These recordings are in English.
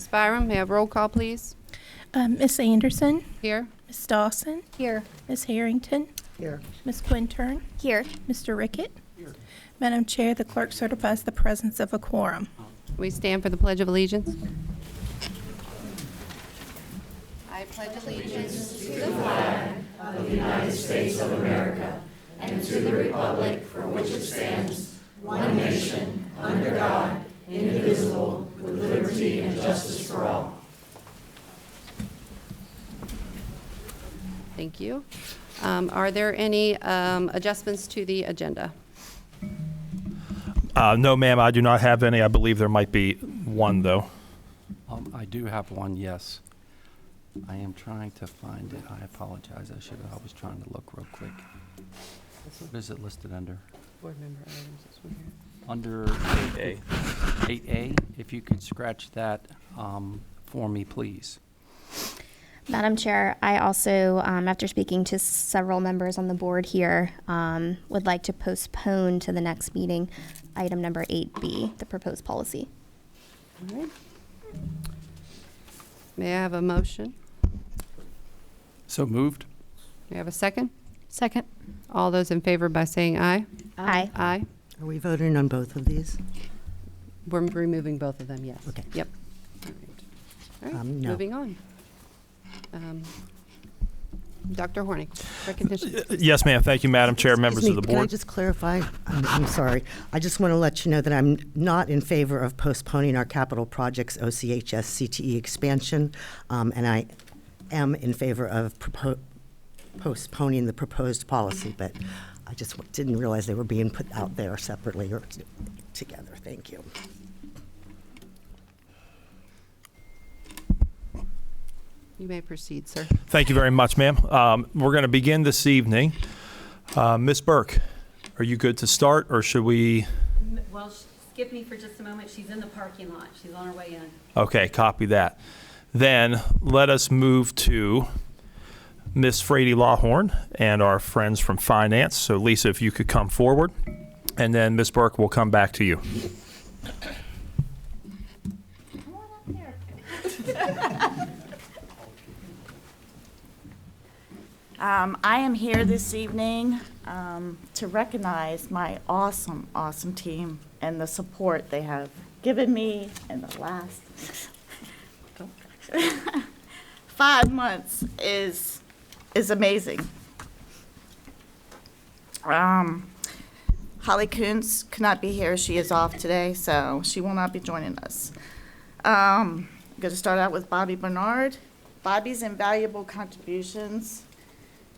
Ms. Byram, may I have roll call, please? Miss Anderson, Here. Miss Dawson, Here. Miss Harrington, Here. Miss Quintern, Here. Mr. Rickett. Madam Chair, the clerk certifies the presence of a quorum. We stand for the Pledge of Allegiance. I pledge allegiance to the flag of the United States of America and to the republic for which it stands, one nation, under God, indivisible, with liberty and justice for all. Thank you. Are there any adjustments to the agenda? No, ma'am, I do not have any. I believe there might be one, though. I do have one, yes. I am trying to find it. I apologize. I was trying to look real quick. What is it listed under? Board member items, this one here. Under 8A. 8A, if you could scratch that for me, please. Madam Chair, I also, after speaking to several members on the board here, would like to postpone to the next meeting item number 8B, the proposed policy. All right. May I have a motion? So moved. May I have a second? Second. All those in favor by saying aye? Aye. Aye. Are we voting on both of these? We're removing both of them, yes. Okay. Yep. All right, No. moving on. Dr. Horning, recognition. Yes, ma'am. Thank you, Madam Chair, members Excuse of me, the Can I board. just clarify? I'm sorry. I just want to let you know that I'm not in favor of postponing our capital projects OCHS CTE expansion, and I am in favor of postponing the proposed policy, but I just didn't realize they were being put out there separately or together. Thank you. You may proceed, sir. Thank you very much, ma'am. We're going to begin this evening. Ms. Burke, are you good to start, or should we? Well, skip me for just a moment. She's in the parking lot. She's on her way in. Okay, copy that. Then let us move to Ms. Frady Lawhorn and our friends from Finance. So, Lisa, if you could come forward, and then Ms. Burke will come back to you. I am here this evening to recognize my awesome, awesome team and the support they have given me in the last 5 months is amazing. Holly Kuntz could not be here. She is off today, so she will not be joining us. I'm going to start out with Bobby Bernard. Bobby's invaluable contributions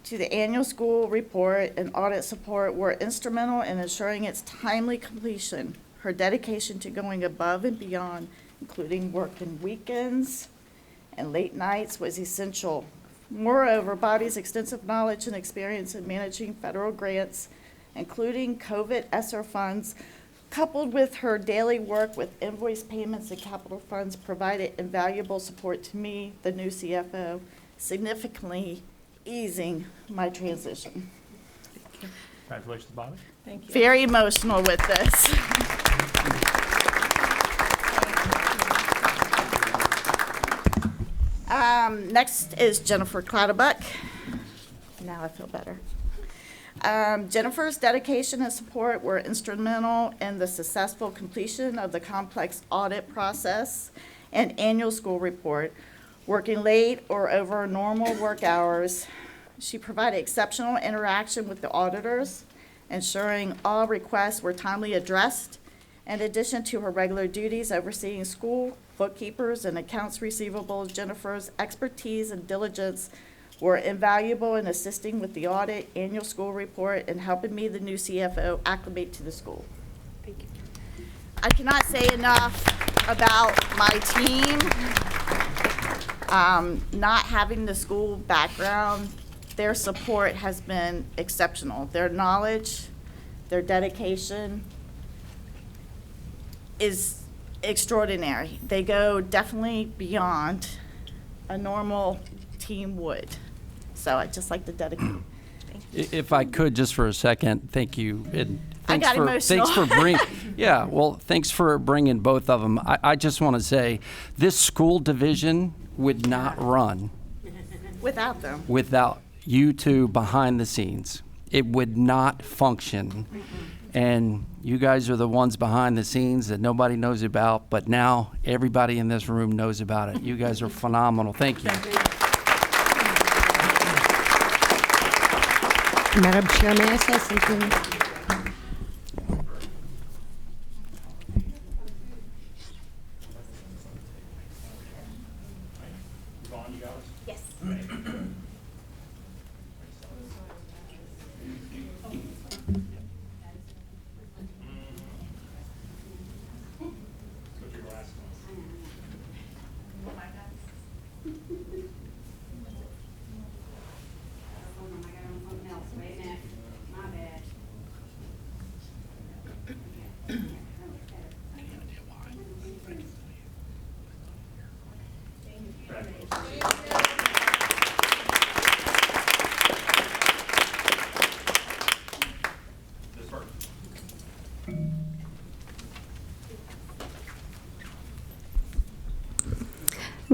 to the annual school report and audit support were instrumental in ensuring its timely completion. Her dedication to going above and beyond, including working weekends and late nights, was essential. Moreover, Bobby's extensive knowledge and experience in managing federal grants, including COVID ESSER funds, coupled with her daily work with invoice payments and capital funds, provided invaluable support to me, the new CFO, significantly easing my transition. Congratulations, Bobby. Thank you. Very emotional with this. Next is Jennifer Cloudabuck. Now I feel better. Jennifer's dedication and support were instrumental in the successful completion of the complex audit process and annual school report. Working late or over normal work hours, she provided exceptional interaction with the auditors, ensuring all requests were timely addressed. In addition to her regular duties overseeing school, bookkeepers, and accounts receivable, Jennifer's expertise and diligence were invaluable in assisting with the audit, annual school report, and helping me, the new CFO, acclimate to the school. Thank you. I cannot say enough about my team. Not having the school background, their support has been exceptional. Their knowledge, their dedication is extraordinary. They go definitely beyond a normal team would. So I'd just like to dedicate. If I could, just for a second, thank you. And thanks got emotional. Thanks for thanks for bringing both of them. I just want to say, this school division would not run Without them. without you two behind the scenes. It would not function. And you guys are the ones behind the scenes that nobody knows about, but now everybody in this room knows about it. You guys are phenomenal. Thank you. Madam Chair, may I say something? Yes.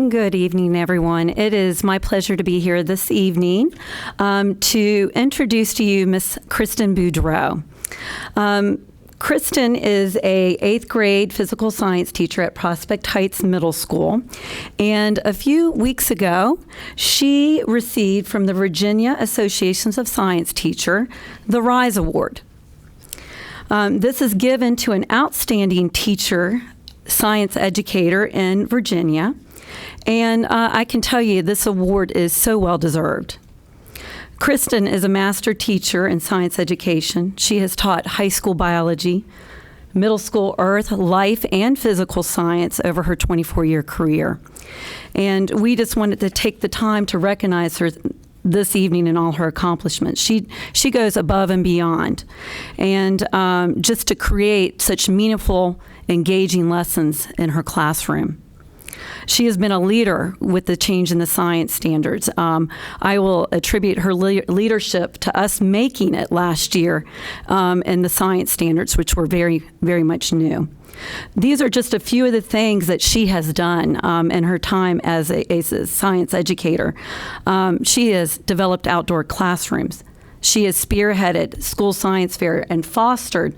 Good evening, everyone. It is my pleasure to be here this evening to introduce to you Miss Kristen Boudreau. Kristen is a 8th grade physical science teacher at Prospect Heights Middle School. And a few weeks ago, she received from the Virginia Associations of Science Teacher the RISE Award. This is given to an outstanding teacher, science educator in Virginia. And I can tell you this award is so well deserved. Kristen is a master teacher in science education. She has taught high school biology, middle school earth, life, and physical science over her 24-year career. And we just wanted to take the time to recognize her this evening in all her accomplishments. She goes above and beyond. And just to create such meaningful, engaging lessons in her classroom. She has been a leader with the change in the science standards. I will attribute her leadership to us making it last year in the science standards, which were very, very much new. These are just a few of the things that she has done in her time as a science educator. She has developed outdoor classrooms. She has spearheaded school science fair and fostered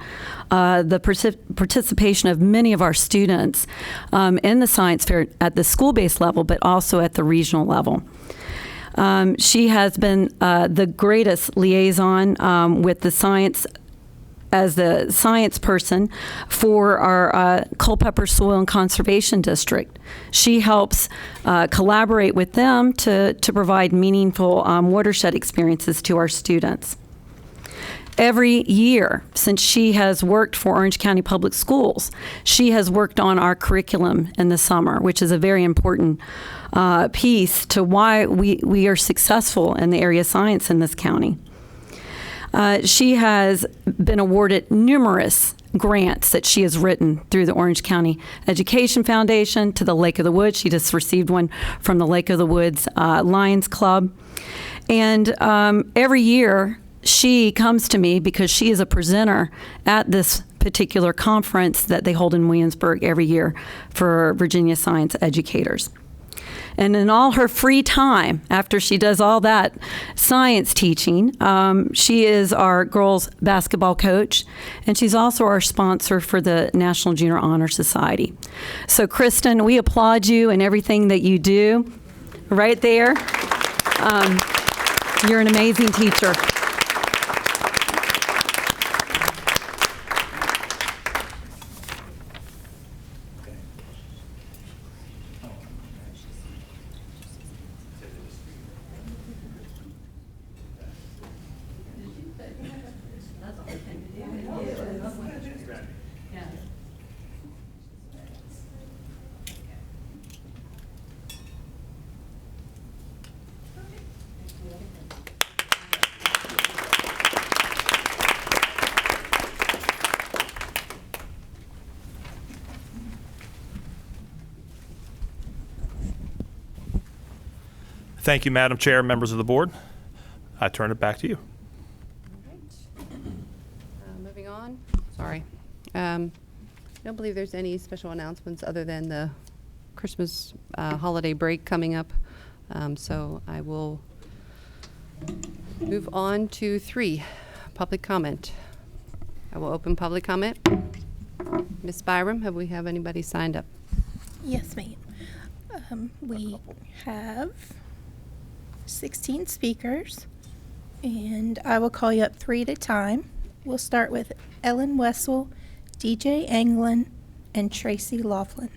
the participation of many of our students in the science fair at the school-based level, but also at the regional level. She has been the greatest liaison with the science as the science person for our Culpeper Soil and Conservation District. She helps collaborate with them to provide meaningful watershed experiences to our students. Every year since she has worked for Orange County Public Schools, she has worked on our curriculum in the summer, which is a very important piece to why we are successful in the area of science in this county. She has been awarded numerous grants that she has written through the Orange County Education Foundation to the Lake of the Woods. She just received one from the Lake of the Woods Lions Club. And every year she comes to me because she is a presenter at this particular conference that they hold in Williamsburg every year for Virginia science educators. And in all her free time, after she does all that science teaching, she is our girls basketball coach, and she's also our sponsor for the National Junior Honor Society. So Kristen, we applaud you and everything that you do right there. You're an amazing teacher. Thank you, Madam Chair, members of the board. I turn it back to you. Moving on. Sorry. I don't believe there's any special announcements other than the Christmas holiday break coming up. So I will move on to 3, public comment. I will open public comment. Ms. Byram, we have anybody signed up? Yes, ma'am. We have 16 speakers, and I will call you up 3 at a time. We'll start with Ellen Wessel, DJ Anglin, and Tracy Laughlin.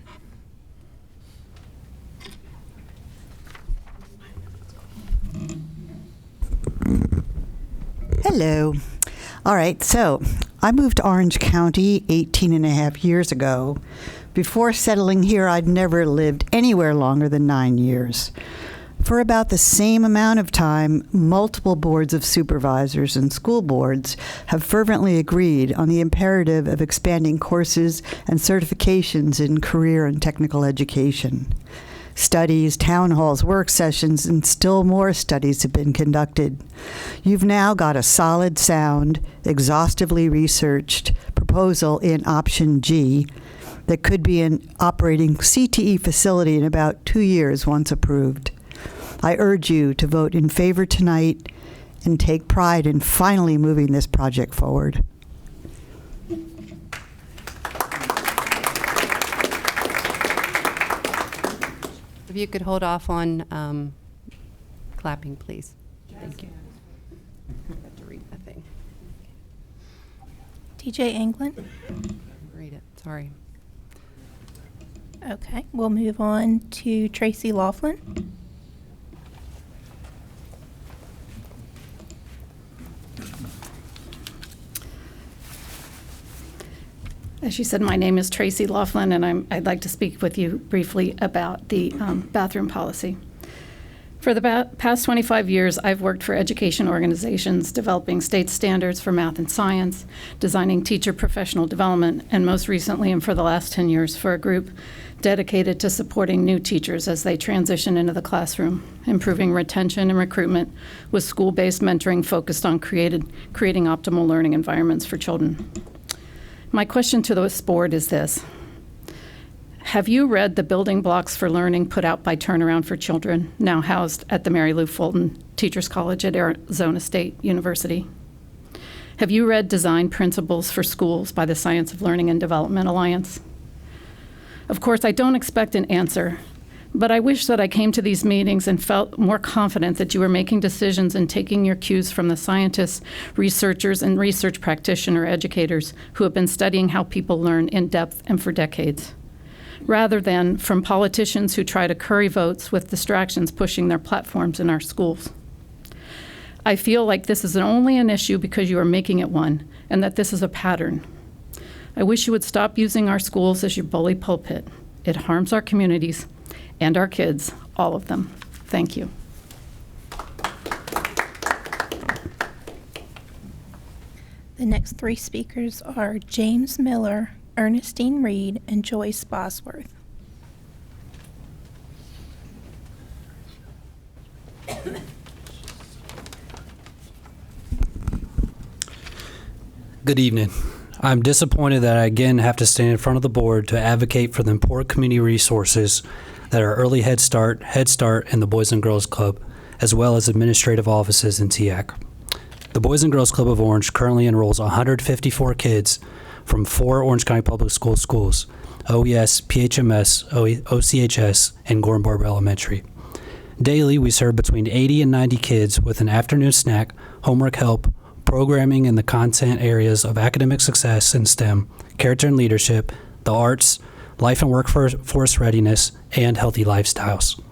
Hello. All right, so I moved to Orange County 18 and a half years ago. Before settling here, I'd never lived anywhere longer than 9 years. For about the same amount of time, multiple boards of supervisors and school boards have fervently agreed on the imperative of expanding courses and certifications in career and technical education. Studies, town halls, work sessions, and still more studies have been conducted. You've now got a solid, sound, exhaustively researched proposal in option G that could be an operating CTE facility in about 2 years once approved. I urge you to vote in favor tonight and take pride in finally moving this project forward. If you could hold off on clapping, please. Thank you. I have to read my thing. DJ Anglin. Read it. Sorry. Okay, we'll move on to Tracy Laughlin. As you said, my name is Tracy Laughlin, and I'd like to speak with you briefly about the bathroom policy. For the past 25 years, I've worked for education organizations developing state standards for math and science, designing teacher professional development, and most recently and for the last 10 years for a group dedicated to supporting new teachers as they transition into the classroom, improving retention and recruitment with school-based mentoring focused on creating optimal learning environments for children. My question to this board is this. Have you read the Building Blocks for Learning put out by Turnaround for Children, now housed at the Mary Lou Fulton Teachers College at Arizona State University? Have you read Design Principles for Schools by the Science of Learning and Development Alliance? Of course, I don't expect an answer, but I wish that I came to these meetings and felt more confident that you were making decisions and taking your cues from the scientists, researchers, and research practitioner educators who have been studying how people learn in depth and for decades, rather than from politicians who try to curry votes with distractions pushing their platforms in our schools. I feel like this is only an issue because you are making it one, and that this is a pattern. I wish you would stop using our schools as your bully pulpit. It harms our communities and our kids, all of them. Thank you. The next 3 speakers are James Miller, Ernestine Reed, and Joyce Bosworth. Good evening. I'm disappointed that I again have to stand in front of the board to advocate for the important community resources that are Early Head Start, and the Boys and Girls Club, as well as administrative offices in TIAC. The Boys and Girls Club of Orange currently enrolls 154 kids from 4 Orange County Public schools, OES, PHMS, OCHS, and Gorham Barber Elementary. Daily, we serve between 80 and 90 kids with an afternoon snack, homework help, programming in the content areas of academic success and STEM, character and leadership, the arts, life and workforce readiness, and healthy lifestyles.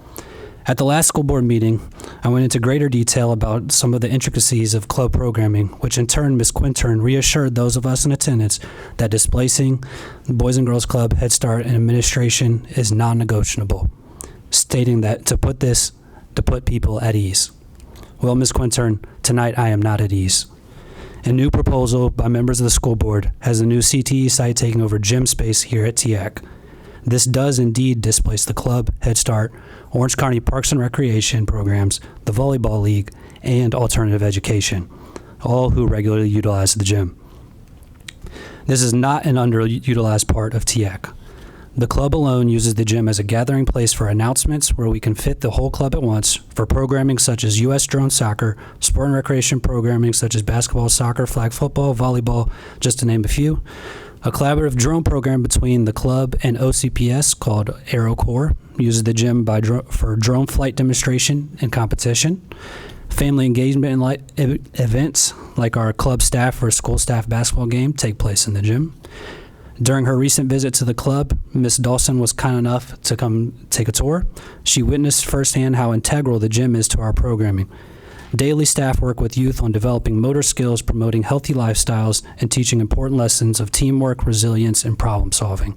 At the last school board meeting, I went into greater detail about some of the intricacies of club programming, which in turn Ms. Quintern reassured those of us in attendance that displacing the Boys and Girls Club, Head Start, and administration is non-negotiable, stating that to put people at ease. Well, Ms. Quintern, tonight I am not at ease. A new proposal by members of the school board has the new CTE site taking over gym space here at TIAC. This does indeed displace the club, Head Start, Orange County Parks and Recreation programs, the Volleyball League, and alternative education, all who regularly utilize the gym. This is not an underutilized part of TIAC. The club alone uses the gym as a gathering place for announcements where we can fit the whole club at once for programming such as U.S. drone soccer, sport and recreation programming such as basketball, soccer, flag football, volleyball, just to name a few. A collaborative drone program between the club and OCPS called AeroCorps uses the gym for drone flight demonstration and competition. Family engagement events like our club staff or school staff basketball game take place in the gym. During her recent visit to the club, Ms. Dawson was kind enough to come take a tour. She witnessed firsthand how integral the gym is to our programming. Daily staff work with youth on developing motor skills, promoting healthy lifestyles, and teaching important lessons of teamwork, resilience, and problem solving.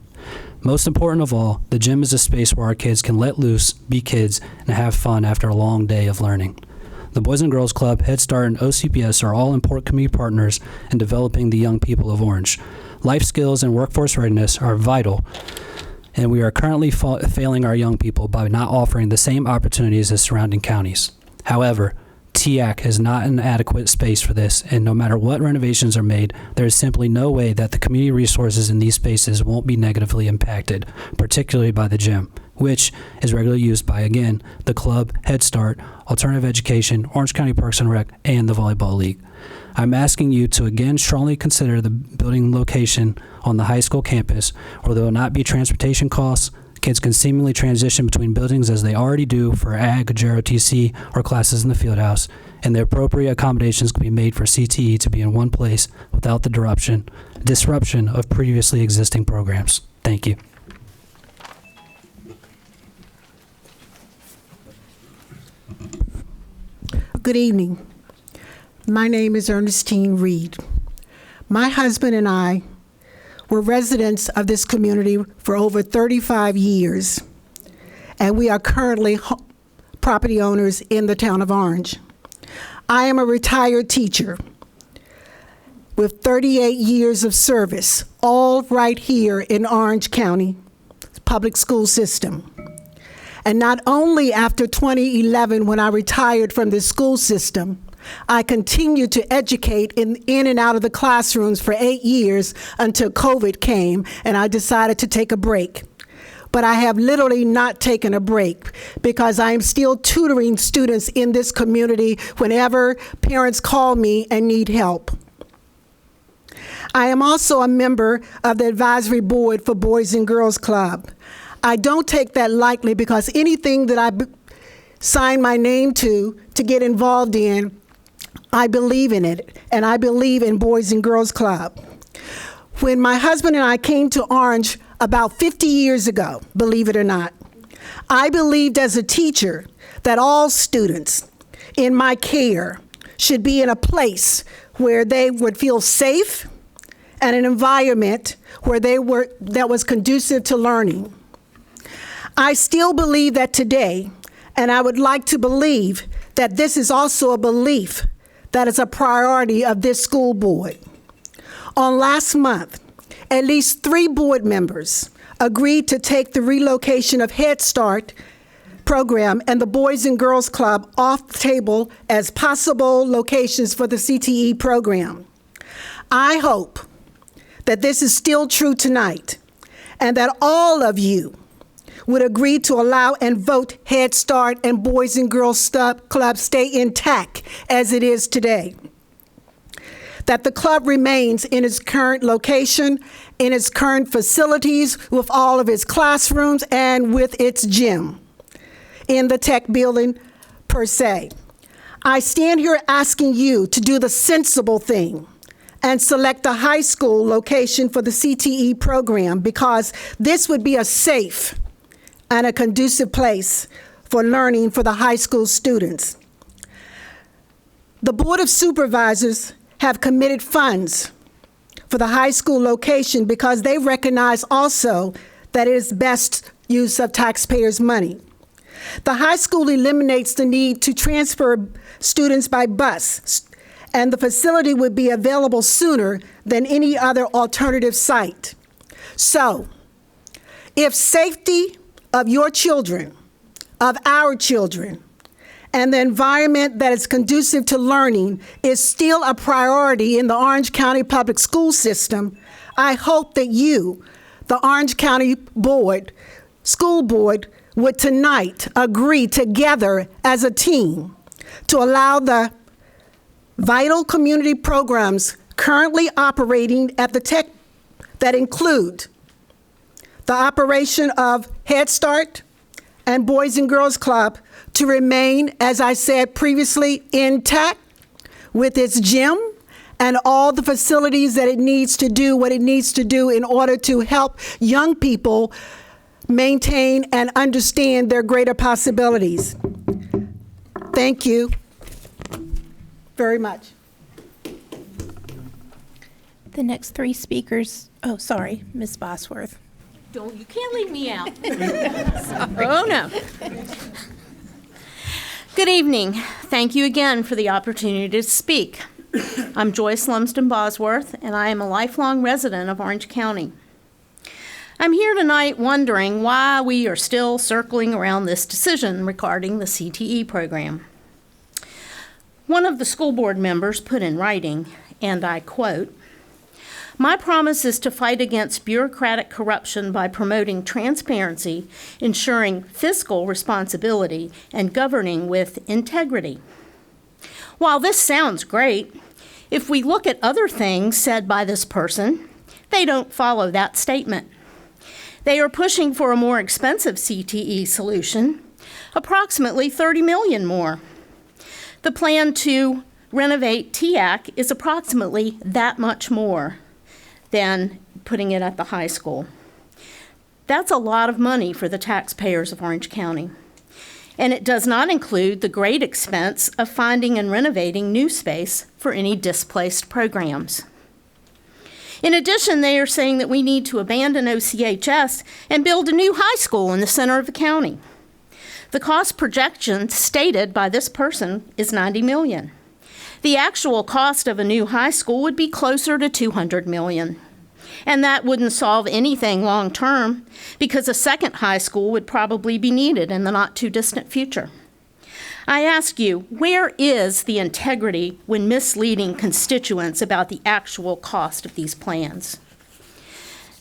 Most important of all, the gym is a space where our kids can let loose, be kids, and have fun after a long day of learning. The Boys and Girls Club, Head Start, and OCPS are all important community partners in developing the young people of Orange. Life skills and workforce readiness are vital, and we are currently failing our young people by not offering the same opportunities as surrounding counties. However, TIAC is not an adequate space for this, and no matter what renovations are made, there is simply no way that the community resources in these spaces won't be negatively impacted, particularly by the gym, which is regularly used by, again, the club, Head Start, Alternative Education, Orange County Parks and Rec, and the Volleyball League. I'm asking you to again strongly consider the building location on the high school campus, where there will not be transportation costs. Kids can seamlessly transition between buildings as they already do for ag, JROTC, or classes in the field house, and the appropriate accommodations can be made for CTE to be in one place without the disruption of previously existing programs. Thank you. Good evening. My name is Ernestine Reed. My husband and I were residents of this community for over 35 years, and we are currently property owners in the town of Orange. I am a retired teacher with 38 years of service, all right here in Orange County public school system. And not only after 2011, when I retired from the school system, I continued to educate in and out of the classrooms for 8 years until COVID came and I decided to take a break. But I have literally not taken a break because I am still tutoring students in this community whenever parents call me and need help. I am also a member of the advisory board for Boys and Girls Club. I don't take that lightly because anything that I sign my name to get involved in, I believe in it, and I believe in Boys and Girls Club. When my husband and I came to Orange about 50 years ago, believe it or not, I believed as a teacher that all students in my care should be in a place where they would feel safe and an environment where that was conducive to learning. I still believe that today, and I would like to believe that this is also a belief that is a priority of this school board. On last month, at least 3 board members agreed to take the relocation of Head Start program and the Boys and Girls Club off the table as possible locations for the CTE program. I hope that this is still true tonight and that all of you would agree to allow and vote Head Start and Boys and Girls Club stay intact as it is today. That the club remains in its current location, in its current facilities, with all of its classrooms and with its gym in the tech building per se. I stand here asking you to do the sensible thing and select a high school location for the CTE program because this would be a safe and a conducive place for learning for the high school students. The Board of Supervisors have committed funds for the high school location because they recognize also that it is best use of taxpayers' money. The high school eliminates the need to transfer students by bus, and the facility would be available sooner than any other alternative site. So, if safety of your children, of our children, and the environment that is conducive to learning is still a priority in the Orange County public school system, I hope that you, the Orange County Board, School Board, would tonight agree together as a team to allow the vital community programs currently operating at the tech that include the operation of Head Start and Boys and Girls Club to remain, as I said previously, intact with its gym and all the facilities that it needs to do what it needs to do in order to help young people maintain and understand their greater possibilities. Thank you very much. The next three speakers, oh, sorry, Ms. Bosworth. You can't leave me out. Oh, no. Good evening. Thank you again for the opportunity to speak. I'm Joyce Lumsden Bosworth, and I am a lifelong resident of Orange County. I'm here tonight wondering why we are still circling around this decision regarding the CTE program. One of the school board members put in writing, and I quote, "My promise is to fight against bureaucratic corruption by promoting transparency, ensuring fiscal responsibility, and governing with integrity." While this sounds great, if we look at other things said by this person, they don't follow that statement. They are pushing for a more expensive CTE solution, approximately $30 million more. The plan to renovate TIAC is approximately that much more than putting it at the high school. That's a lot of money for the taxpayers of Orange County. And it does not include the great expense of finding and renovating new space for any displaced programs. In addition, they are saying that we need to abandon OCHS and build a new high school in the center of the county. The cost projection stated by this person is $90 million. The actual cost of a new high school would be closer to $200 million. And that wouldn't solve anything long term because a second high school would probably be needed in the not too distant future. I ask you, where is the integrity when misleading constituents about the actual cost of these plans?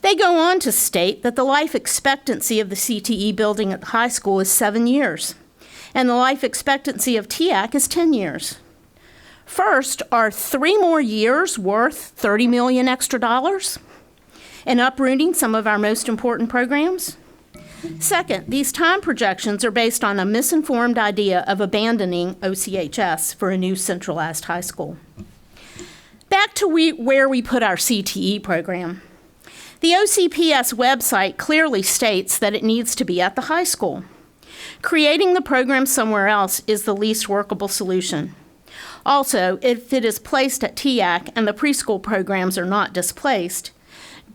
They go on to state that the life expectancy of the CTE building at the high school is 7 years, and the life expectancy of TIAC is 10 years. First, are 3 more years worth $30 million extra dollars and uprooting some of our most important programs? Second, these time projections are based on a misinformed idea of abandoning OCHS for a new centralized high school. Back to where we put our CTE program. The OCPS website clearly states that it needs to be at the high school. Creating the program somewhere else is the least workable solution. Also, if it is placed at TIAC and the preschool programs are not displaced,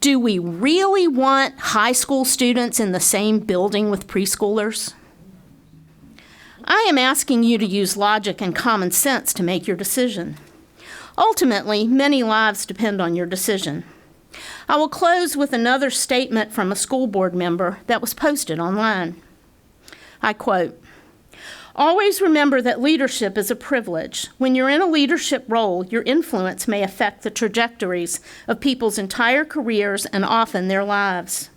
do we really want high school students in the same building with preschoolers? I am asking you to use logic and common sense to make your decision. Ultimately, many lives depend on your decision. I will close with another statement from a school board member that was posted online. I quote, "Always remember that leadership is a privilege. When you're in a leadership role, your influence may affect the trajectories of people's entire careers and often their lives.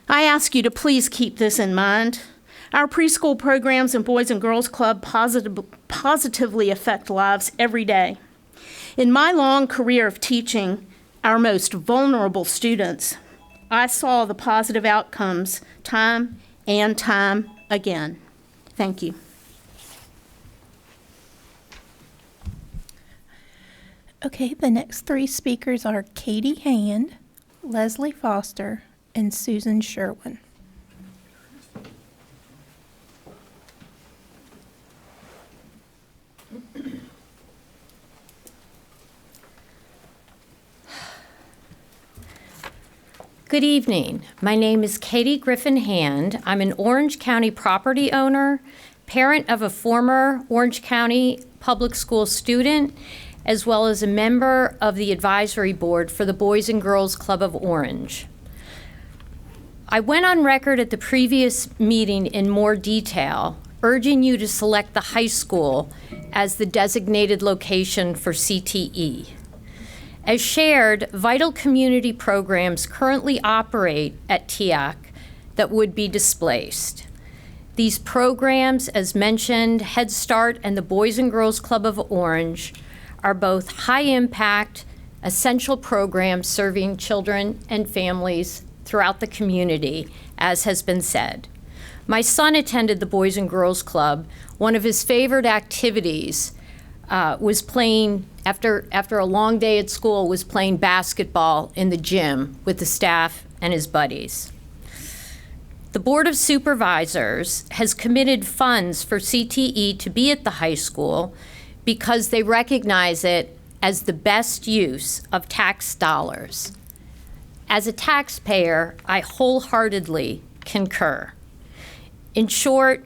I ask you to please keep this in mind. Our preschool programs and Boys and Girls Club positively affect lives every day. In my long career of teaching our most vulnerable students, I saw the positive outcomes time and time again. Thank you." Okay, the next three speakers are Katie Hand, Leslie Foster, and Susan Sherwin. Good evening. My name is Katie Griffin Hand. I'm an Orange County property owner, parent of a former Orange County public school student, as well as a member of the advisory board for the Boys and Girls Club of Orange. I went on record at the previous meeting in more detail, urging you to select the high school as the designated location for CTE. As shared, vital community programs currently operate at TIAC that would be displaced. These programs, as mentioned, Head Start and the Boys and Girls Club of Orange, are both high-impact, essential programs serving children and families throughout the community, as has been said. My son attended the Boys and Girls Club. One of his favorite activities was playing, after a long day at school, was playing basketball in the gym with the staff and his buddies. The Board of Supervisors has committed funds for CTE to be at the high school because they recognize it as the best use of tax dollars. As a taxpayer, I wholeheartedly concur. In short,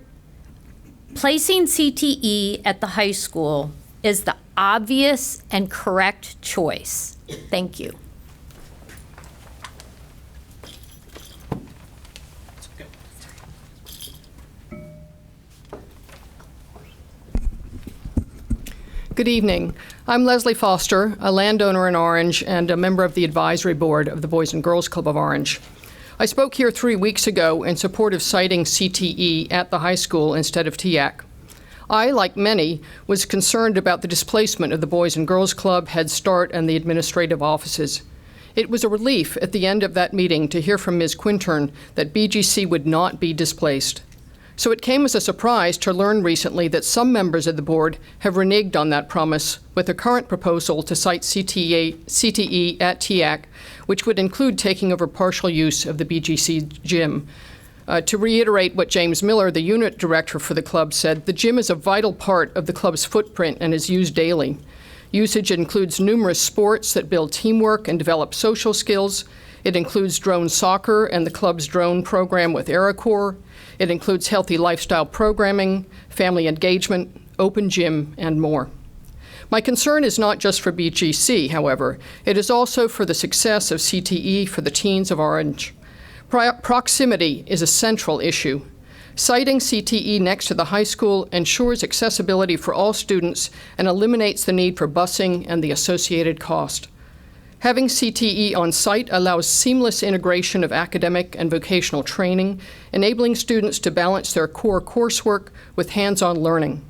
placing CTE at the high school is the obvious and correct choice. Thank you. Good evening. I'm Leslie Foster, a landowner in Orange and a member of the advisory board of the Boys and Girls Club of Orange. I spoke here 3 weeks ago in support of citing CTE at the high school instead of TIAC. I, like many, was concerned about the displacement of the Boys and Girls Club, Head Start, and the administrative offices. It was a relief at the end of that meeting to hear from Ms. Quintern that BGC would not be displaced. So it came as a surprise to learn recently that some members of the board have reneged on that promise with a current proposal to cite CTE at TIAC, which would include taking over partial use of the BGC gym. To reiterate what James Miller, the unit director for the club, said, the gym is a vital part of the club's footprint and is used daily. Usage includes numerous sports that build teamwork and develop social skills. It includes drone soccer and the club's drone program with AeroCorps. It includes healthy lifestyle programming, family engagement, open gym, and more. My concern is not just for BGC, however. It is also for the success of CTE for the teens of Orange. Proximity is a central issue. Citing CTE next to the high school ensures accessibility for all students and eliminates the need for busing and the associated cost. Having CTE on site allows seamless integration of academic and vocational training, enabling students to balance their core coursework with hands-on learning.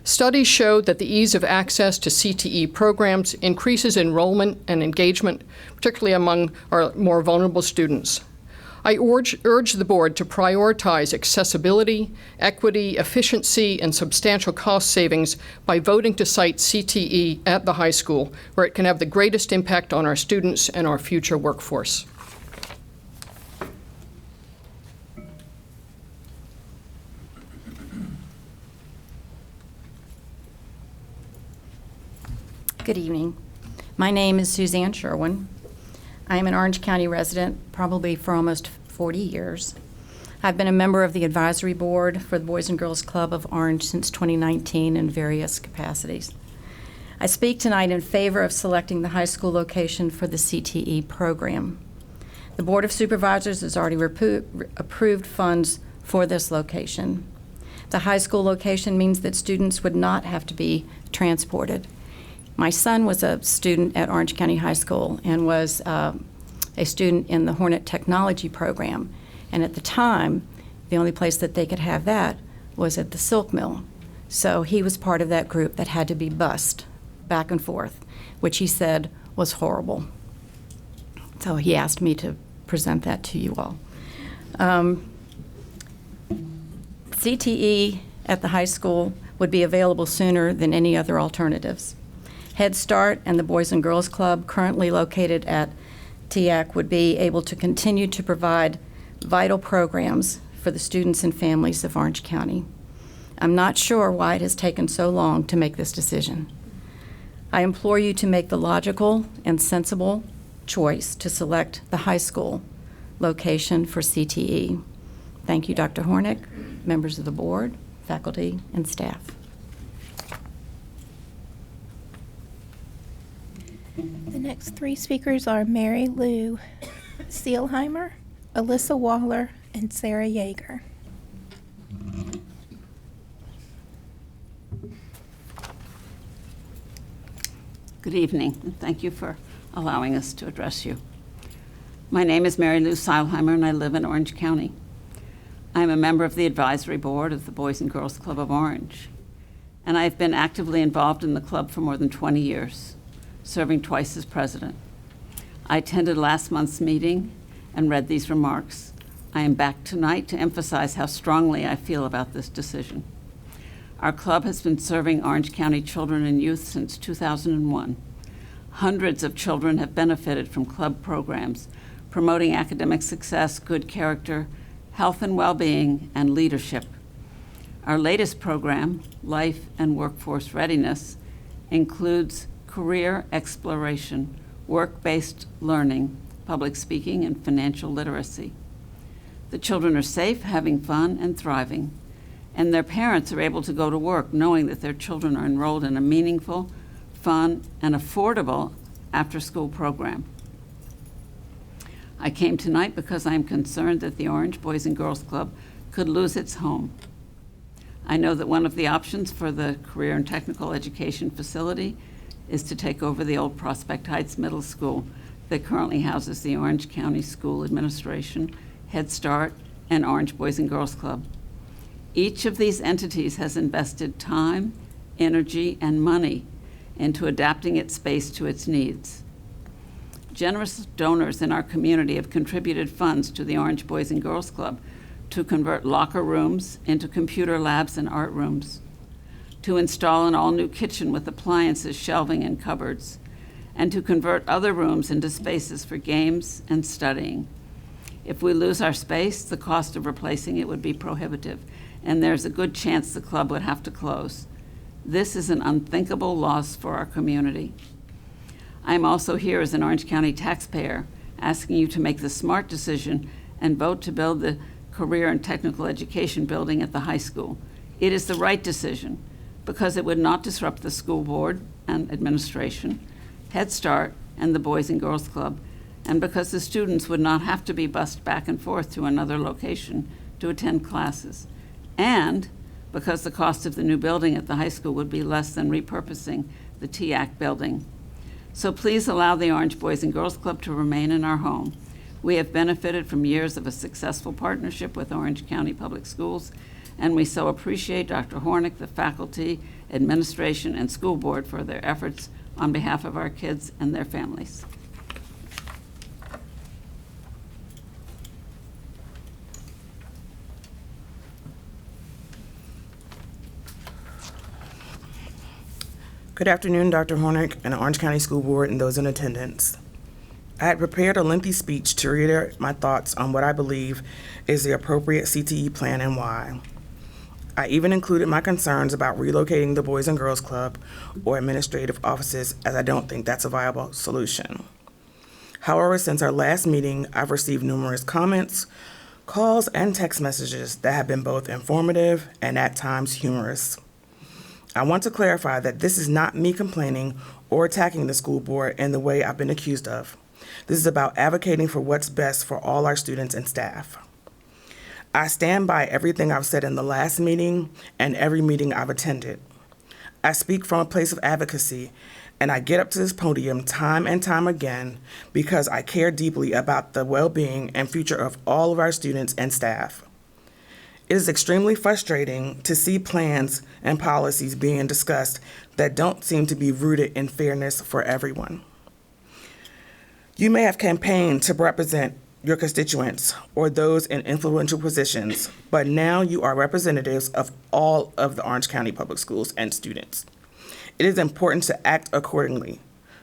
Studies show that the ease of access to CTE programs increases enrollment and engagement, particularly among our more vulnerable students. I urge the board to prioritize accessibility, equity, efficiency, and substantial cost savings by voting to cite CTE at the high school, where it can have the greatest impact on our students and our future workforce. Good evening. My name is Suzanne Sherwin. I am an Orange County resident, probably for almost 40 years. I've been a member of the advisory board for the Boys and Girls Club of Orange since 2019 in various capacities. I speak tonight in favor of selecting the high school location for the CTE program. The Board of Supervisors has already approved funds for this location. The high school location means that students would not have to be transported. My son was a student at Orange County High School and was a student in the Hornet Technology program. And at the time, the only place that they could have that was at the Silk Mill. So he was part of that group that had to be bused back and forth, which he said was horrible. So he asked me to present that to you all. CTE at the high school would be available sooner than any other alternatives. Head Start and the Boys and Girls Club, currently located at TIAC, would be able to continue to provide vital programs for the students and families of Orange County. I'm not sure why it has taken so long to make this decision. I implore you to make the logical and sensible choice to select the high school location for CTE. Thank you, Dr. Hornick, members of the board, faculty, and staff. The next three speakers are Mary Lou Seelheimer, Alyssa Waller, and Sarah Yeager. Good evening, and thank you for allowing us to address you. My name is Mary Lou Seilheimer, and I live in Orange County. I am a member of the advisory board of the Boys and Girls Club of Orange, and I have been actively involved in the club for more than 20 years, serving twice as president. I attended last month's meeting and read these remarks. I am back tonight to emphasize how strongly I feel about this decision. Our club has been serving Orange County children and youth since 2001. Hundreds of children have benefited from club programs promoting academic success, good character, health and well-being, and leadership. Our latest program, Life and Workforce Readiness, includes career exploration, work-based learning, public speaking, and financial literacy. The children are safe, having fun, and thriving, and their parents are able to go to work knowing that their children are enrolled in a meaningful, fun, and affordable after-school program. I came tonight because I am concerned that the Orange Boys and Girls Club could lose its home. I know that one of the options for the Career and Technical Education facility is to take over the old Prospect Heights Middle School that currently houses the Orange County School Administration, Head Start, and Orange Boys and Girls Club. Each of these entities has invested time, energy, and money into adapting its space to its needs. Generous donors in our community have contributed funds to the Orange Boys and Girls Club to convert locker rooms into computer labs and art rooms, to install an all-new kitchen with appliances, shelving, and cupboards, and to convert other rooms into spaces for games and studying. If we lose our space, the cost of replacing it would be prohibitive, and there's a good chance the club would have to close. This is an unthinkable loss for our community. I am also here as an Orange County taxpayer, asking you to make the smart decision and vote to build the Career and Technical Education building at the high school. It is the right decision because it would not disrupt the school board and administration, Head Start, and the Boys and Girls Club, and because the students would not have to be bused back and forth to another location to attend classes, and because the cost of the new building at the high school would be less than repurposing the TAC building. So please allow the Orange Boys and Girls Club to remain in our home. We have benefited from years of a successful partnership with Orange County Public Schools, and we so appreciate Dr. Hornick, the faculty, administration, and school board for their efforts on behalf of our kids and their families. Good afternoon, Dr. Hornick and the Orange County School Board and those in attendance. I had prepared a lengthy speech to reiterate my thoughts on what I believe is the appropriate CTE plan and why. I even included my concerns about relocating the Boys and Girls Club or administrative offices, as I don't think that's a viable solution. However, since our last meeting, I've received numerous comments, calls, and text messages that have been both informative and at times humorous. I want to clarify that this is not me complaining or attacking the school board in the way I've been accused of. This is about advocating for what's best for all our students and staff. I stand by everything I've said in the last meeting and every meeting I've attended. I speak from a place of advocacy, and I get up to this podium time and time again because I care deeply about the well-being and future of all of our students and staff. It is extremely frustrating to see plans and policies being discussed that don't seem to be rooted in fairness for everyone. You may have campaigned to represent your constituents or those in influential positions, but now you are representatives of all of the Orange County Public Schools and students. It is important to act accordingly.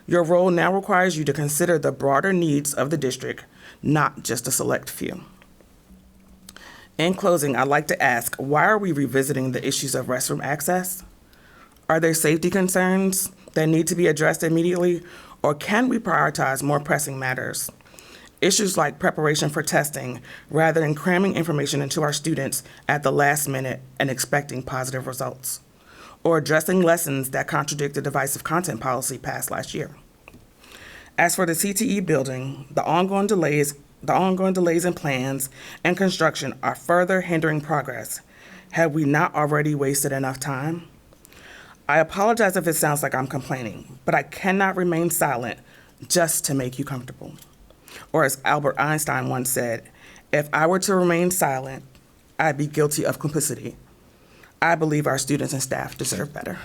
Your role now requires you to consider the broader needs of the district, not just a select few. In closing, I'd like to ask, why are we revisiting the issues of restroom access? Are there safety concerns that need to be addressed immediately, or can we prioritize more pressing matters? Issues like preparation for testing, rather than cramming information into our students at the last minute and expecting positive results, or addressing lessons that contradict the divisive content policy passed last year. As for the CTE building, the ongoing delays in plans and construction are further hindering progress. Have we not already wasted enough time? I apologize if it sounds like I'm complaining, but I cannot remain silent just to make you comfortable. Or as Albert Einstein once said, if I were to remain silent, I'd be guilty of complicity. I believe our students and staff deserve better.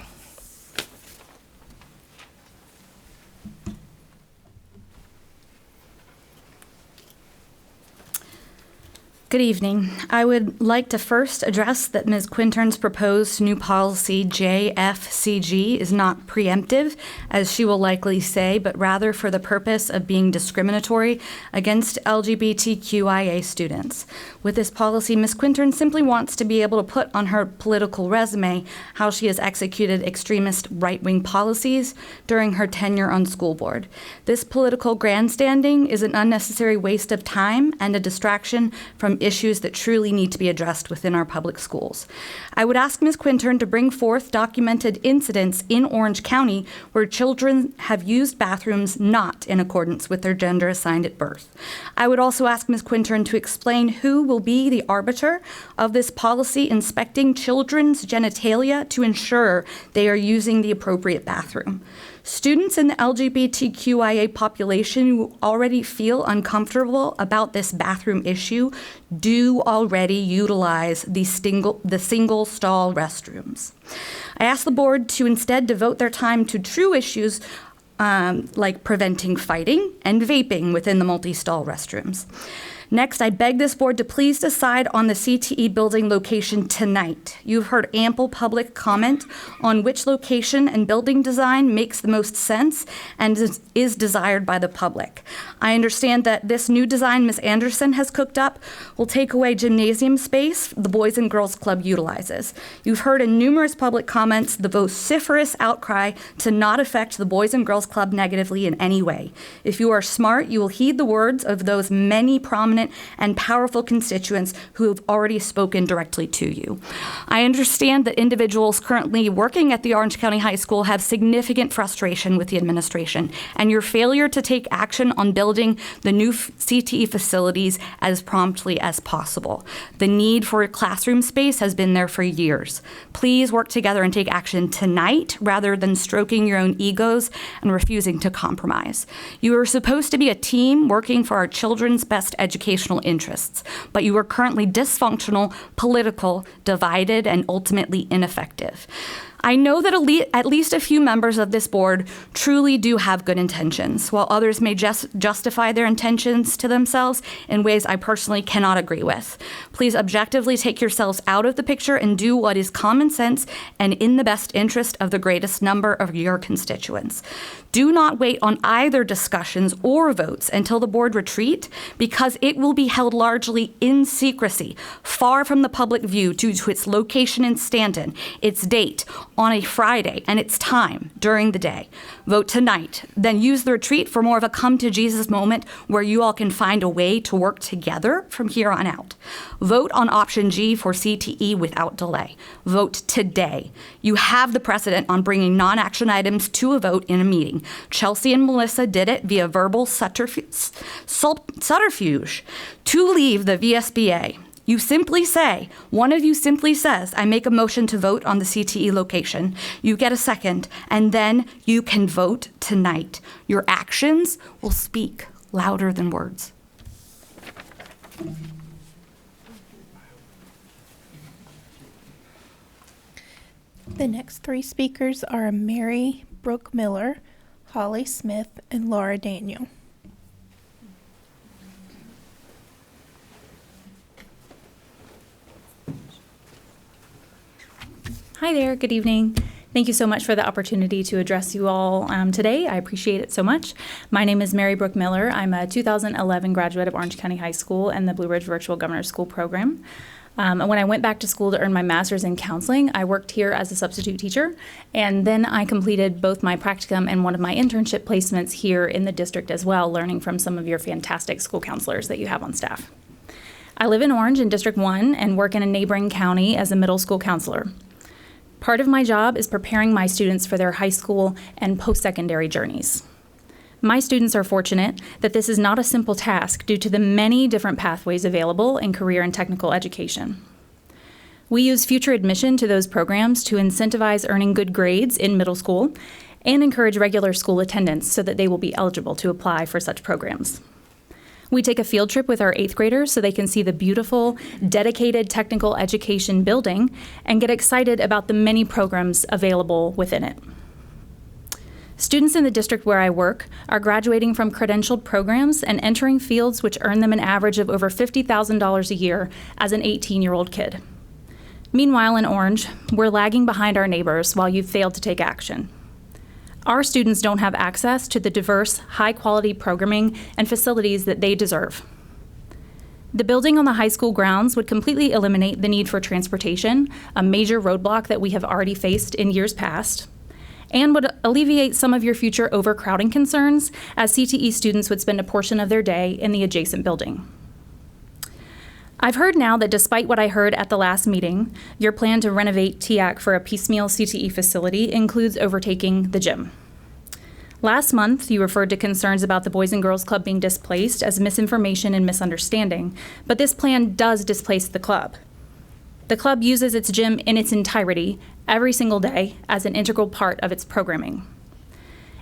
Good evening. I would like to first address that Ms. Quintern's proposed new policy JFCG is not preemptive, as she will likely say, but rather for the purpose of being discriminatory against LGBTQIA students. With this policy, Ms. Quintern simply wants to be able to put on her political resume how she has executed extremist right-wing policies during her tenure on school board. This political grandstanding is an unnecessary waste of time and a distraction from issues that truly need to be addressed within our public schools. I would ask Ms. Quintern to bring forth documented incidents in Orange County where children have used bathrooms not in accordance with their gender assigned at birth. I would also ask Ms. Quintern to explain who will be the arbiter of this policy inspecting children's genitalia to ensure they are using the appropriate bathroom. Students in the LGBTQIA population who already feel uncomfortable about this bathroom issue do already utilize the single stall restrooms. I ask the board to instead devote their time to true issues like preventing fighting and vaping within the multi-stall restrooms. Next, I beg this board to please decide on the CTE building location tonight. You've heard ample public comment on which location and building design makes the most sense and is desired by the public. I understand that this new design Ms. Anderson has cooked up will take away gymnasium space the Boys and Girls Club utilizes. You've heard in numerous public comments the vociferous outcry to not affect the Boys and Girls Club negatively in any way. If you are smart, you will heed the words of those many prominent and powerful constituents who have already spoken directly to you. I understand that individuals currently working at the Orange County High School have significant frustration with the administration, and your failure to take action on building the new CTE facilities as promptly as possible. The need for classroom space has been there for years. Please work together and take action tonight rather than stroking your own egos and refusing to compromise. You are supposed to be a team working for our children's best educational interests, but you are currently dysfunctional, political, divided, and ultimately ineffective. I know that at least a few members of this board truly do have good intentions, while others may just justify their intentions to themselves in ways I personally cannot agree with. Please objectively take yourselves out of the picture and do what is common sense and in the best interest of the greatest number of your constituents. Do not wait on either discussions or votes until the board retreat, because it will be held largely in secrecy, far from the public view due to its location in Stanton, its date, on a Friday, and its time during the day. Vote tonight, then use the retreat for more of a come-to-Jesus moment where you all can find a way to work together from here on out. Vote on option G for CTE without delay. Vote today. You have the precedent on bringing non-action items to a vote in a meeting. Chelsea and Melissa did it via verbal subterfuge to leave the VSBA. You simply say, one of you simply says, I make a motion to vote on the CTE location. You get a second, and then you can vote tonight. Your actions will speak louder than words. The next three speakers are Mary Brooke Miller, Holly Smith, and Laura Daniel. Hi there, good evening. Thank you so much for the opportunity to address you all today. I appreciate it so much. My name is Mary Brooke Miller. I'm a 2011 graduate of Orange County High School and the Blue Ridge Virtual Governor School Program. And when I went back to school to earn my master's in counseling, I worked here as a substitute teacher, and then I completed both my practicum and one of my internship placements here in the district as well, learning from some of your fantastic school counselors that you have on staff. I live in Orange in District 1 and work in a neighboring county as a middle school counselor. Part of my job is preparing my students for their high school and post-secondary journeys. My students are fortunate that this is not a simple task due to the many different pathways available in career and technical education. We use future admission to those programs to incentivize earning good grades in middle school and encourage regular school attendance so that they will be eligible to apply for such programs. We take a field trip with our 8th graders so they can see the beautiful, dedicated technical education building and get excited about the many programs available within it. Students in the district where I work are graduating from credentialed programs and entering fields which earn them an average of over $50,000 a year as an 18-year-old kid. Meanwhile, in Orange, we're lagging behind our neighbors while you've failed to take action. Our students don't have access to the diverse, high-quality programming and facilities that they deserve. The building on the high school grounds would completely eliminate the need for transportation, a major roadblock that we have already faced in years past, and would alleviate some of your future overcrowding concerns, as CTE students would spend a portion of their day in the adjacent building. I've heard now that despite what I heard at the last meeting, your plan to renovate TIAC for a piecemeal CTE facility includes overtaking the gym. Last month, you referred to concerns about the Boys and Girls Club being displaced as misinformation and misunderstanding, but this plan does displace the club. The club uses its gym in its entirety every single day as an integral part of its programming.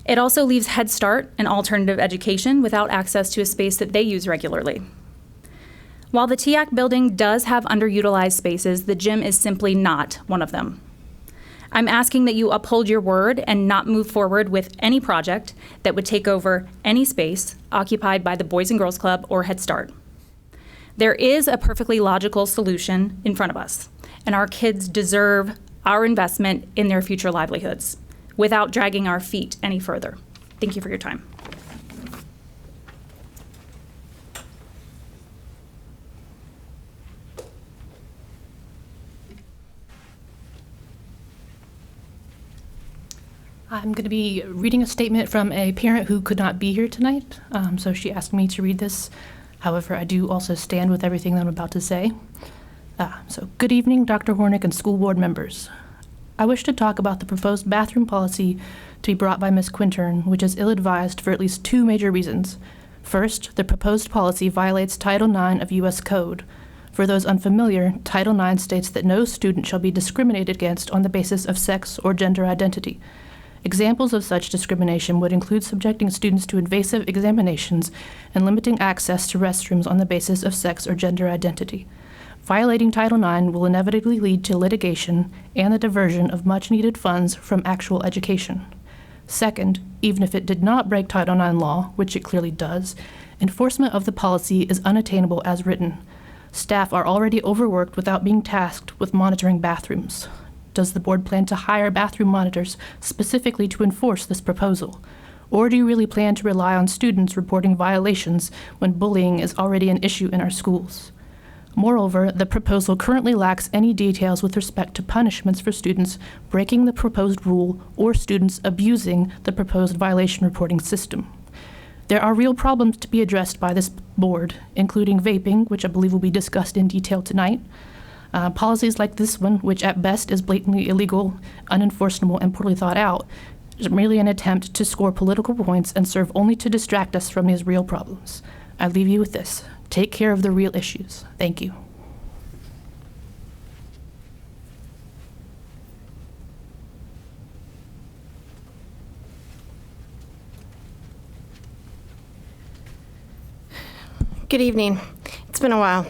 It also leaves Head Start and alternative education without access to a space that they use regularly. While the TIAC building does have underutilized spaces, the gym is simply not one of them. I'm asking that you uphold your word and not move forward with any project that would take over any space occupied by the Boys and Girls Club or Head Start. There is a perfectly logical solution in front of us, and our kids deserve our investment in their future livelihoods without dragging our feet any further. Thank you for your time. I'm going to be reading a statement from a parent who could not be here tonight, so she asked me to read this. However, I do also stand with everything that I'm about to say. So, good evening, Dr. Hornick and school board members. I wish to talk about the proposed bathroom policy to be brought by Ms. Quintern, which is ill-advised for at least 2 major reasons. First, the proposed policy violates Title IX of U.S. Code. For those unfamiliar, Title IX states that no student shall be discriminated against on the basis of sex or gender identity. Examples of such discrimination would include subjecting students to invasive examinations and limiting access to restrooms on the basis of sex or gender identity. Violating Title IX will inevitably lead to litigation and the diversion of much-needed funds from actual education. Second, even if it did not break Title IX law, which it clearly does, enforcement of the policy is unattainable as written. Staff are already overworked without being tasked with monitoring bathrooms. Does the board plan to hire bathroom monitors specifically to enforce this proposal? Or do you really plan to rely on students reporting violations when bullying is already an issue in our schools? Moreover, the proposal currently lacks any details with respect to punishments for students breaking the proposed rule or students abusing the proposed violation reporting system. There are real problems to be addressed by this board, including vaping, which I believe will be discussed in detail tonight, policies like this one, which at best is blatantly illegal, unenforceable, and poorly thought out, is merely an attempt to score political points and serve only to distract us from these real problems. I leave you with this. Take care of the real issues. Thank you. Good evening. It's been a while.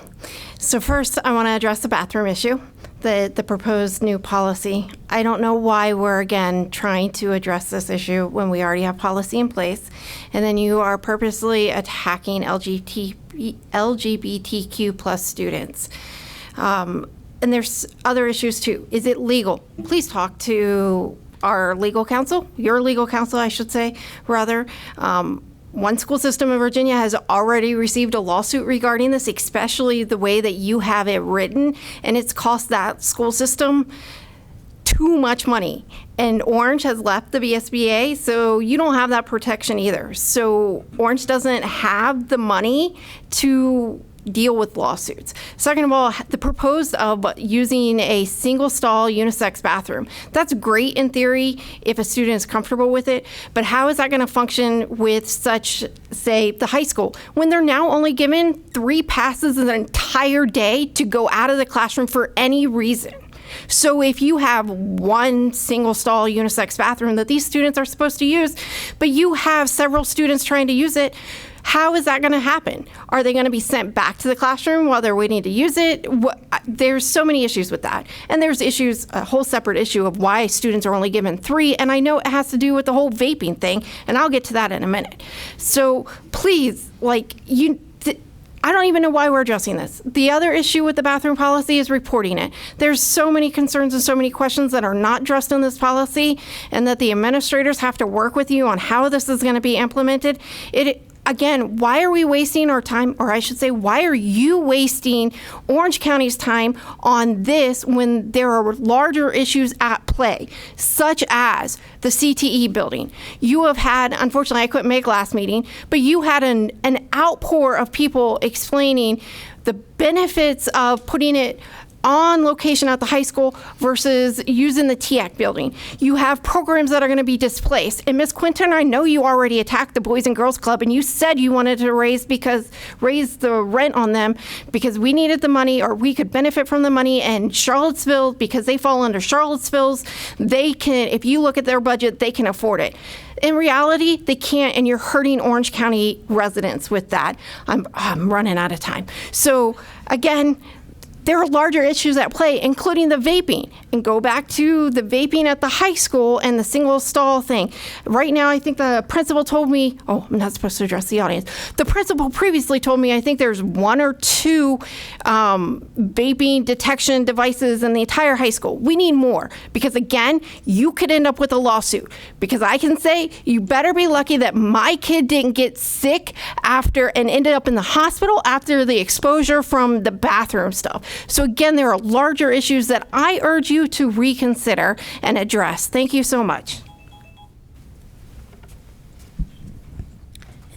So first, I want to address the bathroom issue, the proposed new policy. I don't know why we're, again, trying to address this issue when we already have policy in place, and then you are purposely attacking LGBTQ plus students. And there's other issues, too. Is it legal? Please talk to our legal counsel, your legal counsel, I should say, rather. One school system in Virginia has already received a lawsuit regarding this, especially the way that you have it written, and it's cost that school system too much money. And Orange has left the BSBA, so you don't have that protection either. So Orange doesn't have the money to deal with lawsuits. Second of all, the proposed of using a single stall unisex bathroom. That's great in theory if a student is comfortable with it, but how is that going to function with such, say, the high school, when they're now only given 3 passes an entire day to go out of the classroom for any reason? So if you have one single stall unisex bathroom that these students are supposed to use, but you have several students trying to use it, how is that going to happen? Are they going to be sent back to the classroom while they're waiting to use it? There's so many issues with that. And there's issues, a whole separate issue of why students are only given 3. And I know it has to do with the whole vaping thing, and I'll get to that in a minute. So please, I don't even know why we're addressing this. The other issue with the bathroom policy is reporting it. There's so many concerns and so many questions that are not addressed in this policy, and that the administrators have to work with you on how this is going to be implemented. Again, why are we wasting our time, or I should say, why are you wasting Orange County's time on this when there are larger issues at play, such as the CTE building? You have had, unfortunately, I couldn't make last meeting, but you had an outpour of people explaining the benefits of putting it on location at the high school versus using the TIAC building. You have programs that are going to be displaced. And Ms. Quinton, I know you already attacked the Boys and Girls Club, and you said you wanted to raise the rent on them because we needed the money, or we could benefit from the money. And Charlottesville, because they fall under Charlottesville's, they can, if you look at their budget, they can afford it. In reality, they can't, and you're hurting Orange County residents with that. I'm running out of time. So again, there are larger issues at play, including the vaping. And go back to the vaping at the high school and the single stall thing. Right now, I think the principal told me, oh, I'm not supposed to address the audience. The principal previously told me I think there's 1 or 2 vaping detection devices in the entire high school. We need more, because again, you could end up with a lawsuit. Because I can say, you better be lucky that my kid didn't get sick after and ended up in the hospital after the exposure from the bathroom stuff. So again, there are larger issues that I urge you to reconsider and address. Thank you so much.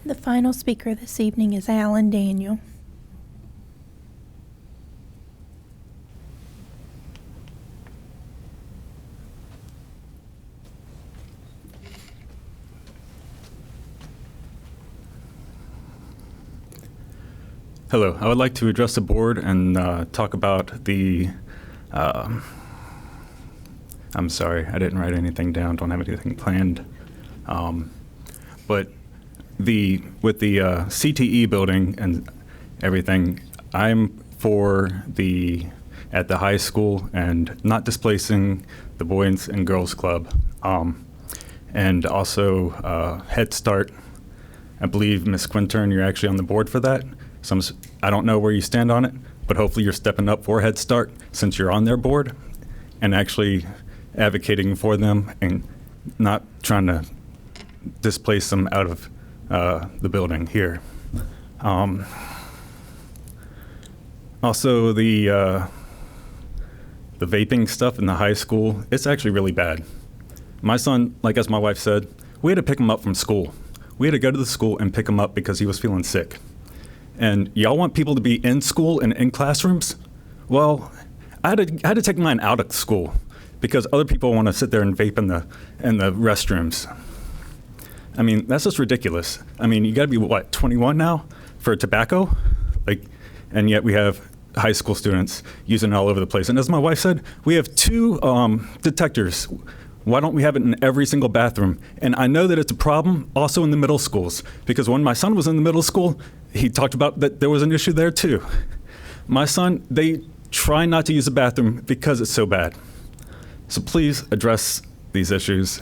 And the final speaker this evening is Alan Daniel. Hello, I would like to address the board and talk about the, I'm sorry, I didn't write anything down, don't have anything planned. But with the CTE building and everything, I'm for at the high school and not displacing the Boys and Girls Club. And also Head Start. I believe, Ms. Quintern, you're actually on the board for that. I don't know where you stand on it, but hopefully you're stepping up for Head Start since you're on their board and actually advocating for them and not trying to displace them out of the building here. Also, the vaping stuff in the high school, it's actually really bad. My son, like as my wife said, we had to pick him up from school. We had to go to the school and pick him up because he was feeling sick. And y'all want people to be in school and in classrooms? Well, I had to take mine out of school because other people want to sit there and vape in the restrooms. I mean, that's just ridiculous. I mean, you got to be, what, 21 now for tobacco? And yet we have high school students using it all over the place. And as my wife said, we have 2 detectors. Why don't we have it in every single bathroom? And I know that it's a problem also in the middle schools, because when my son was in the middle school, he talked about that there was an issue there too. My son, they try not to use the bathroom because it's so bad. So please address these issues.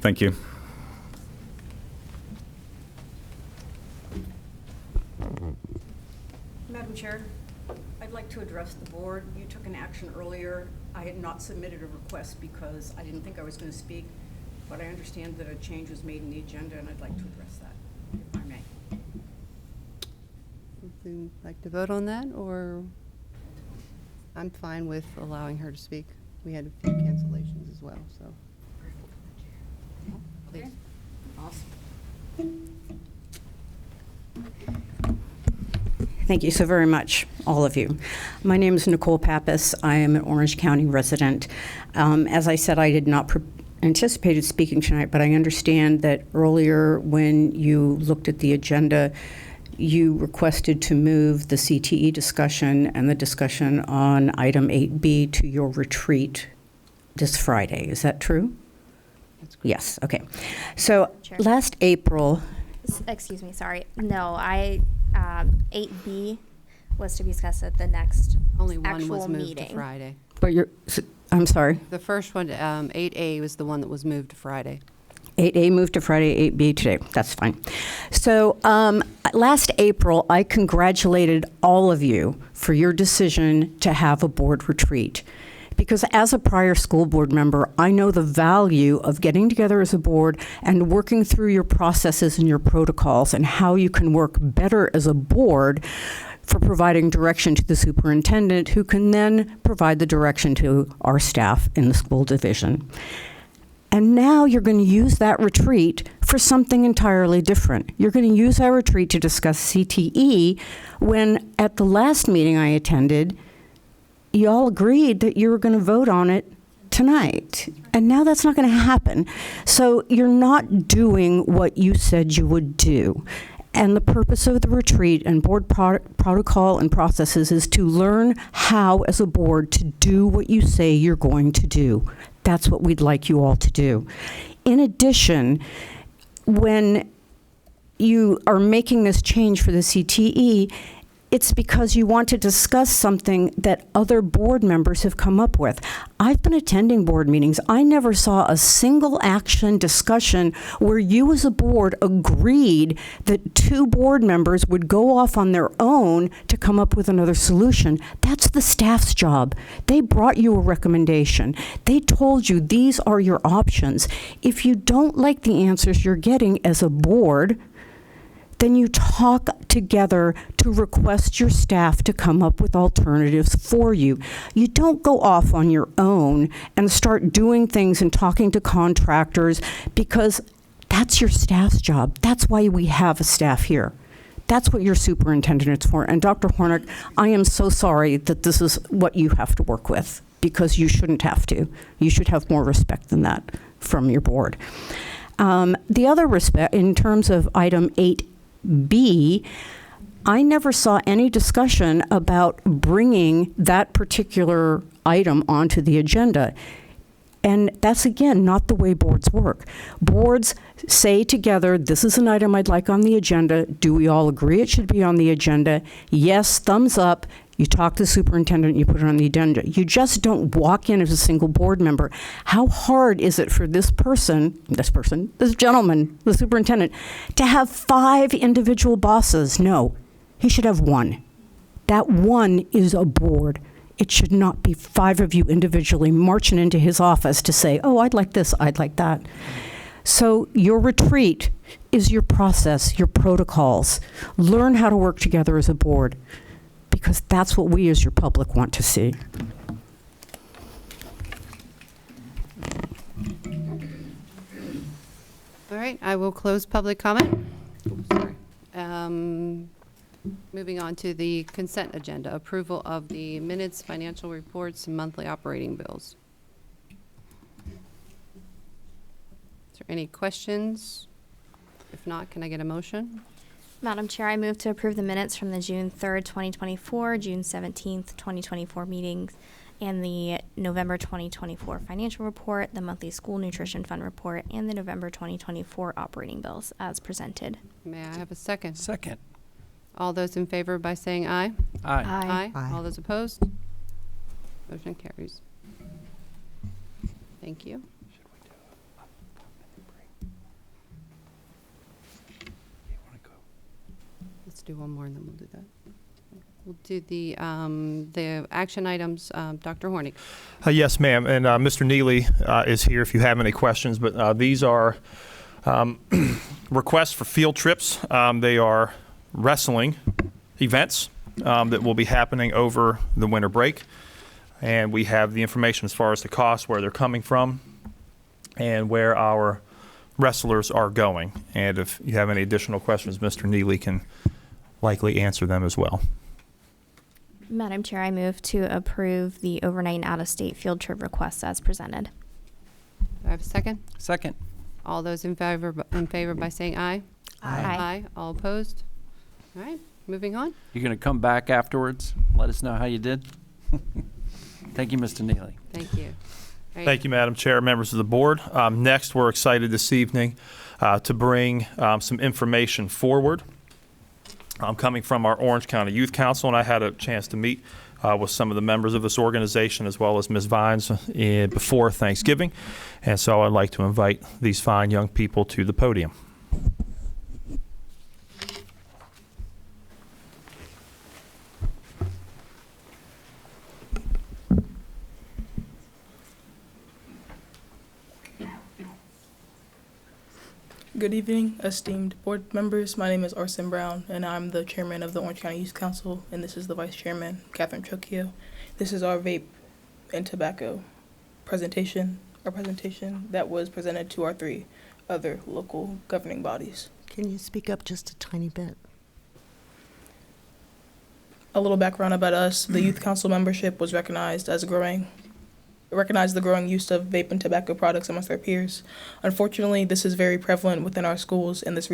Thank you. Madam Chair, I'd like to address the board. You took an action earlier. I had not submitted a request because I didn't think I was going to speak, but I understand that a change was made in the agenda, and I'd like to address that, if I may. Would you like to vote on that, or? I'm fine with allowing her to speak. We had a few cancellations as well, so. Please. Awesome. Thank you so very much, all of you. My name is Nicole Pappas. I am an Orange County resident. As I said, I did not anticipated speaking tonight, but I understand that earlier when you looked at the agenda, you requested to move the CTE discussion and the discussion on item 8B to your retreat this Friday. Is that true? Yes, okay. So Chair. last April, Excuse me, sorry. No, 8B was to be discussed at the next Only one actual was moved meeting. to Friday. but I'm sorry, The first one, 8A, was the one that was moved to Friday. 8A moved to Friday, 8B today. That's fine. So last April, I congratulated all of you for your decision to have a board retreat. Because as a prior school board member, I know the value of getting together as a board and working through your processes and your protocols and how you can work better as a board for providing direction to the superintendent, who can then provide the direction to our staff in the school division. And now you're going to use that retreat for something entirely different. You're going to use that retreat to discuss CTE when at the last meeting I attended, you all agreed that you were going to vote on it tonight. And now that's not going to happen. So you're not doing what you said you would do. And the purpose of the retreat and board protocol and processes is to learn how, as a board, to do what you say you're going to do. That's what we'd like you all to do. In addition, when you are making this change for the CTE, it's because you want to discuss something that other board members have come up with. I've been attending board meetings. I never saw a single action discussion where you as a board agreed that two board members would go off on their own to come up with another solution. That's the staff's job. They brought you a recommendation. They told you these are your options. If you don't like the answers you're getting as a board, then you talk together to request your staff to come up with alternatives for you. You don't go off on your own and start doing things and talking to contractors, because that's your staff's job. That's why we have a staff here. That's what your superintendent is for. And Dr. Hornick, I am so sorry that this is what you have to work with, because you shouldn't have to. You should have more respect than that from your board. The other respect, in terms of item 8B, I never saw any discussion about bringing that particular item onto the agenda. And that's, again, not the way boards work. Boards say together, this is an item I'd like on the agenda. Do we all agree it should be on the agenda? Yes, thumbs up. You talk to the superintendent, you put it on the agenda. You just don't walk in as a single board member. How hard is it for this gentleman, the superintendent, to have 5 individual bosses? No, he should have 1. That 1 is a board. It should not be 5 of you individually marching into his office to say, oh, I'd like this, I'd like that. So your retreat is your process, your protocols. Learn how to work together as a board, because that's what we as your public want to see. All right, I will close public comment. Oops, sorry. Moving on to the consent agenda, approval of the minutes, financial reports, and monthly operating bills. Is there any questions? If not, can I get a motion? Madam Chair, I move to approve the minutes from the June 3rd, 2024, June 17th, 2024 meetings, and the November 2024 financial report, the monthly school nutrition fund report, and the November 2024 operating bills as presented. May I have a second? Second. All those in favor by saying aye? Aye. Aye. Aye. All those opposed? Motion carries. Thank you. Let's do one more and then we'll do that. We'll do the action items. Dr. Hornick. Yes, ma'am. And Mr. Neely is here if you have any questions. But these are requests for field trips. They are wrestling events that will be happening over the winter break. And we have the information as far as the cost, where they're coming from, and where our wrestlers are going. And if you have any additional questions, Mr. Neely can likely answer them as well. Madam Chair, I move to approve the overnight and out-of-state field trip requests as presented. Do I have a second? Second. All those in favor by saying aye? Aye. Aye. All opposed? All right, moving on. You're going to come back afterwards, let us know how you did. Thank you, Mr. Neely. Thank you. Thank you, Madam Chair, members of the board. Next, we're excited this evening to bring some information forward. Coming from our Orange County Youth Council, and I had a chance to meet with some of the members of this organization as well as Ms. Vines before Thanksgiving. And so I'd like to invite these fine young people to the podium. Good evening, esteemed board members. My name is Arson Brown, and I'm the chairman of the Orange County Youth Council, and this is the vice chairman, Catherine Trocchio. This is our vape and tobacco presentation, that was presented to our 3 other local governing bodies. Can you speak up just a tiny bit? A little background about us. The Youth Council membership was recognized the growing use of vape and tobacco products amongst our peers. Unfortunately, this is very prevalent within our schools and this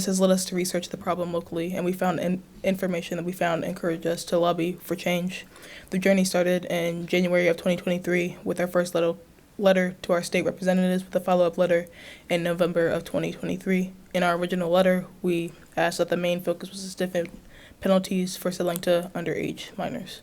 has led us to research the problem locally, and we found information that we found encouraged us to lobby for change. The journey started in January of 2023 with our first letter to our state representatives, with a follow-up letter in November of 2023. In our original letter, we asked that the main focus was to stiffen penalties for selling to underage minors.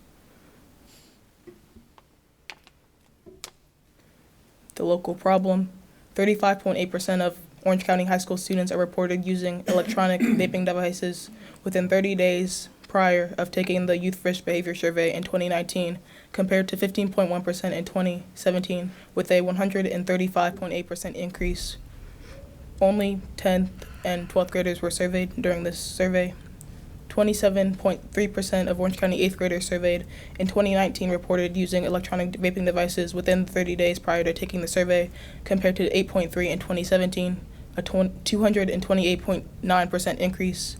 The local problem: 35.8% of Orange County high school students are reported using electronic vaping devices within 30 days prior of taking the Youth Risk Behavior Survey in 2019, compared to 15.1% in 2017, with a 135.8% increase. Only 10th and 12th graders were surveyed during this survey. 27.3% of Orange County 8th graders surveyed in 2019 reported using electronic vaping devices within 30 days prior to taking the survey, compared to 8.3% in 2017, a 228.9% increase.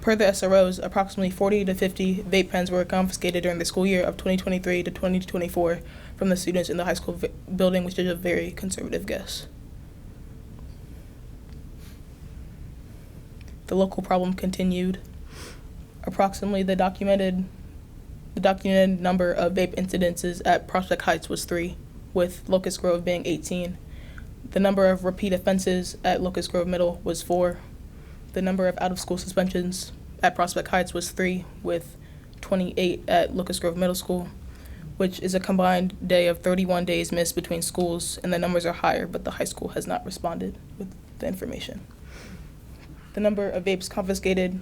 Per the SROs, approximately 40 to 50 vape pens were confiscated during the school year of 2023 to 2024 from the students in the high school building, which is a very conservative guess. The local problem continued. Approximately the documented number of vape incidences at Prospect Heights was 3, with Locust Grove being 18. The number of repeat offenses at Locust Grove Middle was 4. The number of out-of-school suspensions at Prospect Heights was 3, with 28 at Locust Grove Middle School, which is a combined day of 31 days missed between schools, and the numbers are higher, but the high school has not responded with the information. The number of vapes confiscated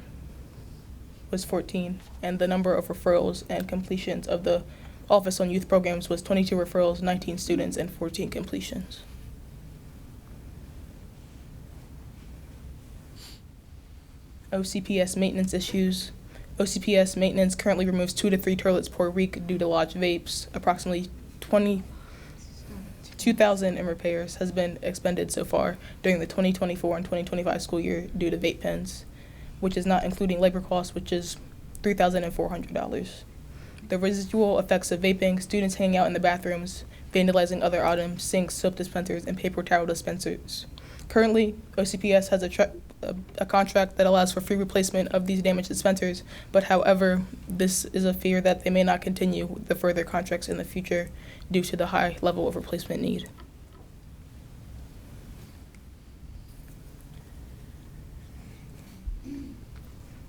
was 14, and the number of referrals and completions of the Office on Youth Programs was 22 referrals, 19 students, and 14 completions. OCPS maintenance issues. OCPS maintenance currently removes 2 to 3 toilets per week due to lodged vapes. Approximately 22,000 in repairs has been expended so far during the 2024 and 2025 school year due to vape pens, which is not including labor costs, which is $3,400. The residual effects of vaping: students hanging out in the bathrooms, vandalizing other items, sinks, soap dispensers, and paper towel dispensers. Currently, OCPS has a contract that allows for free replacement of these damaged dispensers, but however, this is a fear that they may not continue the further contracts in the future due to the high level of replacement need.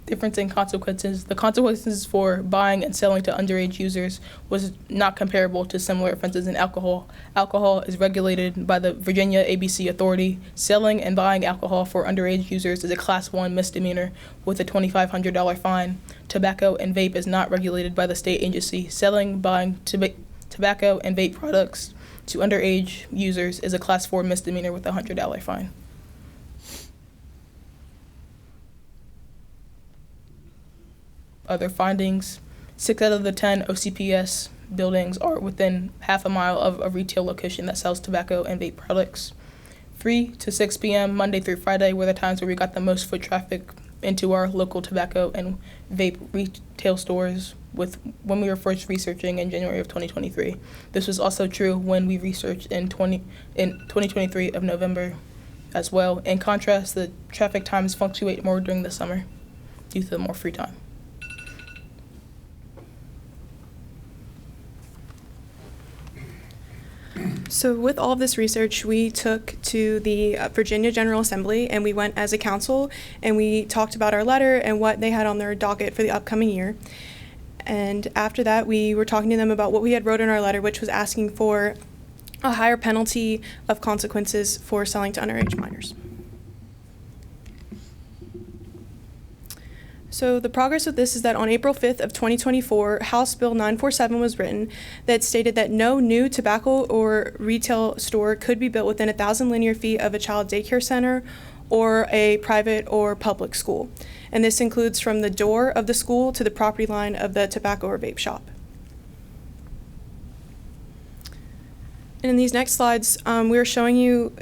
Difference in consequences. The consequences for buying and selling to underage users was not comparable to similar offenses in alcohol. Alcohol is regulated by the Virginia ABC Authority. Selling and buying alcohol for underage users is a Class 1 misdemeanor with a $2,500 fine. Tobacco and vape is not regulated by the state agency. Selling, buying tobacco and vape products to underage users is a Class 4 misdemeanor with a $100 fine. Other findings: 6 out of the 10 OCPS buildings are within half a mile of a retail location that sells tobacco and vape products. 3 to 6 p.m. Monday through Friday were the times where we got the most foot traffic into our local tobacco and vape retail stores when we were first researching in January of 2023. This was also true when we researched in 2023 of November as well. In contrast, the traffic times fluctuate more during the summer. due to more free time. So with all of this research, we took to the Virginia General Assembly and we went as a council and we talked about our letter and what they had on their docket for the upcoming year. And after that, we were talking to them about what we had wrote in our letter, which was asking for a higher penalty of consequences for selling to underage minors. So the progress with this is that on April 5th of 2024, House Bill 947 was written that stated that no new tobacco or retail store could be built within 1,000 linear feet of a child daycare center or a private or public school. And this includes from the door of the school to the property line of the tobacco or vape shop. And in these next slides, we're showing you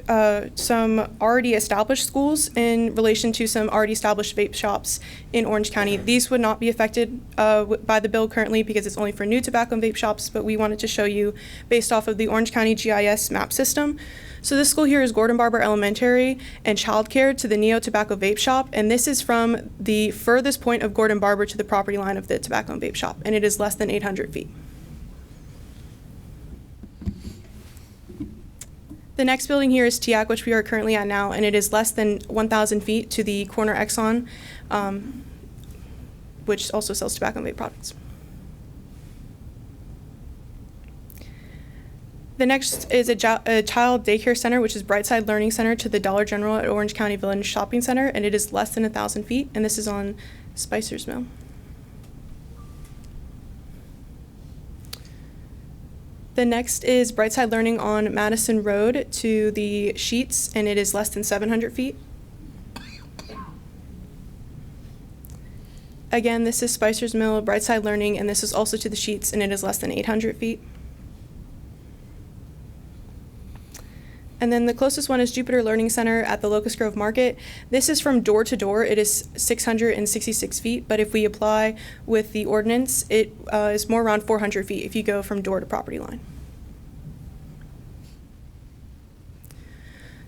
some already established schools in relation to some already established vape shops in Orange County. These would not be affected by the bill currently because it's only for new tobacco and vape shops, but we wanted to show you based off of the Orange County GIS map system. So this school here is Gordon Barber Elementary and childcare to the Neo Tobacco Vape Shop, and this is from the furthest point of Gordon Barber to the property line of the tobacco and vape shop, and it is less than 800 feet. The next building here is TIAC, which we are currently at now, and it is less than 1,000 feet to the corner Exxon, which also sells tobacco and vape products. The next is a child daycare center, which is Brightside Learning Center to the Dollar General at Orange County Village Shopping Center, and it is less than 1,000 feet, and this is on Spicer's Mill. The next is Brightside Learning on Madison Road to the Sheets, and it is less than 700 feet. Again, this is Spicer's Mill, Brightside Learning, and this is also to the Sheets, and it is less than 800 feet. And then the closest one is Jupiter Learning Center at the Locust Grove Market. This is from door to door. It is 666 feet, but if we apply with the ordinance, it is more around 400 feet if you go from door to property line.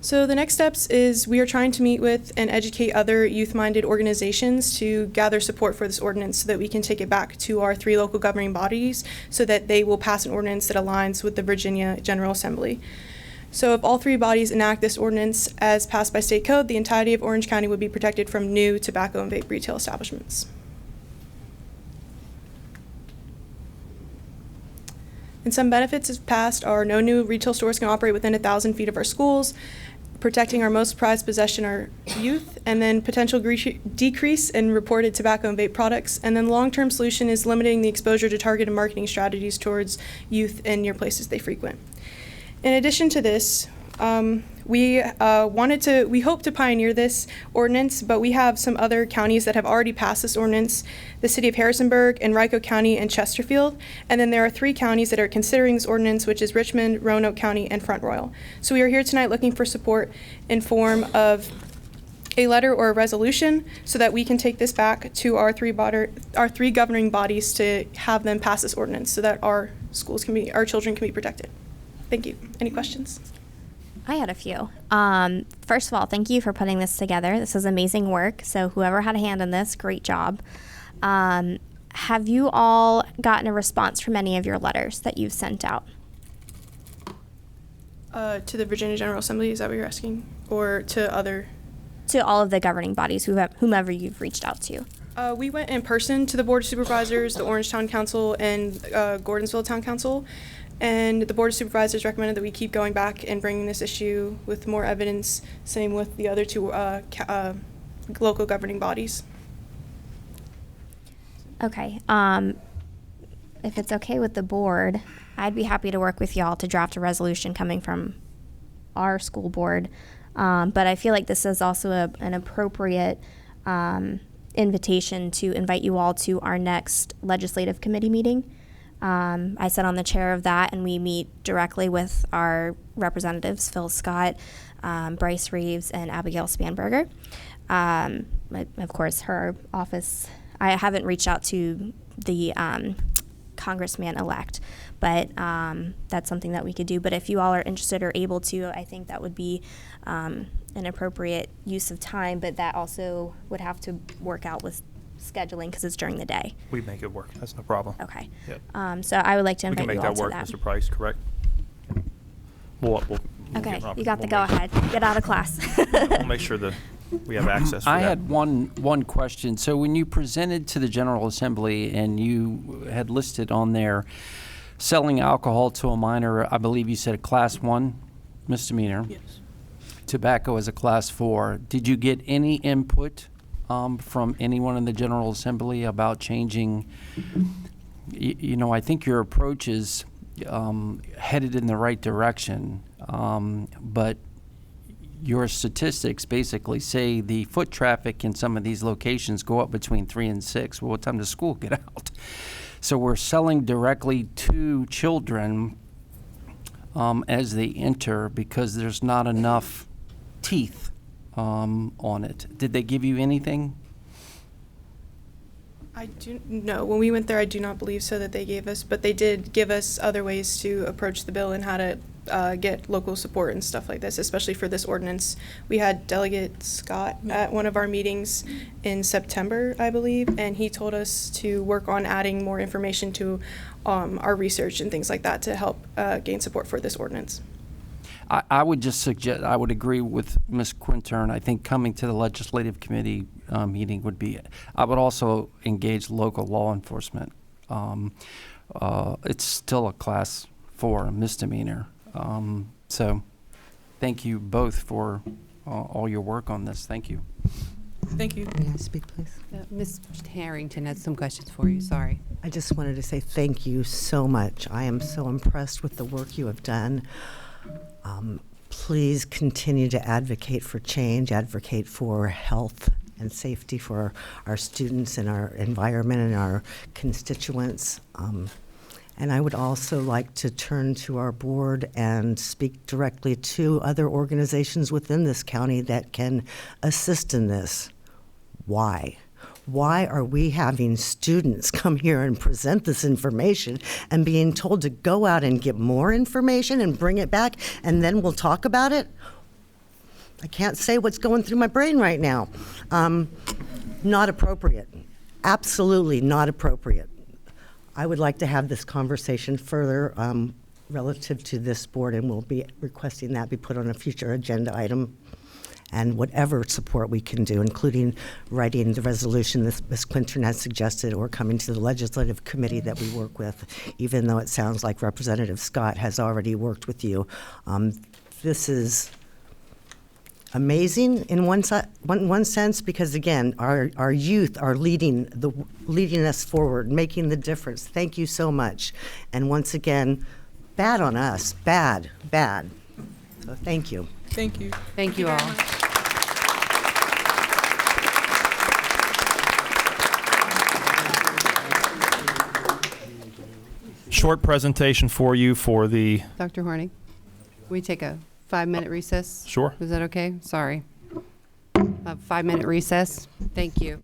So the next steps is we are trying to meet with and educate other youth-minded organizations to gather support for this ordinance so that we can take it back to our 3 local governing bodies so that they will pass an ordinance that aligns with the Virginia General Assembly. So if all 3 bodies enact this ordinance as passed by state code, the entirety of Orange County would be protected from new tobacco and vape retail establishments. And some benefits if passed are no new retail stores can operate within 1,000 feet of our schools, protecting our most prized possession, our youth, and then potential decrease in reported tobacco and vape products. And then long-term solution is limiting the exposure to targeted marketing strategies towards youth in near places they frequent. In addition to this, we hope to pioneer this ordinance, but we have some other counties that have already passed this ordinance, the city of Harrisonburg, Henrico County, and Chesterfield. And then there are 3 counties that are considering this ordinance, which is Richmond, Roanoke County, and Front Royal. So we are here tonight looking for support in form of a letter or a resolution so that we can take this back to our 3 governing bodies to have them pass this ordinance so that our children can be protected. Thank you. Any questions? I had a few. First of all, thank you for putting this together. This is amazing work. So whoever had a hand in this, great job. Have you all gotten a response from any of your letters that you've sent out? To the Virginia General Assembly, is that what you're asking? Or to other? To all of the governing bodies, whomever you've reached out to. We went in person to the Board of Supervisors, the Orange Town Council, and Gordonsville Town Council. And the Board of Supervisors recommended that we keep going back and bringing this issue with more evidence, same with the other 2 local governing bodies. Okay. If it's okay with the board, I'd be happy to work with y'all to draft a resolution coming from our school board. But I feel like this is also an appropriate invitation to invite you all to our next legislative committee meeting. I sit on the chair of that, and we meet directly with our representatives, Phil Scott, Bryce Reeves, and Abigail Spanberger. Of course, her office, I haven't reached out to the congressman-elect, but that's something that we could do. But if you all are interested or able to, I think that would be an appropriate use of time, but that also would have to work out with scheduling because it's during the day. We make it work. That's no problem. Okay. Yep. So I would like to We invite can make you all that work, to that. Mr. Price, correct? We'll Okay, get Robert- you got the we'll make- go-ahead. Get out of class. We'll make sure that we have access for I that. had one question. So when you presented to the General Assembly and you had listed on there selling alcohol to a minor, I believe you said a Class 1 misdemeanor. Yes. Tobacco as a Class 4. Did you get any input from anyone in the General Assembly about changing? You know, I think your approach is headed in the right direction, but your statistics basically say the foot traffic in some of these locations go up between 3 and 6. Well, what time does school get out? So we're selling directly to children as they enter because there's not enough teeth on it. Did they give you anything? I do no. When we went there, I do not believe so that they gave us, but they did give us other ways to approach the bill and how to get local support and stuff like this, especially for this ordinance. We had Delegate Scott at one of our meetings in September, I believe, and he told us to work on adding more information to our research and things like that to help gain support for this ordinance. I would just suggest, I would agree with Ms. Quintern. I think coming to the legislative committee meeting would be, I would also engage local law enforcement. It's still a Class 4 misdemeanor. So thank you both for all your work on this. Thank you. Thank you. May I speak, please? Ms. Harrington has some questions for you. Sorry. I just wanted to say thank you so much. I am so impressed with the work you have done. Please continue to advocate for change, advocate for health and safety for our students and our environment and our constituents. And I would also like to turn to our board and speak directly to other organizations within this county that can assist in this. Why? Why are we having students come here and present this information and being told to go out and get more information and bring it back and then we'll talk about it? I can't say what's going through my brain right now. Not appropriate. Absolutely not appropriate. I would like to have this conversation further relative to this board, and we'll be requesting that be put on a future agenda item, and whatever support we can do, including writing the resolution that Ms. Quintern has suggested or coming to the legislative committee that we work with, even though it sounds like Representative Scott has already worked with you. This is amazing in one sense because, again, our youth are leading us forward, making the difference. Thank you so much. And once again, bad on us. Bad. So thank you. Thank you. Thank you all. Short presentation for you for the, Dr. Horning, we take a 5-minute recess? Sure. Is that okay? Sorry. A 5-minute recess. Thank you.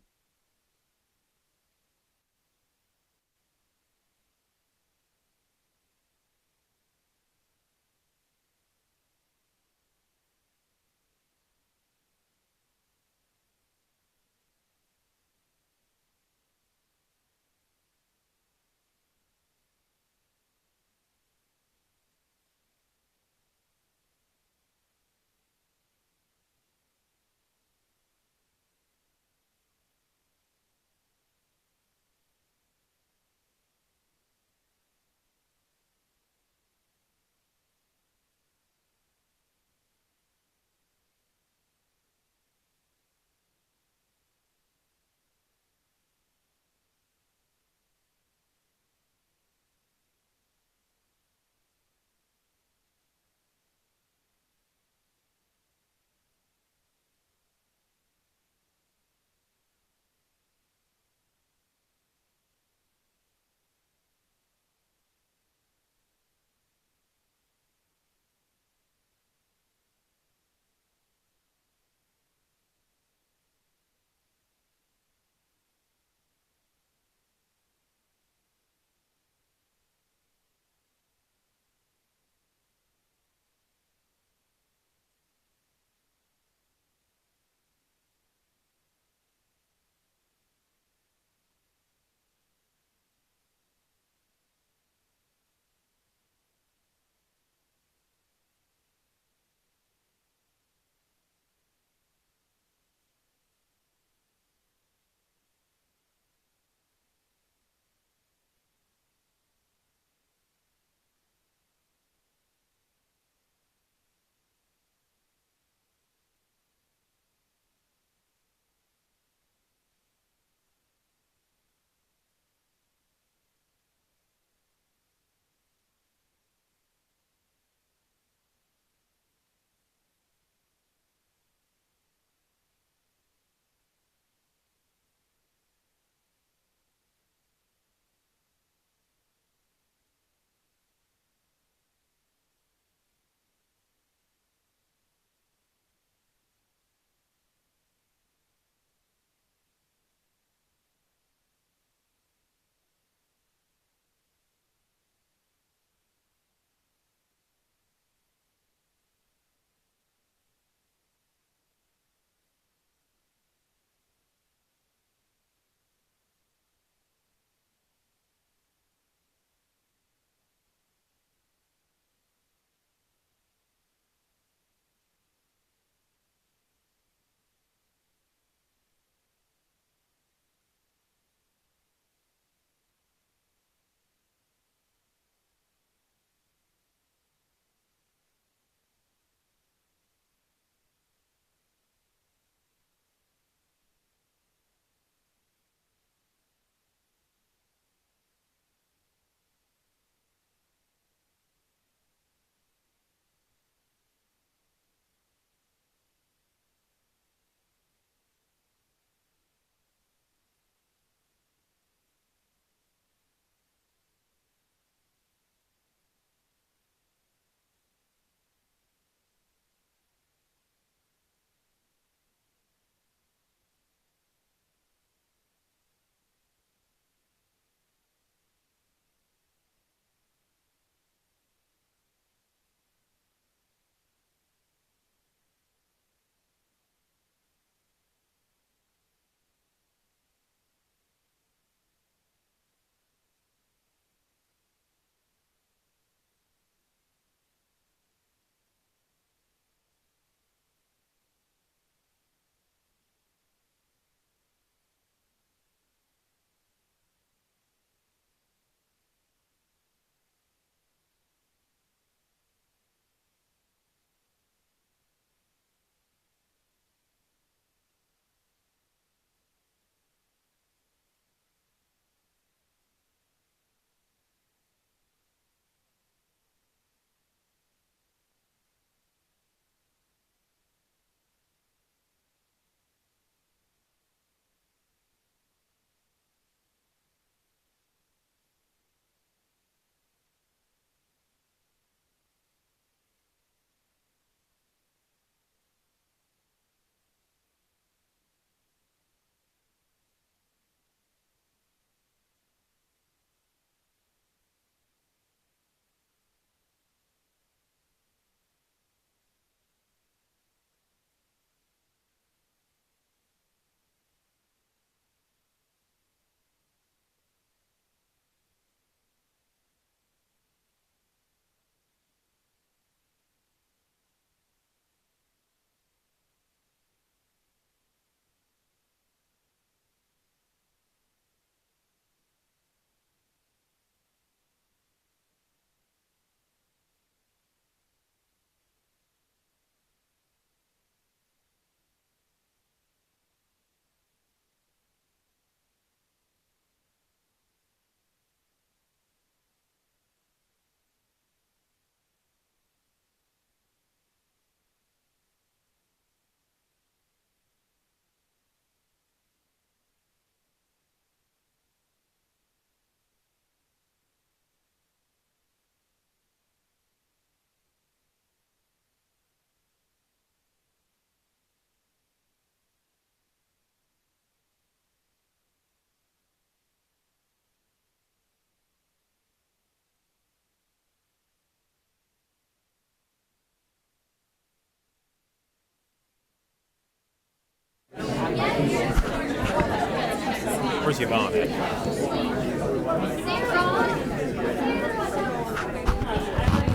Where's Yvonne?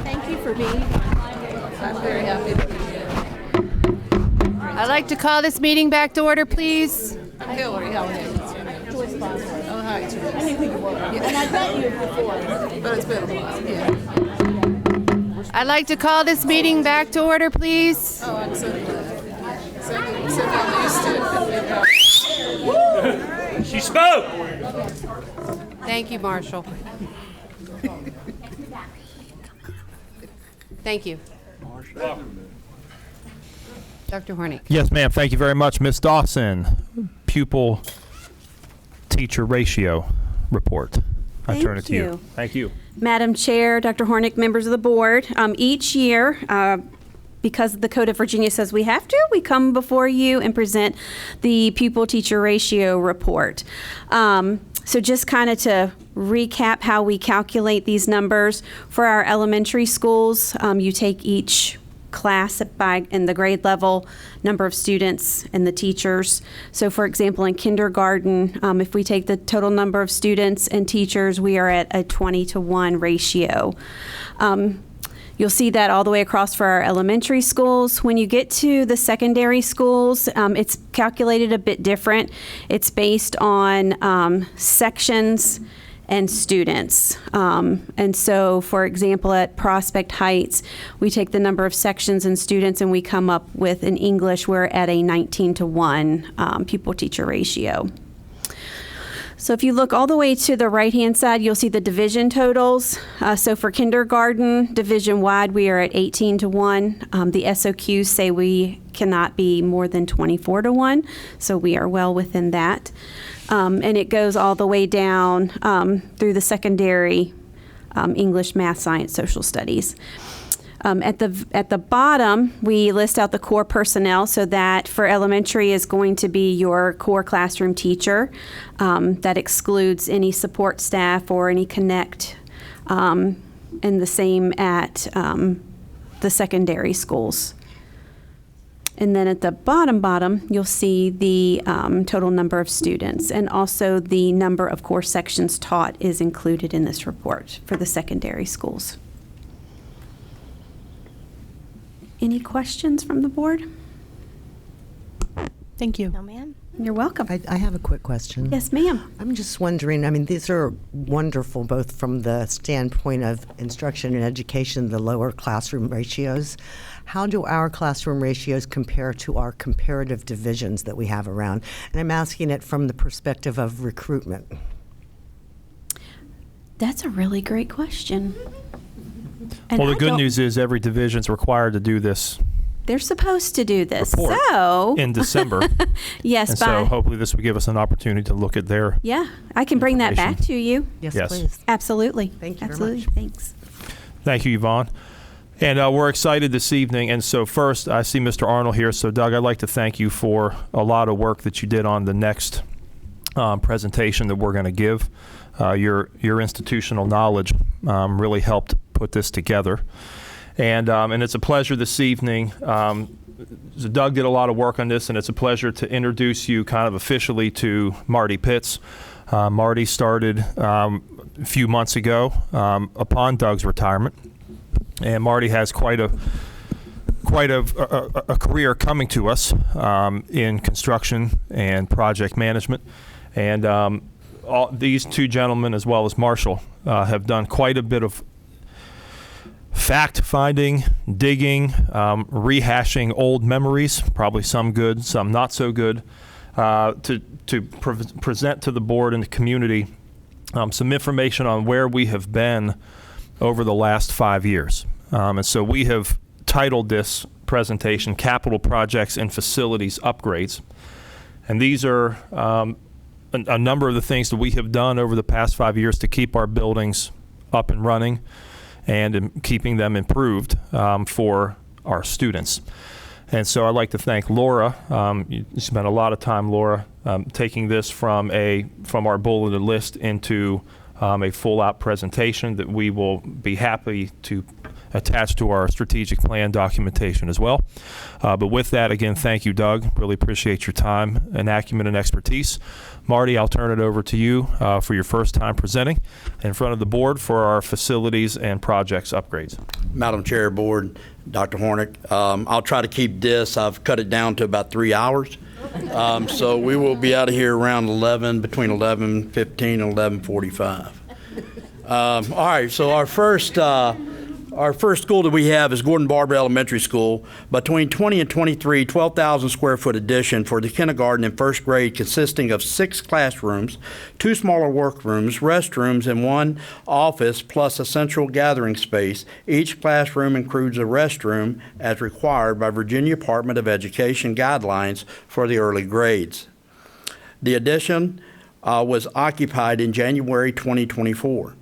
Thank you for being here. I'm very happy to be here. I'd like to call this meeting back to order, please. Hillary, how are you? Oh, hi. I knew who you were. And I met you before. But it's been a while. Yeah. I'd like to call this meeting back to order, please. Oh, I'm so glad. So used to. She spoke! Thank you, Marshall. Thank you. Dr. Hornick. Yes, ma'am. Thank you very much. Ms. Dawson, pupil teacher ratio report. I turn it to you. Thank you. Madam Chair, Dr. Hornick, members of the board, each year, because the Code of Virginia says we have to, we come before you and present the pupil teacher ratio report. So just kind of to recap how we calculate these numbers for our elementary schools, you take each class in the grade level, number of students, and the teachers. So for example, in kindergarten, if we take the total number of students and teachers, we are at a 20-to-1 ratio. You'll see that all the way across for our elementary schools. When you get to the secondary schools, it's calculated a bit different. It's based on sections and students. And so, for example, at Prospect Heights, we take the number of sections and students and we come up with, in English, we're at a 19-to-1 pupil-teacher ratio. So if you look all the way to the right-hand side, you'll see the division totals. So for kindergarten, division-wide, we are at 18-to-1. The SOQs say we cannot be more than 24-to-1, so we are well within that. And it goes all the way down through the secondary English, math, science, social studies. At the bottom, we list out the core personnel, so that for elementary is going to be your core classroom teacher. That excludes any support staff or any connect, and the same at the secondary schools. And then at the bottom, you'll see the total number of students, and also the number of core sections taught is included in this report for the secondary schools. Any questions from the board? Thank you. No, ma'am. You're welcome. I have a quick question. Yes, ma'am. I'm just wondering, I mean, these are wonderful both from the standpoint of instruction and education, the lower classroom ratios. How do our classroom ratios compare to our comparative divisions that we have around? And I'm asking it from the perspective of recruitment. That's a really great question. And Well, the I good don't- news is every division is required to do this They're supposed to do this. report So, in December. yes, And by, so hopefully this will give us an opportunity to look at their. yeah, I can bring that back to you. Yes, Yes. please. Absolutely. Thank you very Absolutely. much. Thanks. Thank you, Yvonne. And we're excited this evening. And so first, I see Mr. Arnold here. So Doug, I'd like to thank you for a lot of work that you did on the next presentation that we're going to give. Your institutional knowledge really helped put this together. And it's a pleasure this evening. So Doug did a lot of work on this, and it's a pleasure to introduce you kind of officially to Marty Pitts. Marty started a few months ago upon Doug's retirement, and Marty has quite a career coming to us in construction and project management. And all these two gentlemen, as well as Marshall, have done quite a bit of fact-finding, digging, rehashing old memories, probably some good, some not so good, to present to the board and the community some information on where we have been over the last 5 years. And so we have titled this presentation, Capital Projects and Facilities Upgrades. And these are a number of the things that we have done over the past 5 years to keep our buildings up and running and keeping them improved for our students. And so I'd like to thank Laura. You spent a lot of time, Laura, taking this from our bulleted list into a full-out presentation that we will be happy to attached to our strategic plan documentation as well. But with that, again, thank you, Doug. Really appreciate your time and acumen and expertise. Marty, I'll turn it over to you for your first time presenting in front of the board for our facilities and projects upgrades. Madam Chair, Board, Dr. Hornick, I'll try to keep this. I've cut it down to about 3 hours. So we will be out of here around between 11:15 and 11:45. All right, so our first school that we have is Gordon Barber Elementary School. Between 20 and 23, 12,000 square foot addition for the kindergarten and first grade, consisting of 6 classrooms, 2 smaller workrooms, restrooms, and 1 office, plus a central gathering space. Each classroom includes a restroom as required by Virginia Department of Education guidelines for the early grades. The addition was occupied in January 2024.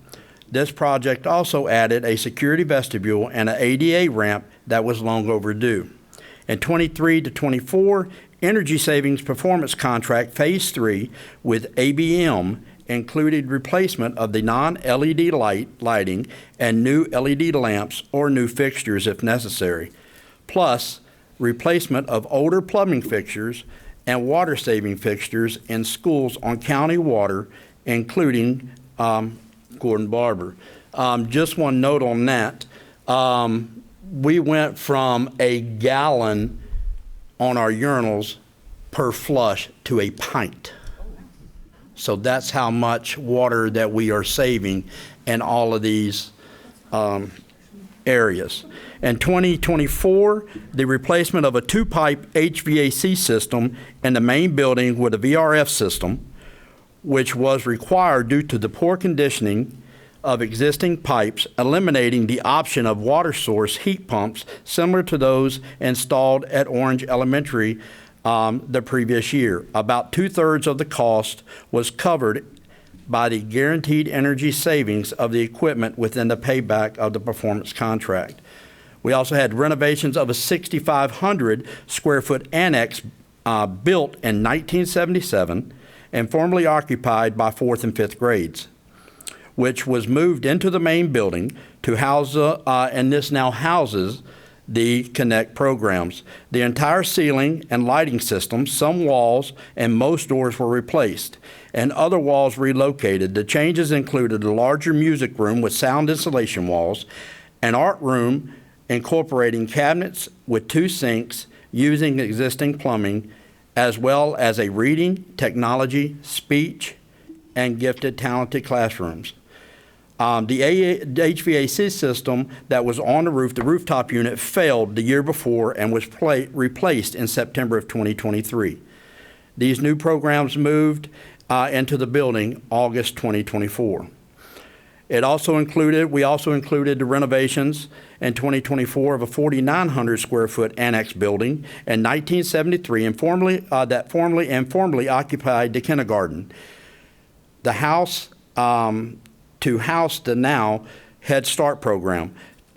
This project also added a security vestibule and an ADA ramp that was long overdue. In 23 to 24, Energy Savings Performance Contract Phase 3 with ABM included replacement of the non-LED lighting and new LED lamps or new fixtures if necessary, plus replacement of older plumbing fixtures and water-saving fixtures in schools on county water, including Gordon Barber. Just one note on that. We went from a gallon on our urinals per flush to a pint. So that's how much water that we are saving in all of these areas. In 2024, the replacement of a 2-pipe HVAC system in the main building with a VRF system, which was required due to the poor conditioning of existing pipes, eliminating the option of water source heat pumps similar to those installed at Orange Elementary the previous year. About 2/3 of the cost was covered by the guaranteed energy savings of the equipment within the payback of the performance contract. We also had renovations of a 6,500 square foot annex built in 1977 and formerly occupied by 4th and 5th grades, which was moved into the main building to house, and this now houses the Connect programs. The entire ceiling and lighting system, some walls and most doors were replaced, and other walls relocated. The changes included a larger music room with sound insulation walls, an art room incorporating cabinets with 2 sinks using existing plumbing, as well as a reading, technology, speech, and gifted, talented classrooms. The HVAC system that was on the roof, the rooftop unit, failed the year before and was replaced in September of 2023. These new programs moved into the building August 2024. We also included the renovations in 2024 of a 4,900 square foot annex building in 1973 and formerly occupied the kindergarten. The house to house the now Head Start program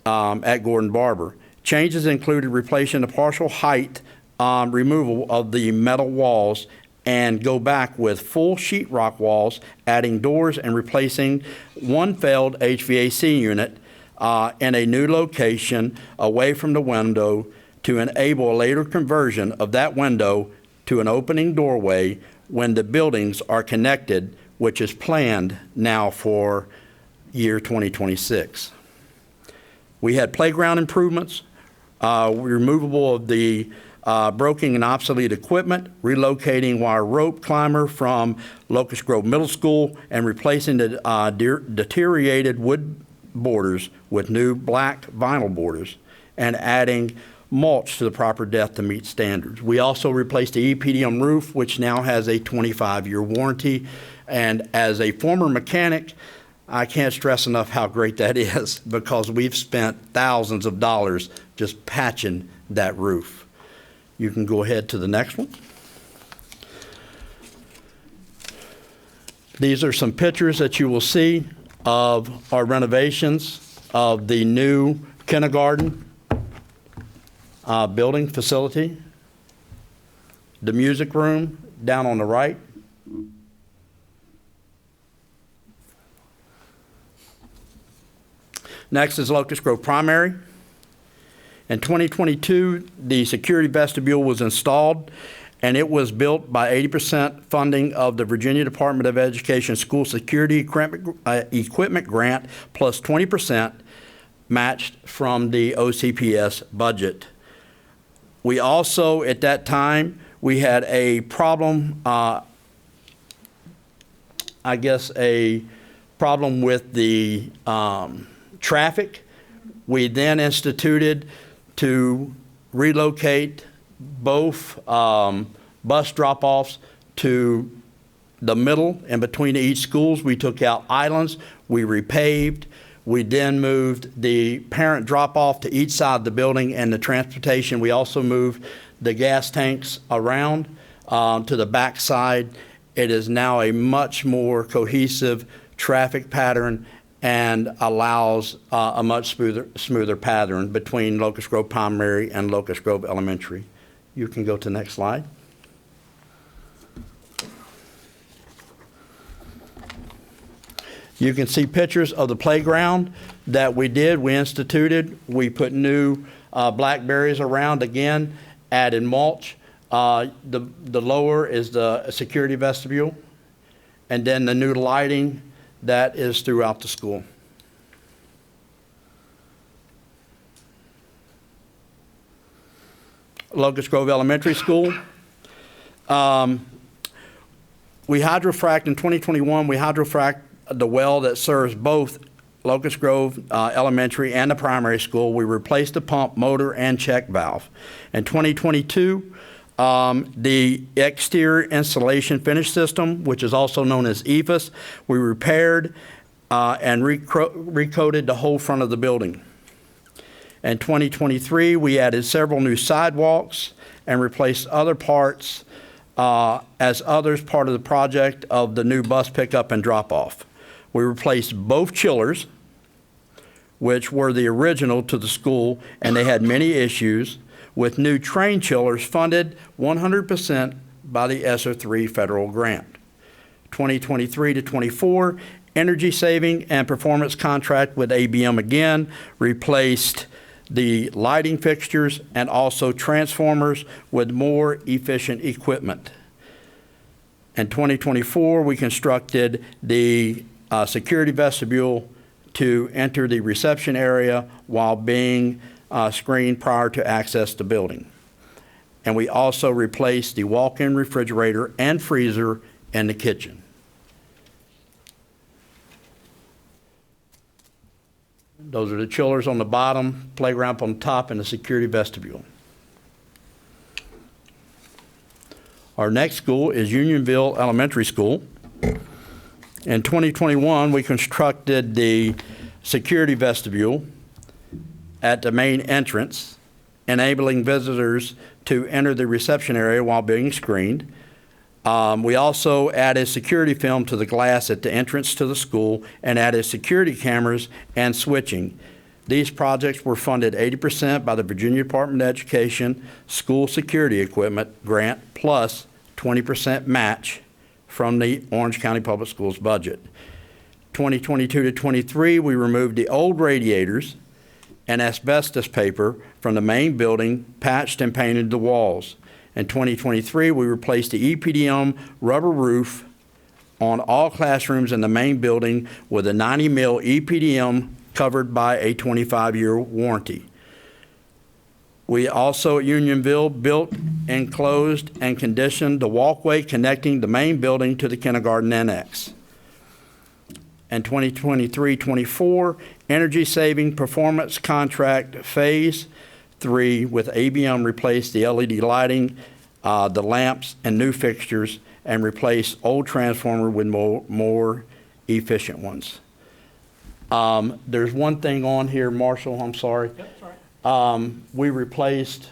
at Gordon Barber. Changes included replacing the partial height removal of the metal walls and go back with full sheetrock walls, adding doors and replacing one failed HVAC unit in a new location away from the window to enable a later conversion of that window to an opening doorway when the buildings are connected, which is planned now for year 2026. We had playground improvements, removable of the broken and obsolete equipment, relocating wire rope climber from Locust Grove Middle School, and replacing the deteriorated wood borders with new black vinyl borders, and adding mulch to the proper depth to meet standards. We also replaced the EPDM roof, which now has a 25-year warranty. And as a former mechanic, I can't stress enough how great that is, because we've spent thousands of dollars just patching that roof. You can go ahead to the next one. These are some pictures that you will see of our renovations of the new kindergarten building facility. The music room down on the right. Next is Locust Grove Primary. In 2022, the security vestibule was installed, and it was built by 80% funding of the Virginia Department of Education School Security Equipment Grant plus 20% matched from the OCPS budget. We also, at that time, we had a problem, a problem with the traffic. We then instituted to relocate both bus drop-offs to the middle and between each schools. We took out islands, we repaved, we then moved the parent drop-off to each side of the building and the transportation. We also moved the gas tanks around to the back side. It is now a much more cohesive traffic pattern and allows a much smoother pattern between Locust Grove Primary and Locust Grove Elementary. You can go to the next slide. You can see pictures of the playground that we did, we instituted. We put new blackberries around again, added mulch. The lower is the security vestibule, and then the new lighting that is throughout the school. Locust Grove Elementary School. We hydrofracted in 2021, we hydrofracted the well that serves both Locust Grove Elementary and the primary school. We replaced the pump, motor, and check valve. In 2022, the exterior insulation finish system, which is also known as EFIS, we repaired and recoated the whole front of the building. In 2023, we added several new sidewalks and replaced other parts as others part of the project of the new bus pickup and drop-off. We replaced both chillers, which were the original to the school, and they had many issues, with new train chillers funded 100% by the ESSER 3 federal grant. 2023 to 24, energy saving and performance contract with ABM again replaced the lighting fixtures and also transformers with more efficient equipment. In 2024, we constructed the security vestibule to enter the reception area while being screened prior to access the building. And we also replaced the walk-in refrigerator and freezer in the kitchen. Those are the chillers on the bottom, playground on the top, and the security vestibule. Our next school is Unionville Elementary School. In 2021, we constructed the security vestibule at the main entrance, enabling visitors to enter the reception area while being screened. We also added security film to the glass at the entrance to the school and added security cameras and switching. These projects were funded 80% by the Virginia Department of Education School Security Equipment Grant plus 20% match from the Orange County Public Schools budget. 2022 to 23, we removed the old radiators and asbestos paper from the main building, patched and painted the walls. In 2023, we replaced the EPDM rubber roof on all classrooms in the main building with a 90 mil EPDM covered by a 25-year warranty. We also at Unionville built, enclosed, and conditioned the walkway connecting the main building to the kindergarten annex. In 2023-24, energy saving performance contract phase 3 with ABM replaced the LED lighting, the lamps, and new fixtures, and replaced old transformer with more efficient ones. There's one thing on here, Marshall, I'm sorry. Yep, that's right. We replaced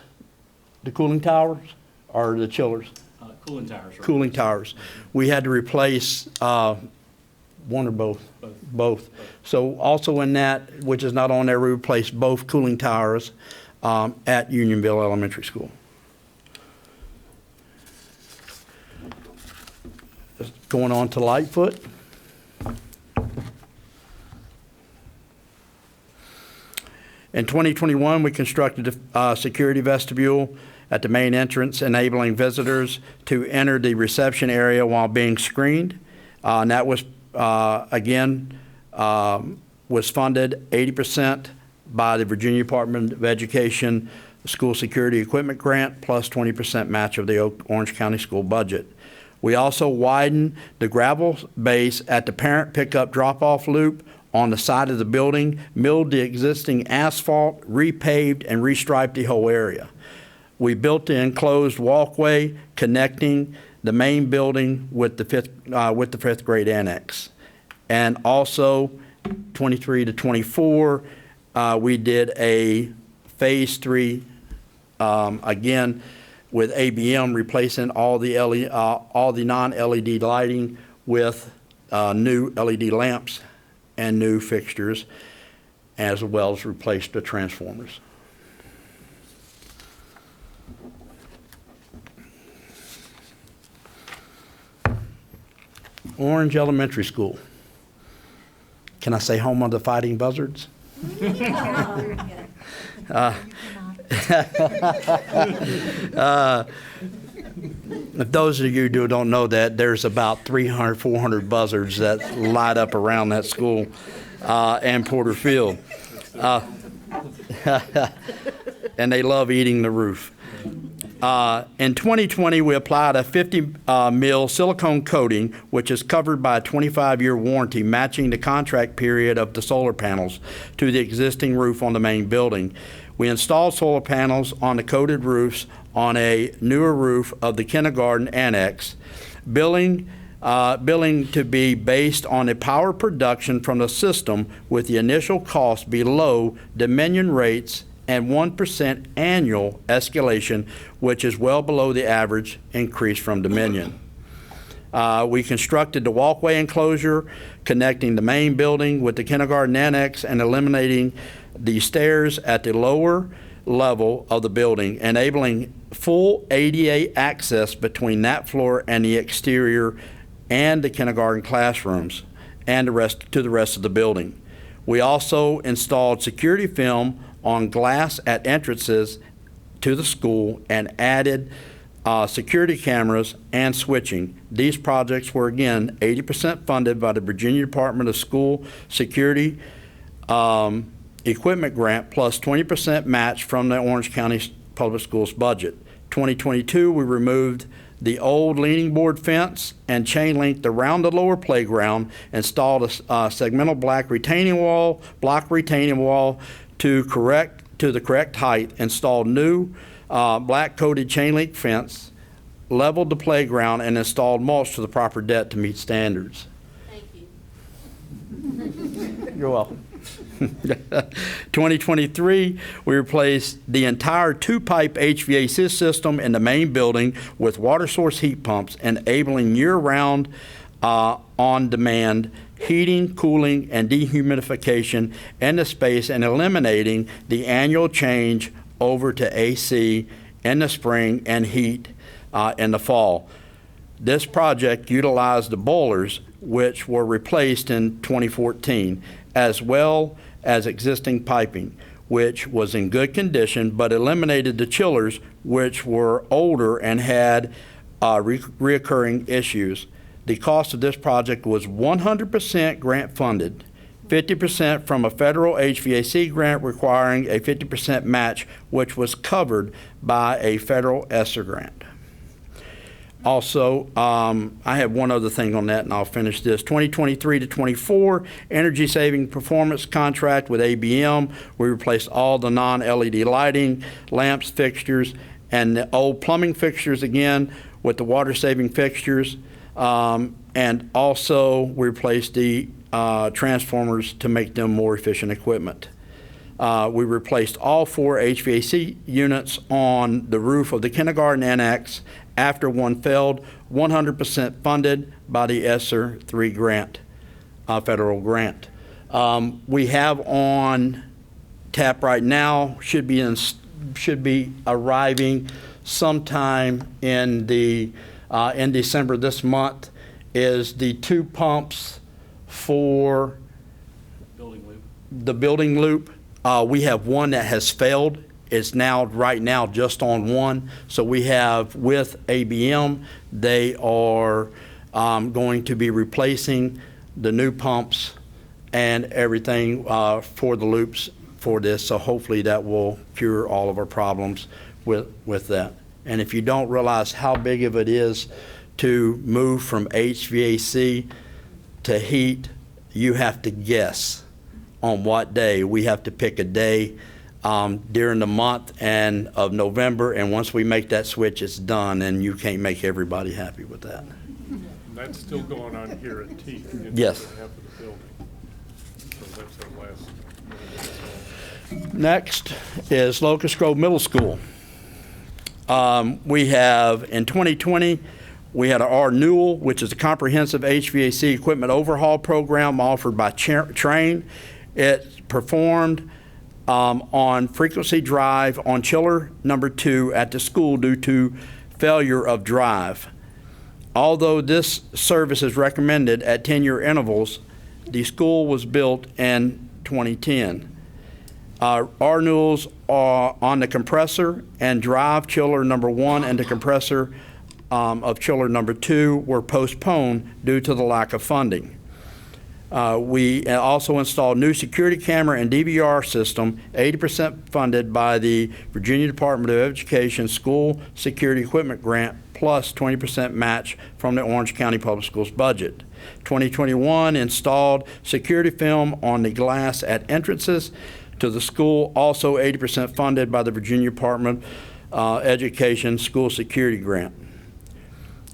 the cooling towers or the chillers? Cooling towers. Right? Cooling towers. We had to replace one or both? Both. So also in that, which is not on there, we replaced both cooling towers at Unionville Elementary School. Going on to Lightfoot. In 2021, we constructed a security vestibule at the main entrance, enabling visitors to enter the reception area while being screened. And that was, again, was funded 80% by the Virginia Department of Education School Security Equipment Grant plus 20% match of the Orange County School budget. We also widened the gravel base at the parent pickup drop-off loop on the side of the building, milled the existing asphalt, repaved, and restriped the whole area. We built the enclosed walkway connecting the main building with the fifth grade annex. And also, 23 to 24, we did a phase 3, again, with ABM replacing all the non-LED lighting with new LED lamps and new fixtures, as well as replaced the transformers. Orange Elementary School. Can I say home of the Fighting Buzzards? If those of you who don't know that, there's about 300, 400 buzzards that light up around that school and Porter Field. And they love eating the roof. In 2020, we applied a 50 mil silicone coating, which is covered by a 25-year warranty, matching the contract period of the solar panels to the existing roof on the main building. We installed solar panels on the coated roofs on a newer roof of the kindergarten annex, billing to be based on the power production from the system, with the initial cost below Dominion rates and 1% annual escalation, which is well below the average increase from Dominion. We constructed the walkway enclosure connecting the main building with the kindergarten annex and eliminating the stairs at the lower level of the building, enabling full ADA access between that floor and the exterior and the kindergarten classrooms and the rest of the building. We also installed security film on glass at entrances to the school and added security cameras and switching. These projects were, again, 80% funded by the Virginia Department of School Security Equipment Grant plus 20% match from the Orange County Public Schools budget. 2022, we removed the old leaning board fence and chain linked around the lower playground, installed a segmental block retaining wall to the correct height, installed new black coated chain link fence, leveled the playground, and installed mulch to the proper depth to meet standards. Thank you. You're welcome. 2023, we replaced the entire two-pipe HVAC system in the main building with water source heat pumps, enabling year-round on-demand heating, cooling, and dehumidification in the space, and eliminating the annual change over to AC in the spring and heat in the fall. This project utilized the boilers, which were replaced in 2014, as well as existing piping, which was in good condition, but eliminated the chillers, which were older and had reoccurring issues. The cost of this project was 100% grant funded, 50% from a federal HVAC grant requiring a 50% match, which was covered by a federal ESSER grant. Also, I have one other thing on that, and I'll finish this. 2023 to 24, energy saving performance contract with ABM. We replaced all the non-LED lighting, lamps, fixtures, and the old plumbing fixtures again with the water saving fixtures. And also we replaced the transformers to make them more efficient equipment. We replaced all 4 HVAC units on the roof of the kindergarten annex after one failed, 100% funded by the ESSER 3 grant, federal grant. We have on tap right now, should be arriving sometime in December this month, is the 2 pumps for the building loop We have one that has failed. It's now, right now, just on one. So we have, with ABM, they are going to be replacing the new pumps and everything for the loops for this. So hopefully that will cure all of our problems with that. And if you don't realize how big of it is to move from HVAC to heat, you have to guess on what day. We have to pick a day during the month and of November, and once we make that switch, it's done, and you can't make everybody happy with that. That's still going on here at T. Yes. Half of the building. So that's our last. Next is Locust Grove Middle School. We have, in 2020, we had our Newell, which is a comprehensive HVAC equipment overhaul program offered by Train. It performed on frequency drive on chiller number 2 at the school due to failure of drive. Although this service is recommended at 10-year intervals, the school was built in 2010. Our Newells are on the compressor and drive chiller number 1 and the compressor of chiller number 2 were postponed due to the lack of funding. We also installed new security camera and DVR system, 80% funded by the Virginia Department of Education School Security Equipment Grant, plus 20% match from the Orange County Public Schools budget. 2021 installed security film on the glass at entrances to the school, also 80% funded by the Virginia Department of Education School Security Grant.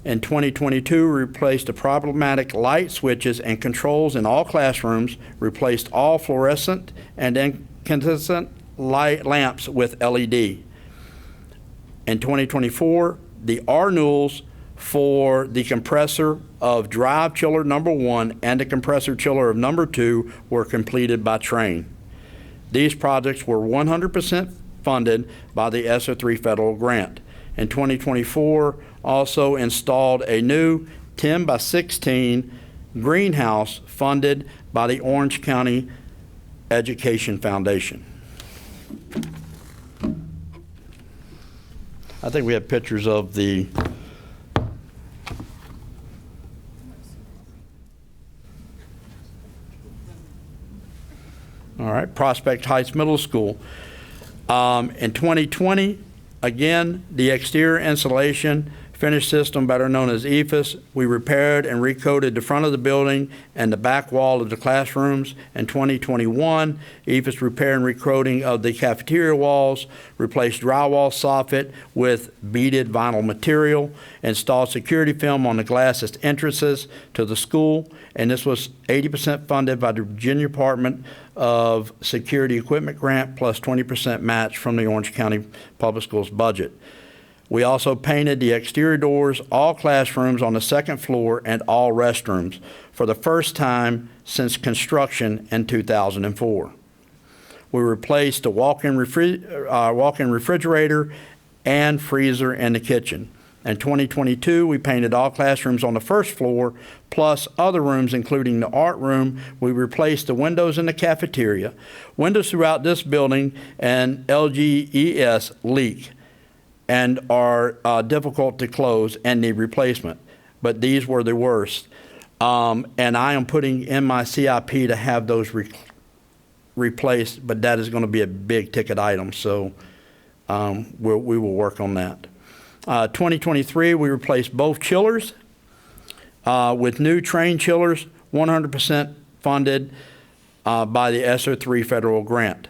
In 2022, we replaced the problematic light switches and controls in all classrooms, replaced all fluorescent and incandescent light lamps with LED. In 2024, the Newells for the compressor of drive chiller number 1 and the compressor chiller of number 2 were completed by Train. These projects were 100% funded by the ESSER 3 federal grant. In 2024, also installed a new 10 by 16 greenhouse funded by the Orange County Education Foundation. I think we have pictures of the all right, Prospect Heights Middle School. In 2020, again, the exterior insulation finish system, better known as EFIS, we repaired and recoated the front of the building and the back wall of the classrooms. In 2021, EFIS repair and recoating of the cafeteria walls, replaced drywall soffit with beaded vinyl material, installed security film on the glass entrances to the school, and this was 80% funded by the Virginia Department of Security Equipment Grant plus 20% match from the Orange County Public Schools budget. We also painted the exterior doors, all classrooms on the second floor, and all restrooms for the first time since construction in 2004. We replaced the walk-in refrigerator and freezer in the kitchen. In 2022, we painted all classrooms on the first floor, plus other rooms, including the art room. We replaced the windows in the cafeteria. Windows throughout this building and LGES leak and are difficult to close and need replacement. But these were the worst. And I am putting in my CIP to have those replaced, but that is going to be a big ticket item, so we will work on that. 2023, we replaced both chillers with new Train chillers, 100% funded by the ESSER 3 federal grant.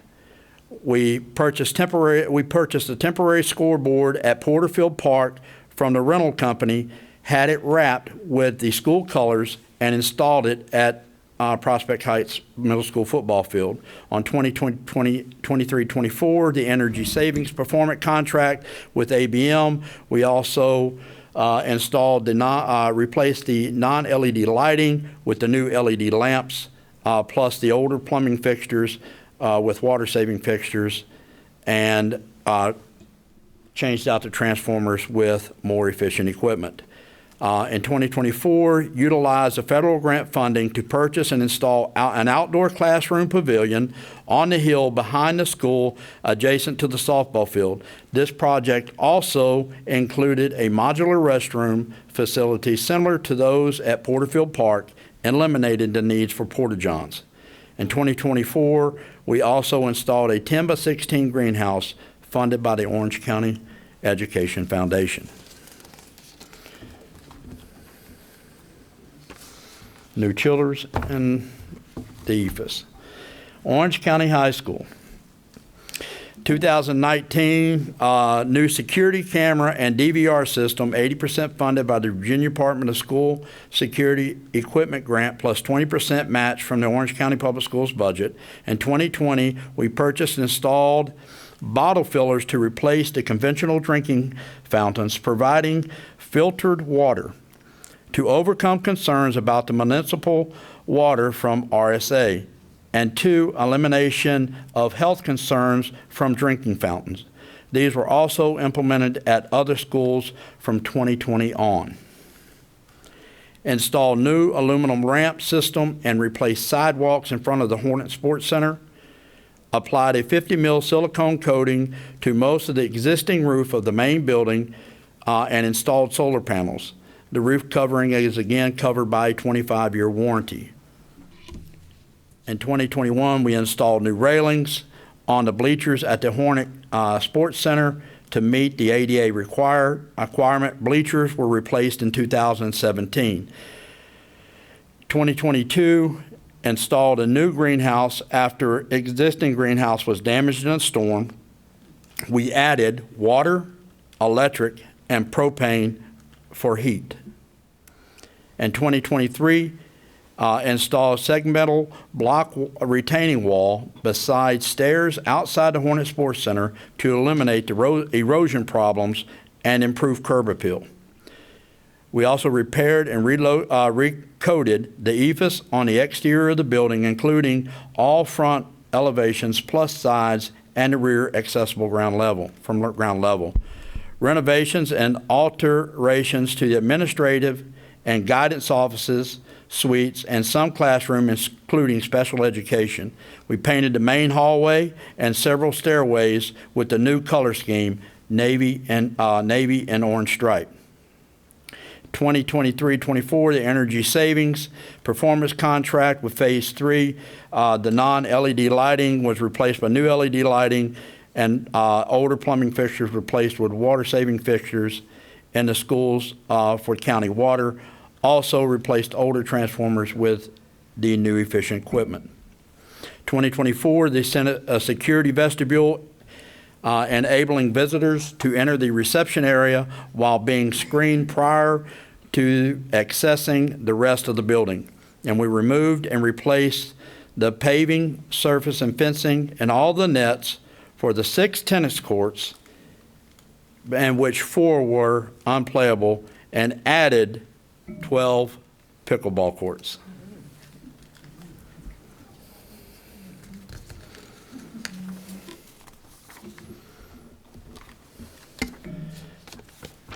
We purchased a temporary scoreboard at Porterfield Park from the rental company, had it wrapped with the school colors, and installed it at Prospect Heights Middle School football field. On 2023-24, the energy savings performance contract with ABM. We also installed replaced the non-LED lighting with the new LED lamps, plus the older plumbing fixtures with water-saving fixtures, and changed out the transformers with more efficient equipment. In 2024, utilized the federal grant funding to purchase and install an outdoor classroom pavilion on the hill behind the school adjacent to the softball field. This project also included a modular restroom facility similar to those at Porterfield Park and eliminated the needs for porta-johns. In 2024, we also installed a 10 by 16 greenhouse funded by the Orange County Education Foundation. New chillers and the EFS. Orange County High School. 2019, new security camera and DVR system, 80% funded by the Virginia Department of School Security Equipment Grant, plus 20% match from the Orange County Public Schools budget. In 2020, we purchased and installed bottle fillers to replace the conventional drinking fountains, providing filtered water to overcome concerns about the municipal water from RSA, and 2, elimination of health concerns from drinking fountains. These were also implemented at other schools from 2020 on. Install new aluminum ramp system and replace sidewalks in front of the Hornet Sports Center. Applied a 50 mil silicone coating to most of the existing roof of the main building and installed solar panels. The roof covering is again covered by a 25-year warranty. In 2021, we installed new railings on the bleachers at the Hornet Sports Center to meet the ADA requirement. Bleachers were replaced in 2017. 2022, installed a new greenhouse after existing greenhouse was damaged in a storm. We added water, electric, and propane for heat. In 2023, installed segmental block retaining wall beside stairs outside the Hornet Sports Center to eliminate the erosion problems and improve curb appeal. We also repaired and recoated the EFS on the exterior of the building, including all front elevations plus sides and the rear accessible ground level. Renovations and alterations to the administrative and guidance offices, suites, and some classrooms, including special education. We painted the main hallway and several stairways with the new color scheme, navy and orange stripe. 2023-24, the energy savings performance contract with Phase 3. The non-LED lighting was replaced by new LED lighting, and older plumbing fixtures replaced with water-saving fixtures in the schools for county water. Also replaced older transformers with the new efficient equipment. 2024, they sent a security vestibule enabling visitors to enter the reception area while being screened prior to accessing the rest of the building. And we removed and replaced the paving, surface, and fencing and all the nets for the 6 tennis courts, and which 4 were unplayable, and added 12 pickleball courts.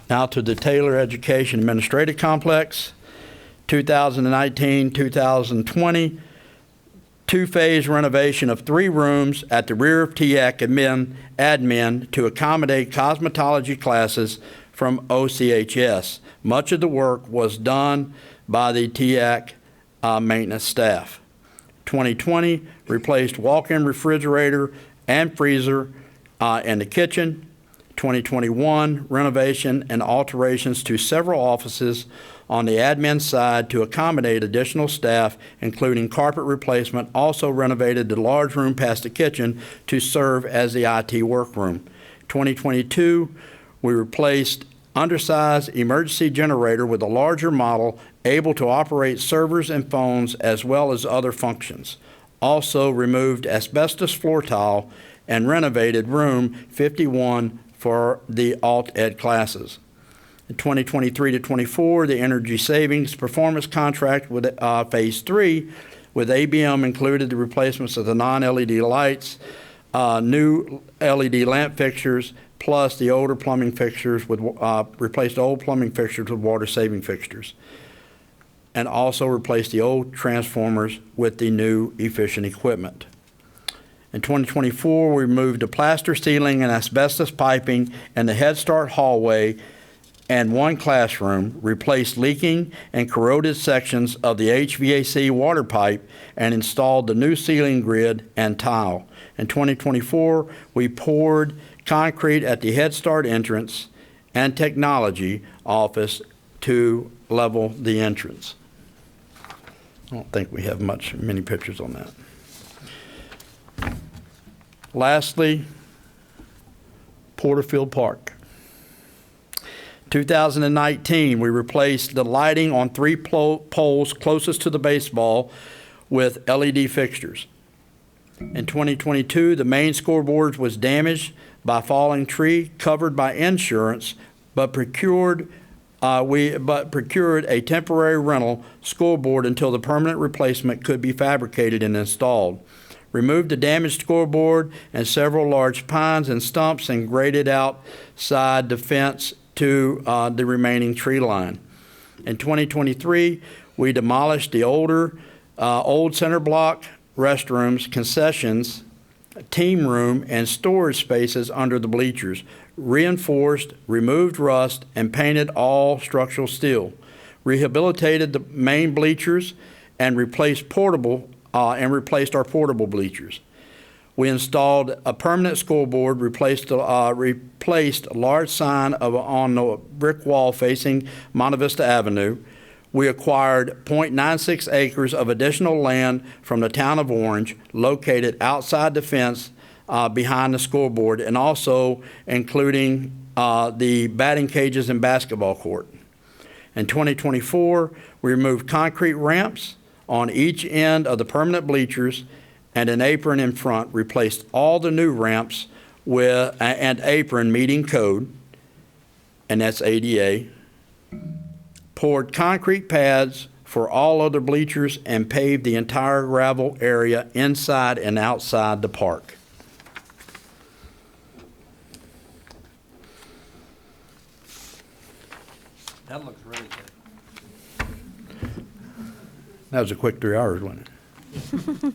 Now to the Taylor Education Administrative Complex, 2019-2020, 2-phase renovation of 3 rooms at the rear of TEAC admin to accommodate cosmetology classes from OCHS. Much of the work was done by the TEAC maintenance staff. 2020, replaced walk-in refrigerator and freezer in the kitchen. 2021, renovation and alterations to several offices on the admin side to accommodate additional staff, including carpet replacement. Also renovated the large room past the kitchen to serve as the IT workroom. 2022, we replaced undersized emergency generator with a larger model able to operate servers and phones as well as other functions. Also removed asbestos floor tile and renovated room 51 for the alt ed classes. In 2023-24, the energy savings performance contract with Phase 3 with ABM included the replacements of the non-LED lights, new LED lamp fixtures, plus the older plumbing fixtures with, replaced old plumbing fixtures with water-saving fixtures, and also replaced the old transformers with the new efficient equipment. In 2024, we removed the plaster ceiling and asbestos piping in the Head Start hallway and one classroom, replaced leaking and corroded sections of the HVAC water pipe, and installed the new ceiling grid and tile. In 2024, we poured concrete at the Head Start entrance and technology office to level the entrance. I don't think we have many pictures on that. Lastly, Porterfield Park. 2019, we replaced the lighting on 3 poles closest to the baseball with LED fixtures. In 2022, the main scoreboard was damaged by a falling tree, covered by insurance, but procured a temporary rental scoreboard until the permanent replacement could be fabricated and installed. Removed the damaged scoreboard and several large pines and stumps and graded outside the fence to the remaining tree line. In 2023, we demolished the old center block restrooms, concessions, team room, and storage spaces under the bleachers, reinforced, removed rust, and painted all structural steel, rehabilitated the main bleachers, and replaced our portable bleachers. We installed a permanent scoreboard, replaced a large sign on the brick wall facing Monte Vista Avenue. We acquired 0.96 acres of additional land from the town of Orange, located outside the fence behind the scoreboard, and also including the batting cages and basketball court. In 2024, we removed concrete ramps on each end of the permanent bleachers and an apron in front, replaced all the new ramps with an apron meeting code, and that's ADA, poured concrete pads for all other bleachers, and paved the entire gravel area inside and outside the park. That looks really good. That was a quick 3 hours, wasn't it?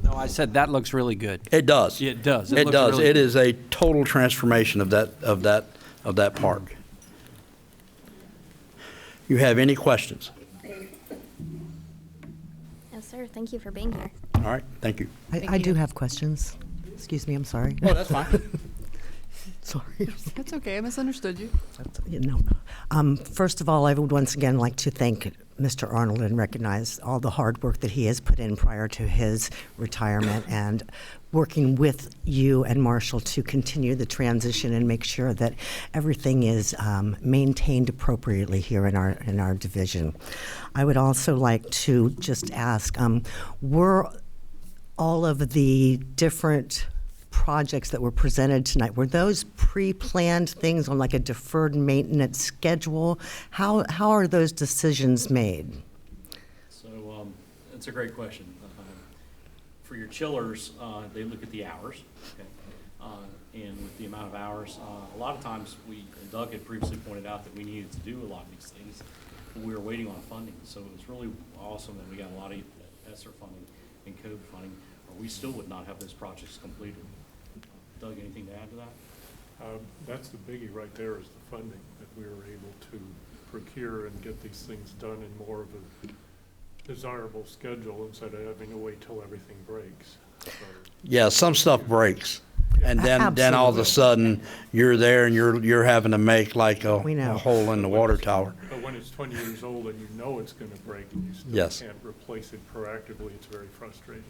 No, I said that looks really good. It does. It does. It looks does. really It good. is a total transformation of that park. You have any questions? No, sir. Thank you for being here. All right, thank you. I do have questions. Excuse me, I'm sorry. Oh, that's fine. Sorry. That's okay. I misunderstood you. First of all, I would once again like to thank Mr. Arnold and recognize all the hard work that he has put in prior to his retirement, and working with you and Marshall to continue the transition and make sure that everything is maintained appropriately here in our division. I would also like to just ask, were all of the different projects that were presented tonight, were those pre-planned things on like a deferred maintenance schedule? How are those decisions made? So it's a great question. For your chillers, they look at the hours, okay? And with the amount of hours, a lot of times Doug had previously pointed out that we needed to do a lot of these things, but we were waiting on funding. So it was really awesome that we got a lot of ESSER funding and COVID funding, or we still would not have those projects completed. Doug, anything to add to that? That's the biggie right there, is the funding, that we were able to procure and get these things done in more of a desirable schedule instead of having to wait till everything breaks. So, Yeah, some stuff breaks, and then all of a sudden you're there and you're having to make like a hole in the water tower. But when it's 20 years old and you know it's going to break and you still Yes. can't replace it proactively, it's very frustrating.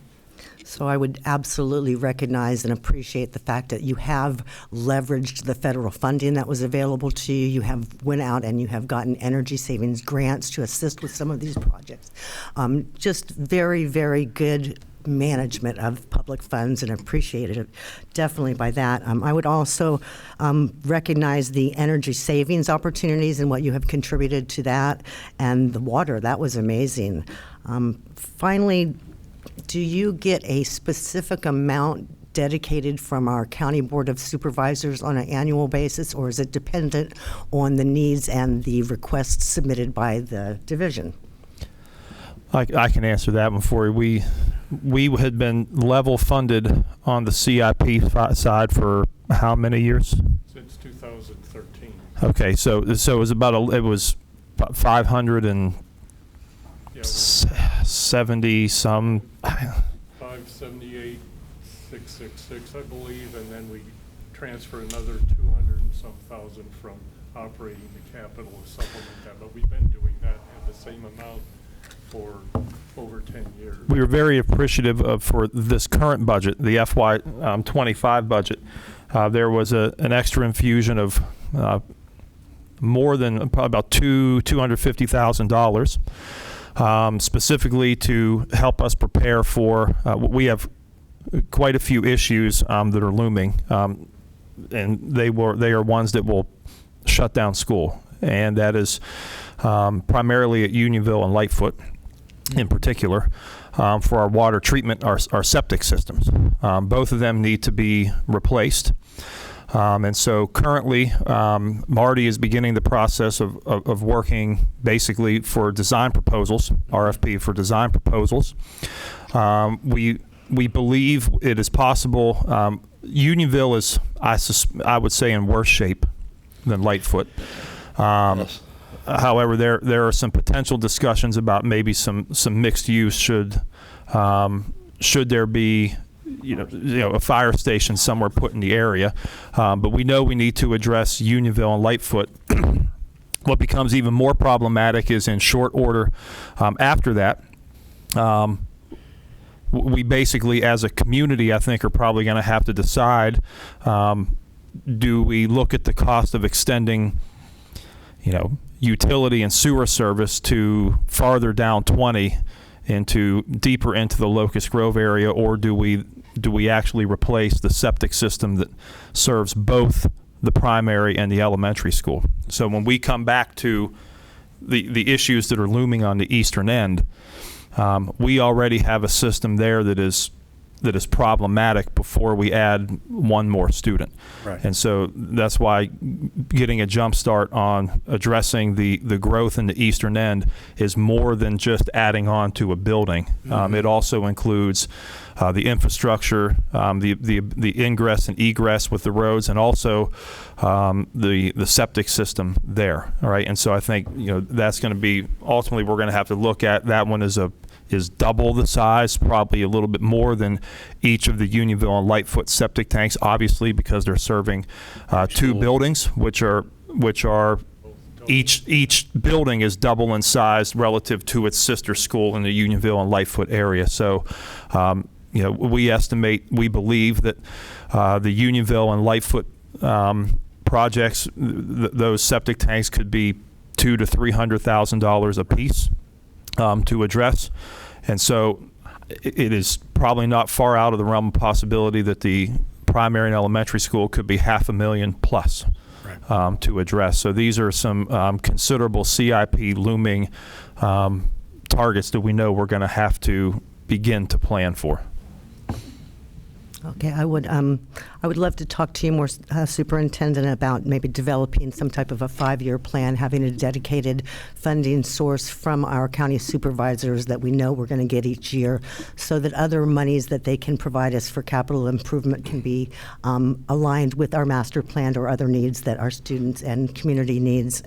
So I would absolutely recognize and appreciate the fact that you have leveraged the federal funding that was available to you. You have went out and you have gotten energy savings grants to assist with some of these projects. Just very, very good management of public funds, and appreciated it definitely by that. I would also recognize the energy savings opportunities and what you have contributed to that, and the water. That was amazing. Finally, do you get a specific amount dedicated from our County Board of Supervisors on an annual basis, or is it dependent on the needs and the requests submitted by the division? I can answer that one for you. We had been level funded on the CIP side for how many years? Since 2013. Okay, so it was about it was 570 some. 578, 666, I believe, and then we transfer another 200 and some thousand from operating to capital to supplement that. But we've been doing that in the same amount for over 10 years. We were very appreciative of, for this current budget, the FY 25 budget, there was an extra infusion of more than probably about $250,000, specifically to help us prepare for. We have quite a few issues that are looming, and they are ones that will shut down school, and that is primarily at Unionville and Lightfoot, in particular, for our water treatment, our septic systems. Both of them need to be replaced. And so currently, Marty is beginning the process of working basically for design proposals, RFP for design proposals. We believe it is possible. Unionville is, I would say, in worse shape than Lightfoot. Yes. However, there are some potential discussions about maybe some mixed use should there be a fire station somewhere put in the area. But we know we need to address Unionville and Lightfoot. What becomes even more problematic is in short order after that. We basically, as a community, I think, are probably going to have to decide, do we look at the cost of extending, utility and sewer service to farther down 20 deeper into the Locust Grove area, or do we actually replace the septic system that serves both the primary and the elementary school? So when we come back to the issues that are looming on the eastern end, we already have a system there that is problematic before we add one more student. Right. And so that's why getting a jump start on addressing the growth in the eastern end is more than just adding on to a building. Mm-hmm. It also includes the infrastructure, the ingress and egress with the roads, and also the septic system there. All right. And so I think that's going to be ultimately we're going to have to look at that one is double the size, probably a little bit more than each of the Unionville and Lightfoot septic tanks, obviously because they're serving two buildings, which are each building is double in size relative to its sister school in the Unionville and Lightfoot area. So, we believe that the Unionville and Lightfoot projects, those septic tanks could be $200,000 to $300,000 a piece to address. And so it is probably not far out of the realm of possibility that the primary and elementary school could be $500,000 plus to address. So these are some considerable CIP looming targets that we know we're going to have to begin to plan for. Okay, I would love to talk to you more, Superintendent, about maybe developing some type of a 5-year plan, having a dedicated funding source from our county supervisors that we know we're going to get each year, so that other monies that they can provide us for capital improvement can be aligned with our master plan or other needs that our students and community needs.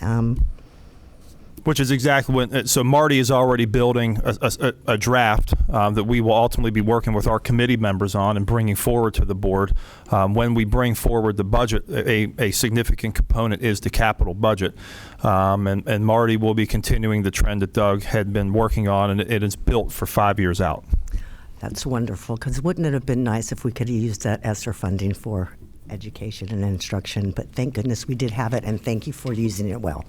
Which is exactly what, so Marty is already building a draft that we will ultimately be working with our committee members on and bringing forward to the board. When we bring forward the budget, a significant component is the capital budget. And Marty will be continuing the trend that Doug had been working on, and it is built for 5 years out. That's wonderful, because wouldn't it have been nice if we could have used that ESSER funding for education and instruction? But thank goodness we did have it, and thank you for using it well.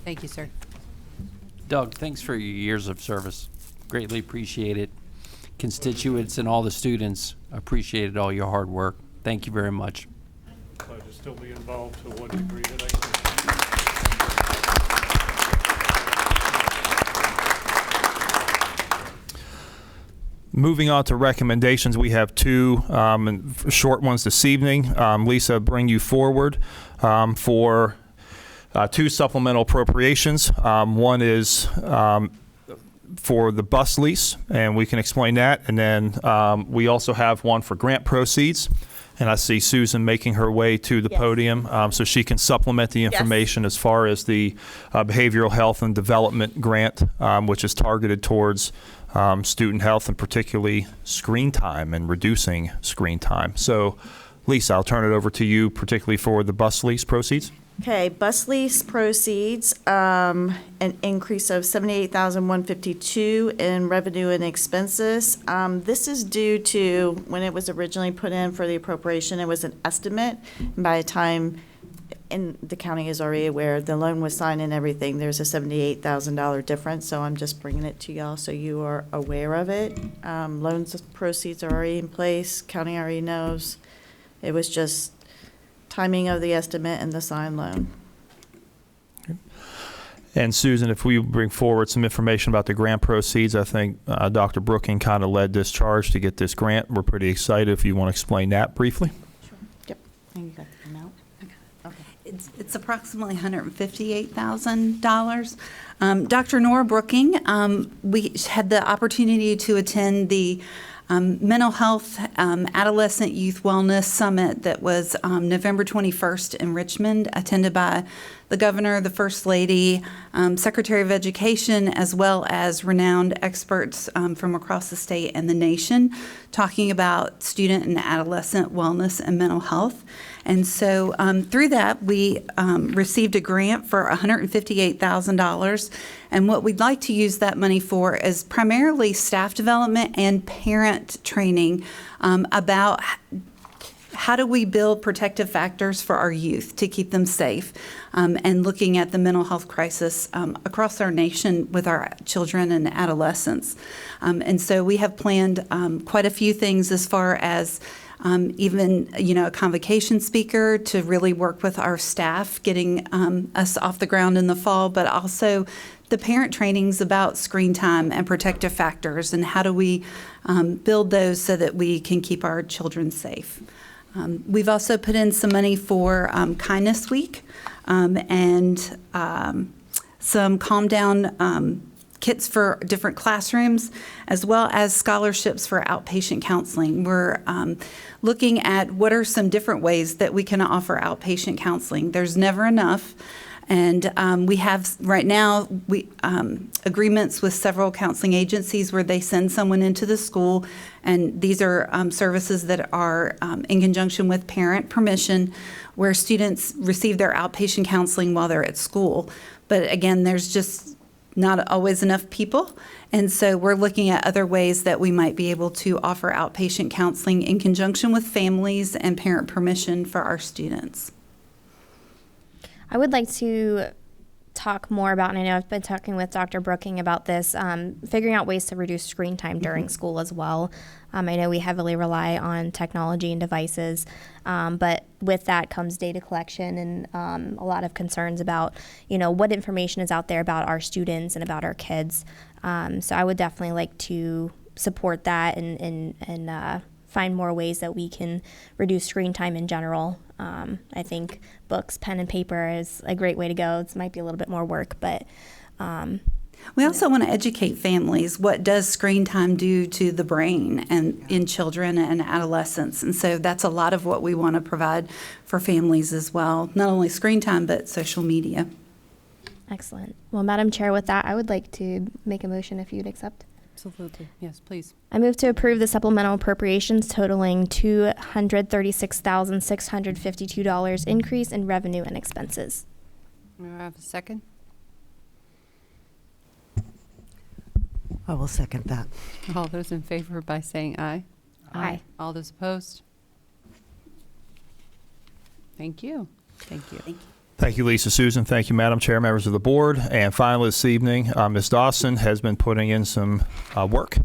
Thank you, sir. Doug, thanks for your years of service. Greatly appreciate it. Constituents and all the students appreciated all your hard work. Thank you very much. Glad to still be involved to what degree that I can. Moving on to recommendations, we have two short ones this evening. Lisa, bring you forward for two supplemental appropriations. One is for the bus lease, and we can explain that. And then we also have one for grant proceeds. And I see Susan making her way to the podium so she can supplement the information as far as the behavioral health and development grant, which is targeted towards student health and particularly screen time and reducing screen time. So, Lisa, I'll turn it over to you, particularly for the bus lease proceeds. Okay, bus lease proceeds, an increase of $78,152 in revenue and expenses. This is due to when it was originally put in for the appropriation, it was an estimate. And by the time, and the county is already aware, the loan was signed and everything, there's a $78,000 difference. So I'm just bringing it to y'all so you are aware of it. Loans proceeds are already in place. County already knows. It was just timing of the estimate and the signed loan. And Susan, if we bring forward some information about the grant proceeds, I think Dr. Brooking kind of led this charge to get this grant. We're pretty excited if you want to explain that briefly. Sure. Yep. And you got the amount? Okay. It's approximately $158,000. Dr. Nora Brooking, we had the opportunity to attend the Mental Health Adolescent Youth Wellness Summit that was November 21st in Richmond, attended by the Governor, the First Lady, Secretary of Education, as well as renowned experts from across the state and the nation, talking about student and adolescent wellness and mental health. And so through that, we received a grant for $158,000. And what we'd like to use that money for is primarily staff development and parent training about how do we build protective factors for our youth to keep them safe, and looking at the mental health crisis across our nation with our children and adolescents. And so we have planned quite a few things as far as even, a convocation speaker to really work with our staff, getting us off the ground in the fall, but also the parent trainings about screen time and protective factors and how do we build those so that we can keep our children safe. We've also put in some money for Kindness Week and some Calm Down kits for different classrooms, as well as scholarships for outpatient counseling. We're looking at what are some different ways that we can offer outpatient counseling. There's never enough. And we have right now agreements with several counseling agencies where they send someone into the school, and these are services that are in conjunction with parent permission, where students receive their outpatient counseling while they're at school. But again, there's just not always enough people, and so we're looking at other ways that we might be able to offer outpatient counseling in conjunction with families and parent permission for our students. I would like to talk more about, and I know I've been talking with Dr. Brooking about this, figuring out ways to reduce screen time during school as well. I know we heavily rely on technology and devices, but with that comes data collection and a lot of concerns about, what information is out there about our students and about our kids. So I would definitely like to support that and find more ways that we can reduce screen time in general. I think books, pen and paper is a great way to go. It might be a little bit more work, but we also want to educate families. What does screen time do to the brain and in children and adolescents? And so that's a lot of what we want to provide for families as well. Not only screen time, but social media. Excellent. Well, Madam Chair, with that, I would like to make a motion if you'd accept. Absolutely. Yes, please. I move to approve the supplemental appropriations totaling $236,652 increase in revenue and expenses. May I have a second? I will second that. All those in favor by saying aye. Aye. All those opposed? Thank you. Thank you. Thank you. Thank you, Lisa. Susan. Thank you, Madam Chair, members of the board. And finally this evening, Ms. Dawson has been putting in some work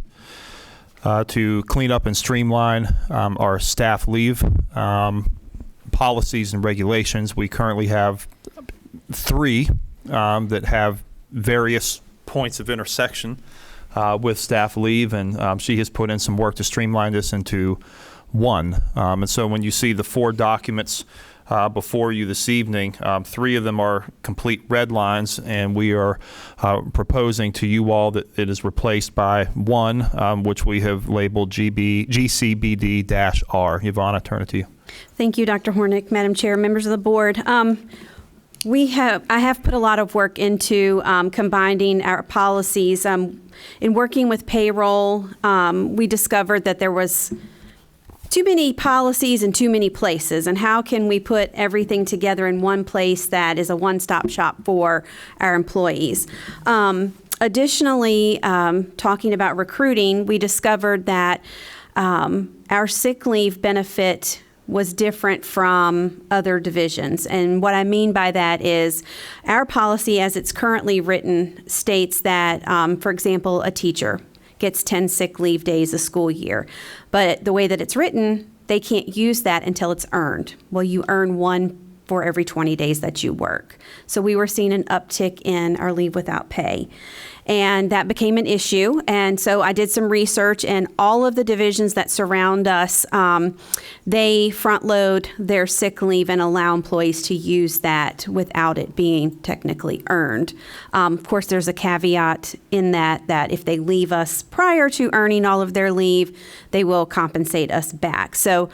to clean up and streamline our staff leave policies and regulations. We currently have 3 that have various points of intersection with staff leave, and she has put in some work to streamline this into one. And so when you see the 4 documents before you this evening, 3 of them are complete red lines, and we are proposing to you all that it is replaced by one, which we have labeled GCBD-R. Yvonne, I turn it to you. Thank you, Dr. Hornick, Madam Chair, members of the board. I have put a lot of work into combining our policies. In working with payroll, we discovered that there was too many policies in too many places, and how can we put everything together in one place that is a one-stop shop for our employees? Additionally, talking about recruiting, we discovered that our sick leave benefit was different from other divisions. And what I mean by that is our policy as it's currently written states that, for example, a teacher gets 10 sick leave days a school year. But the way that it's written, they can't use that until it's earned. Well, you earn 1 for every 20 days that you work. So we were seeing an uptick in our leave without pay. And that became an issue. And so I did some research, and all of the divisions that surround us, they front load their sick leave and allow employees to use that without it being technically earned. Of course, there's a caveat in that if they leave us prior to earning all of their leave, they will compensate us back. So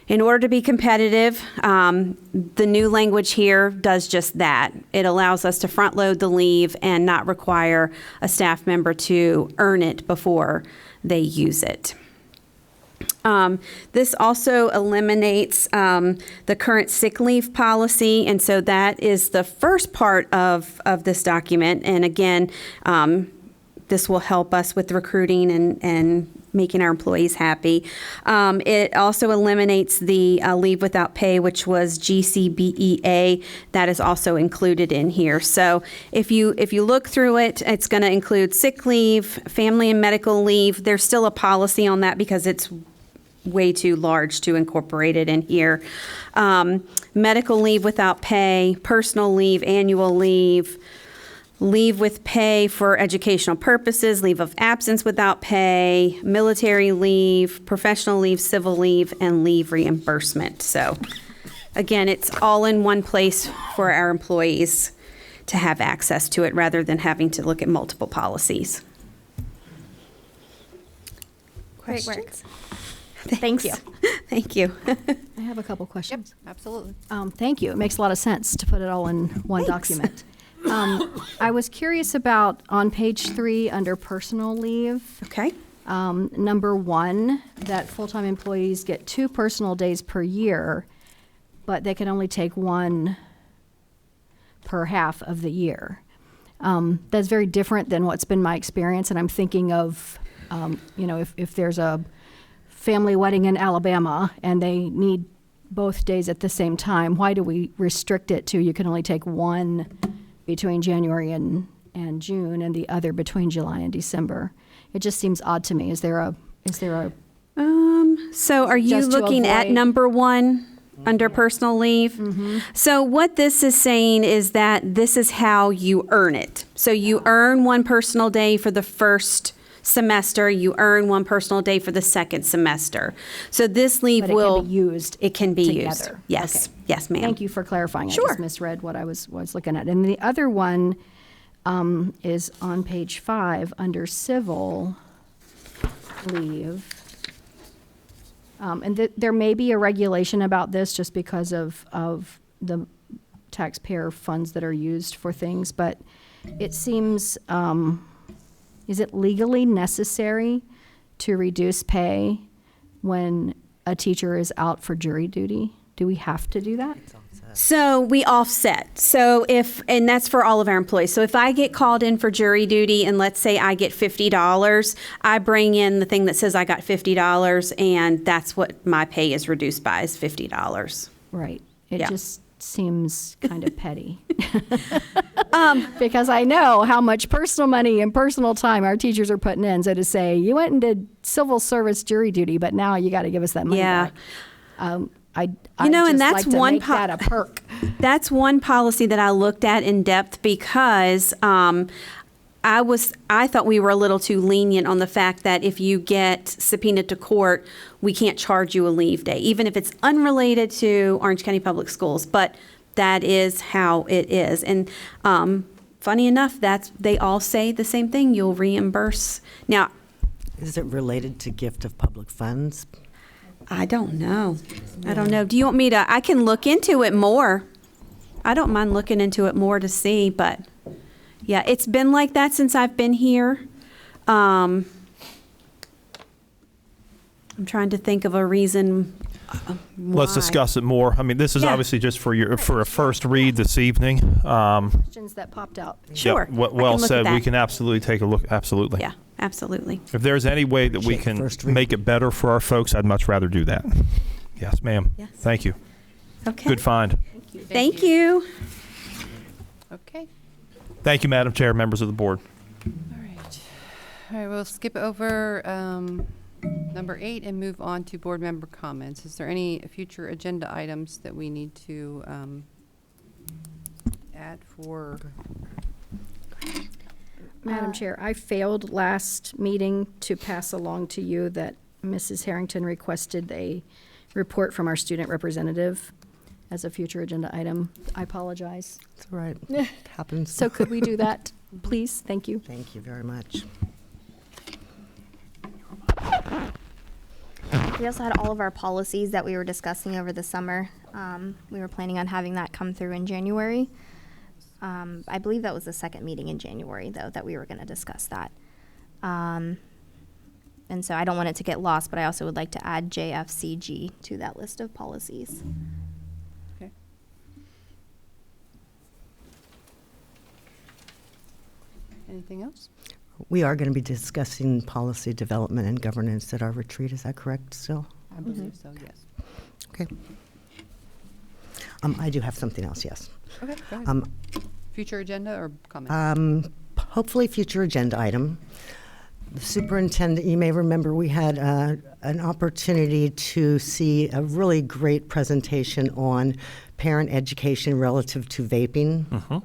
in order to be competitive, the new language here does just that. It allows us to front load the leave and not require a staff member to earn it before they use it. This also eliminates the current sick leave policy, and so that is the first part of this document. And again, this will help us with recruiting and making our employees happy. It also eliminates the leave without pay, which was GCBEA. That is also included in here. So if you look through it, it's going to include sick leave, family and medical leave. There's still a policy on that because it's way too large to incorporate it in here. Medical leave without pay, personal leave, annual leave, leave with pay for educational purposes, leave of absence without pay, military leave, professional leave, civil leave, and leave reimbursement. So again, it's all in one place for our employees to have access to it rather than having to look at multiple policies. Great work. Questions? Thank you. Thank you. I have a couple questions. Yep, absolutely. Thank you. It makes a lot of sense to put it all in one document. I was curious about on page 3 under personal leave. Okay. Number 1, that full-time employees get 2 personal days per year, but they can only take 1 per half of the year. That's very different than what's been my experience, and I'm thinking of, if there's a family wedding in Alabama and they need both days at the same time, why do we restrict it to you can only take 1 between January and June and the other between July and December? It just seems odd to me. Is there a so are you just to looking at avoid- number 1 under personal leave? So what this is saying is that this is how you earn it. So you earn 1 personal day for the first semester, you earn 1 personal day for the second semester. So this leave But it can be used It can be used. together? Yes. Okay. Yes, ma'am. Thank you for clarifying. Sure. I just misread what I was looking at. And the other one is on page 5 under civil leave. And there may be a regulation about this just because of the taxpayer funds that are used for things, but it seems, is it legally necessary to reduce pay when a teacher is out for jury duty? Do we have to do that? So we offset. So and that's for all of our employees. So if I get called in for jury duty and let's say I get $50, I bring in the thing that says I got $50 and that's what my pay is reduced by is $50. Right. It Yeah. just seems kind of petty. Because I know how much personal money and personal time our teachers are putting in. So to say, you went and did civil service jury duty, but now you got to give us that money Yeah. back. I And just that's like to one make that a perk. That's one policy that I looked at in depth because I thought we were a little too lenient on the fact that if you get subpoenaed to court, we can't charge you a leave day, even if it's unrelated to Orange County Public Schools. But that is how it is. And funny enough, they all say the same thing. You'll reimburse. Now, is it related to gift of public funds? I don't know. I don't know. Do you want me to? I can look into it more. I don't mind looking into it more to see, but yeah, it's been like that since I've been here. I'm trying to think of a reason. Let's discuss it more. I mean, this is obviously just for a first read this evening. Questions that popped out. Sure. Well said. We can absolutely take a look. Absolutely. Yeah, absolutely. If there's any way that we can make it better for our folks, I'd much rather do that. Yes, ma'am. Yes. Thank you. Okay. Good find. Thank you. Okay. Thank you, Madam Chair, members of the board. All right, we'll skip over number 8 and move on to board member comments. Is there any future agenda items that we need to add for? Madam Chair, I failed last meeting to pass along to you that Mrs. Harrington requested a report from our student representative as a future agenda item. I apologize. It's all right. It happens. So could we do that, please? Thank you. Thank you very much. We also had all of our policies that we were discussing over the summer. We were planning on having that come through in January. I believe that was the second meeting in January, though, that we were going to discuss that. And so I don't want it to get lost, but I also would like to add JFCG to that list of policies. Okay. Anything else? We are going to be discussing policy development and governance at our retreat. Is that correct still? I believe so, yes. Okay. I do have something else, yes. Okay, go ahead. Future agenda or comments? Hopefully future agenda item. The superintendent, you may remember we had an opportunity to see a really great presentation on parent education relative to vaping. Mm-hmm.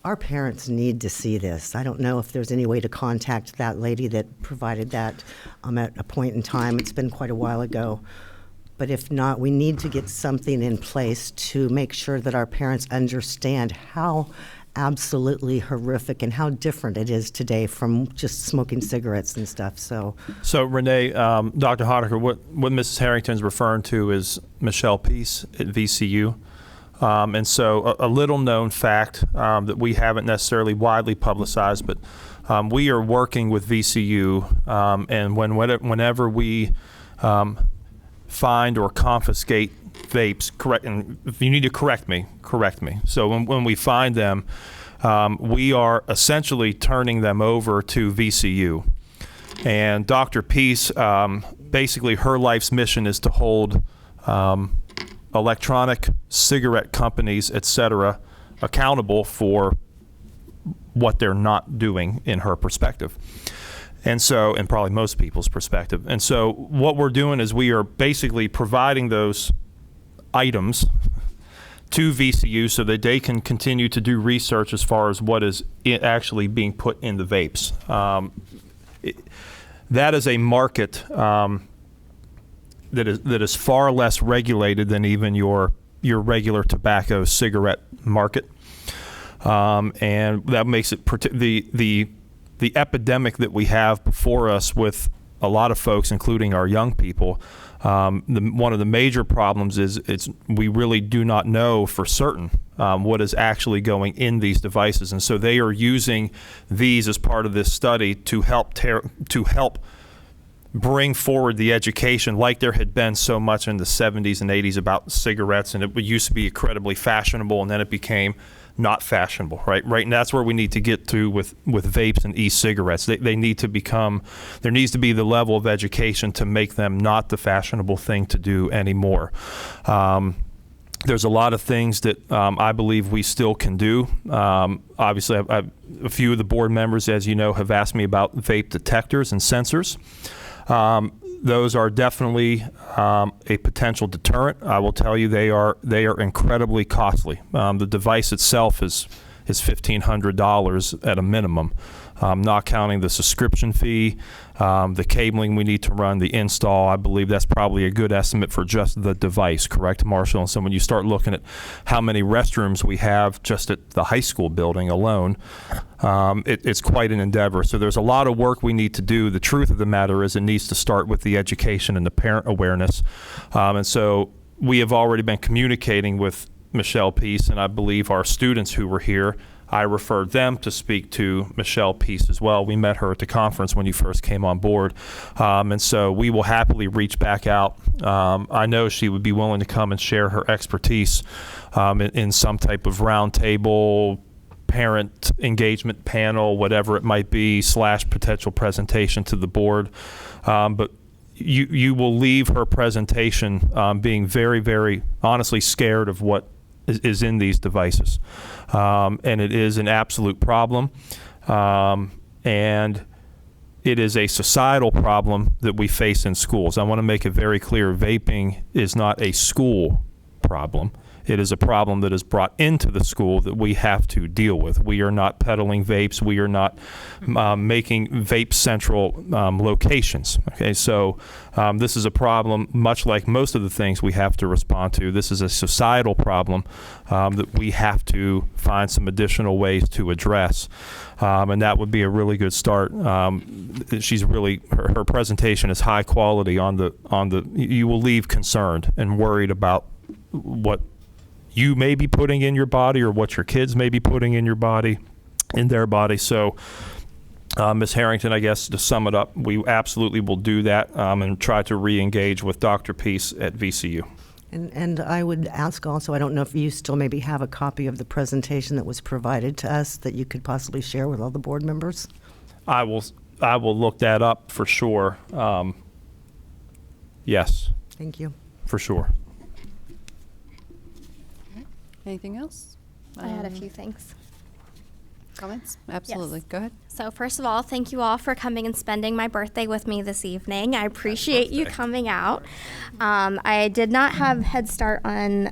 Our parents need to see this. I don't know if there's any way to contact that lady that provided that at a point in time. It's been quite a while ago. But if not, we need to get something in place to make sure that our parents understand how absolutely horrific and how different it is today from just smoking cigarettes and stuff. So Renee, Dr. Honaker, what Mrs. Harrington's referring to is Michelle Peace at VCU. And so a little known fact that we haven't necessarily widely publicized, but we are working with VCU, and whenever we find or confiscate vapes, correct, and if you need to correct me. So when we find them, we are essentially turning them over to VCU. And Dr. Peace, basically her life's mission is to hold electronic cigarette companies, et cetera, accountable for what they're not doing in her perspective. And so, and probably most people's perspective. And so what we're doing is we are basically providing those items to VCU so that they can continue to do research as far as what is actually being put in the vapes. That is a market that is far less regulated than even your regular tobacco cigarette market, and that makes it the epidemic that we have before us with a lot of folks, including our young people. One of the major problems is we really do not know for certain what is actually going in these devices, and so they are using these as part of this study to help bring forward the education, like there had been so much in the 70s and 80s about cigarettes, and it used to be incredibly fashionable, and then it became not fashionable, right? And that's where we need to get to with vapes and e-cigarettes. They need to become, there needs to be the level of education to make them not the fashionable thing to do anymore. There's a lot of things that I believe we still can do. Obviously, a few of the board members, as you know, have asked me about vape detectors and sensors. Those are definitely a potential deterrent. I will tell you they are incredibly costly. The device itself is is $1,500 at a minimum, not counting the subscription fee, the cabling we need to run, the install. I believe that's probably a good estimate for just the device, correct, Marshall? And so when you start looking at how many restrooms we have just at the high school building alone, it's quite an endeavor. So there's a lot of work we need to do. The truth of the matter is it needs to start with the education and the parent awareness. And so we have already been communicating with Michelle Peace, and I believe our students who were here, I referred them to speak to Michelle Peace as well. We met her at the conference when you first came on board. And so we will happily reach back out. I know she would be willing to come and share her expertise in some type of roundtable, parent engagement panel, whatever it might be, / potential presentation to the board. But you will leave her presentation being very, very honestly scared of what is in these devices. And it is an absolute problem. And it is a societal problem that we face in schools. I want to make it very clear, vaping is not a school problem. It is a problem that is brought into the school that we have to deal with. We are not peddling vapes. We are not making vape central locations. Okay, so this is a problem, much like most of the things we have to respond to. This is a societal problem that we have to find some additional ways to address. And that would be a really good start. She's really, her presentation is high quality on the, you will leave concerned and worried about what you may be putting in your body or what your kids may be putting in their body. So, Ms. Harrington, I guess to sum it up, we absolutely will do that and try to re-engage with Dr. Peace at VCU. And I would ask also, I don't know if you still maybe have a copy of the presentation that was provided to us that you could possibly share with all the board members? I will look that up for sure. Yes. Thank you. For sure. Anything else? I had a few things. Comments? Absolutely. Yes. Go ahead. So first of all, thank you all for coming and spending my birthday with me this evening. I appreciate you coming out. I did not have Head Start on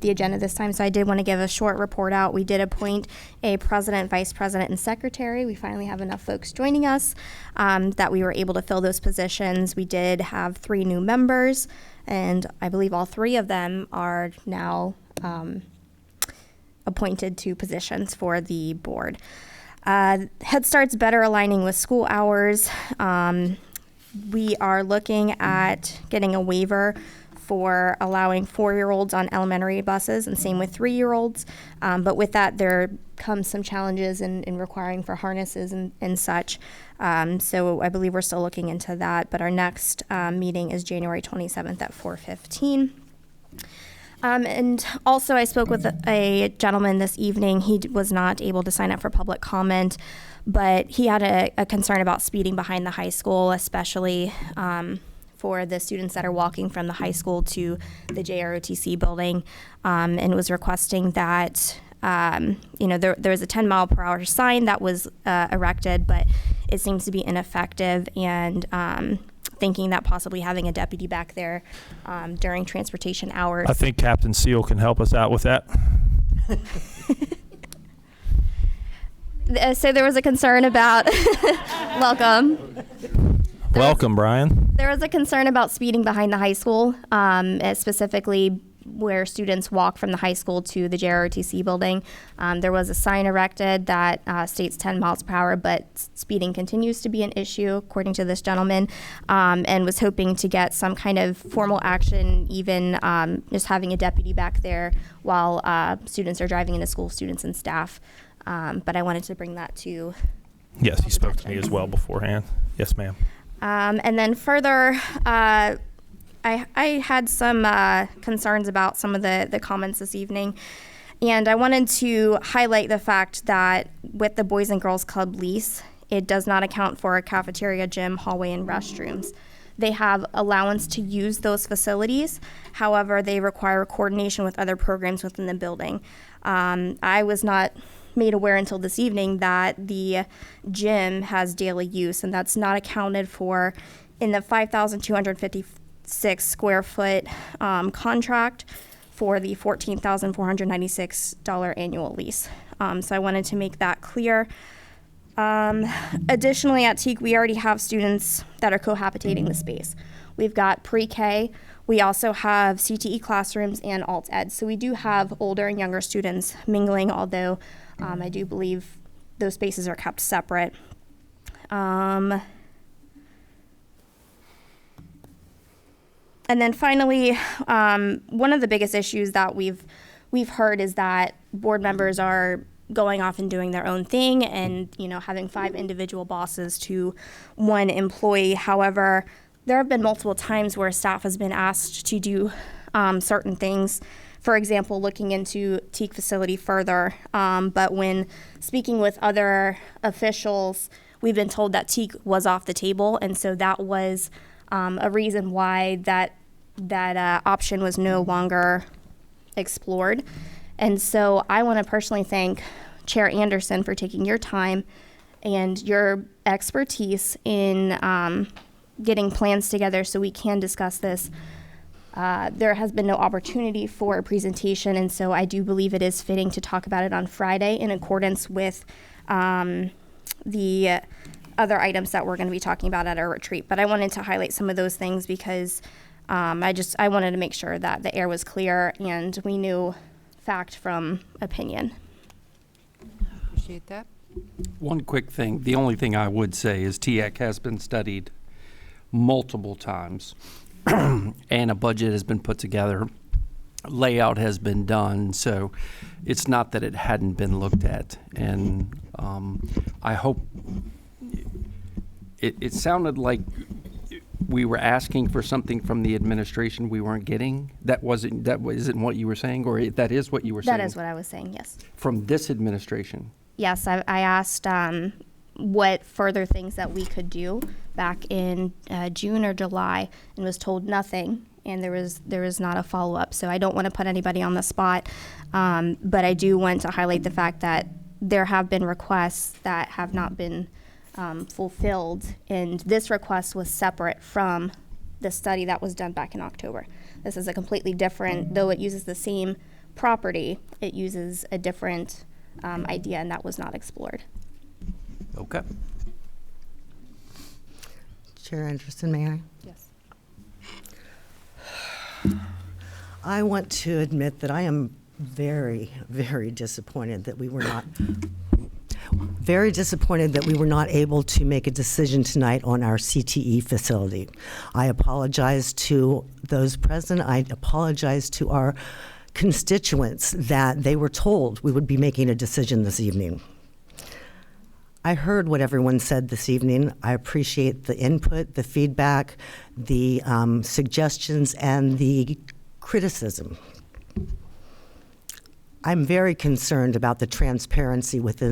the agenda this time, so I did want to give a short report out. We did appoint a president, vice president, and secretary. We finally have enough folks joining us that we were able to fill those positions. We did have 3 new members, and I believe all 3 of them are now appointed to positions for the board. Head Start's better aligning with school hours. We are looking at getting a waiver for allowing 4-year-olds on elementary buses, and same with 3-year-olds. But with that, there comes some challenges in requiring for harnesses and such. So I believe we're still looking into that. But our next meeting is January 27th at 4:15. And also I spoke with a gentleman this evening. He was not able to sign up for public comment, but he had a concern about speeding behind the high school, especially for the students that are walking from the high school to the JROTC building, and was requesting that, there was a 10-mile-per-hour sign that was erected, but it seems to be ineffective, and thinking that possibly having a deputy back there during transportation hours. I think Captain Seal can help us out with that. So there was a concern about, welcome. Welcome, Brian. There was a concern about speeding behind the high school, specifically where students walk from the high school to the JROTC building. There was a sign erected that states 10 miles per hour, but speeding continues to be an issue, according to this gentleman, and was hoping to get some kind of formal action, even just having a deputy back there while students are driving into school, students and staff. But I wanted to bring that to Yes, he spoke to me as well beforehand. Yes, ma'am. And then further, I had some concerns about some of the comments this evening, and I wanted to highlight the fact that with the Boys and Girls Club lease, it does not account for a cafeteria, gym, hallway, and restrooms. They have allowance to use those facilities. However, they require coordination with other programs within the building. I was not made aware until this evening that the gym has daily use, and that's not accounted for in the 5,256 square foot contract for the $14,496 annual lease. So I wanted to make that clear. Additionally, at Teak, we already have students that are cohabitating the space. We've got pre-K. We also have CTE classrooms and alt ed. So we do have older and younger students mingling, although I do believe those spaces are kept separate. And then finally, one of the biggest issues that we've heard is that board members are going off and doing their own thing and, having 5 individual bosses to 1 employee. However, there have been multiple times where staff has been asked to do certain things. For example, looking into Teak facility further. But when speaking with other officials, we've been told that Teak was off the table. And so that was a reason why that option was no longer explored. And so I want to personally thank Chair Anderson for taking your time and your expertise in getting plans together so we can discuss this. There has been no opportunity for a presentation, and so I do believe it is fitting to talk about it on Friday in accordance with the other items that we're going to be talking about at our retreat. But I wanted to highlight some of those things because I wanted to make sure that the air was clear and we knew fact from opinion. Appreciate that. One quick thing. The only thing I would say is TEC has been studied multiple times and a budget has been put together. Layout has been done. So it's not that it hadn't been looked at. And I hope it sounded like we were asking for something from the administration we weren't getting. That isn't what you were saying, or that is what you were saying? That is what I was saying, yes. From this administration? Yes, I asked what further things that we could do back in June or July and was told nothing, and there was not a follow-up. So I don't want to put anybody on the spot, but I do want to highlight the fact that there have been requests that have not been fulfilled, and this request was separate from the study that was done back in October. This is a completely different, though it uses the same property, it uses a different idea, and that was not explored. Okay. Chair Anderson, may I? Yes. I want to admit that I am very, very disappointed that we were not able to make a decision tonight on our CTE facility. I apologize to those present. I apologize to our constituents that they were told we would be making a decision this evening. I heard what everyone said this evening. I appreciate the input, the feedback, the suggestions, and the criticism. I'm very concerned about the transparency with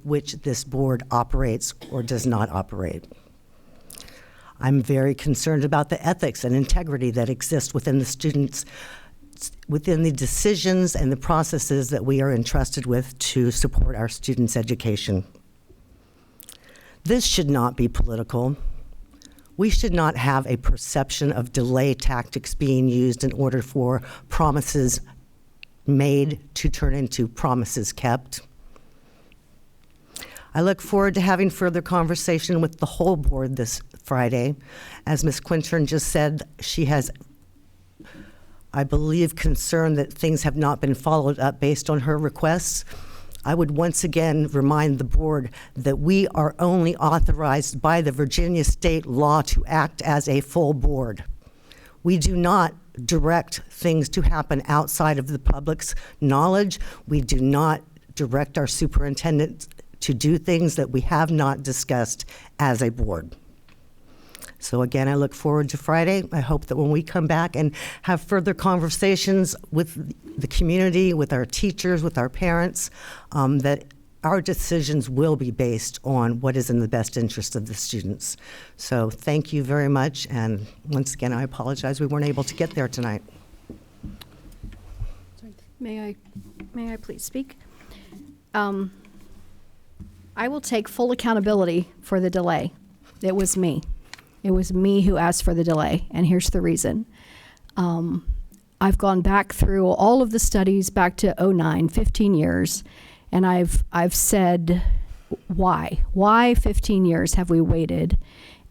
which this board operates or does not operate. I'm very concerned about the ethics and integrity that exist within the students, within the decisions and the processes that we are entrusted with to support our students' education. This should not be political. We should not have a perception of delay tactics being used in order for promises made to turn into promises kept. I look forward to having further conversation with the whole board this Friday. As Ms. Quintern just said, she has, I believe, concern that things have not been followed up based on her requests. I would once again remind the board that we are only authorized by the Virginia state law to act as a full board. We do not direct things to happen outside of the public's knowledge. We do not direct our superintendent to do things that we have not discussed as a board. So again, I look forward to Friday. I hope that when we come back and have further conversations with the community, with our teachers, with our parents, that our decisions will be based on what is in the best interest of the students. So thank you very much. And once again, I apologize we weren't able to get there tonight. May I please speak? I will take full accountability for the delay. It was me. It was me who asked for the delay, and here's the reason. I've gone back through all of the studies back to 2009, 15 years, And I've said, why? Why 15 years have we waited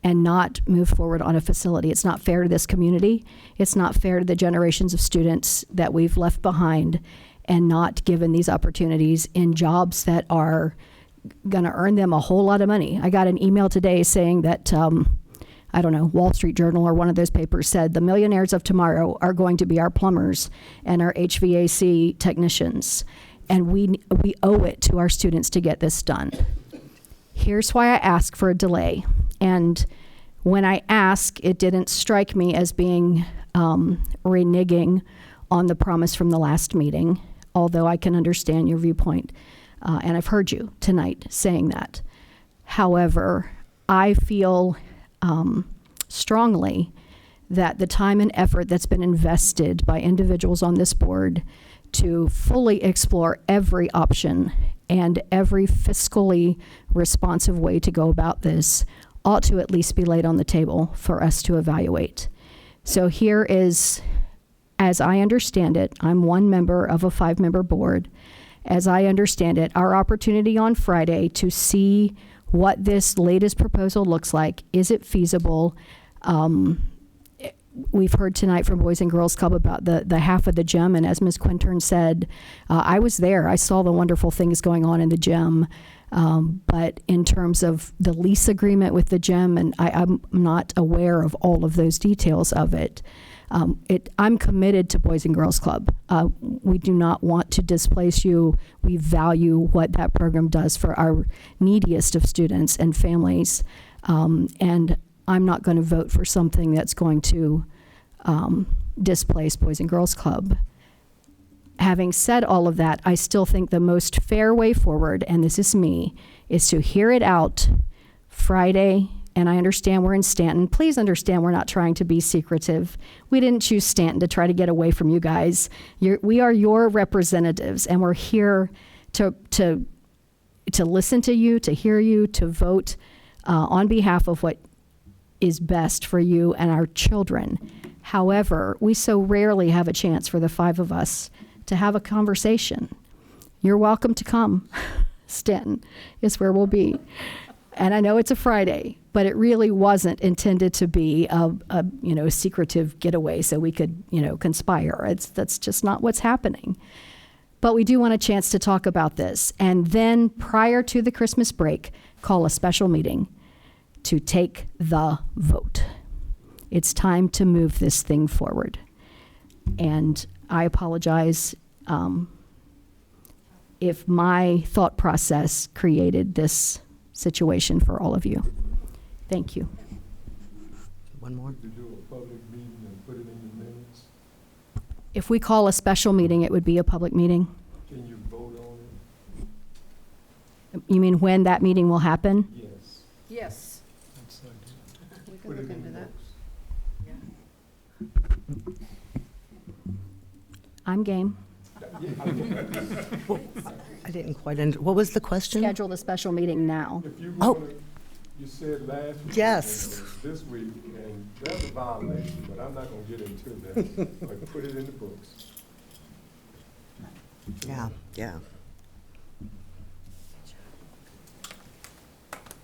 and not moved forward on a facility? It's not fair to this community. It's not fair to the generations of students that we've left behind and not given these opportunities in jobs that are going to earn them a whole lot of money. I got an email today saying that, I don't know, Wall Street Journal or one of those papers said the millionaires of tomorrow are going to be our plumbers and our HVAC technicians. And we owe it to our students to get this done. Here's why I ask for a delay. And when I ask, it didn't strike me as being reneging on the promise from the last meeting, although I can understand your viewpoint. And I've heard you tonight saying that. However, I feel strongly that the time and effort that's been invested by individuals on this board to fully explore every option and every fiscally responsive way to go about this ought to at least be laid on the table for us to evaluate. So here is, as I understand it, I'm one member of a 5-member board. As I understand it, our opportunity on Friday to see what this latest proposal looks like. Is it feasible? We've heard tonight from Boys and Girls Club about the half of the gym, and as Ms. Quintern said, I was there. I saw the wonderful things going on in the gym. But in terms of the lease agreement with the gym, and I'm not aware of all of those details of it, I'm committed to Boys and Girls Club. We do not want to displace you. We value what that program does for our neediest of students and families. And I'm not going to vote for something that's going to displace Boys and Girls Club. Having said all of that, I still think the most fair way forward, and this is me, is to hear it out Friday. And I understand we're in Stanton. Please understand we're not trying to be secretive. We didn't choose Stanton to try to get away from you guys. We are your representatives, and we're here to listen to you, to hear you, to vote on behalf of what is best for you and our children. However, we so rarely have a chance for the 5 of us to have a conversation. You're welcome to come. Stanton is where we'll be. And I know it's a Friday, but it really wasn't intended to be a secretive getaway so we could, conspire. That's just not what's happening. But we do want a chance to talk about this. And then prior to the Christmas break, call a special meeting to take the vote. It's time to move this thing forward. And I apologize if my thought process created this situation for all of you. Thank you. One more. To do a public meeting and put it in the minutes. If we call a special meeting, it would be a public meeting. Can you vote on it? You mean when that meeting will happen? Yes. Yes. We can look into that. I'm game. I didn't quite what was the question? Schedule the special meeting now. If you Oh. wanna, you said last week. Yes. and this week, and that's a violation, but I'm not gonna get into that. But put it in the books. Yeah.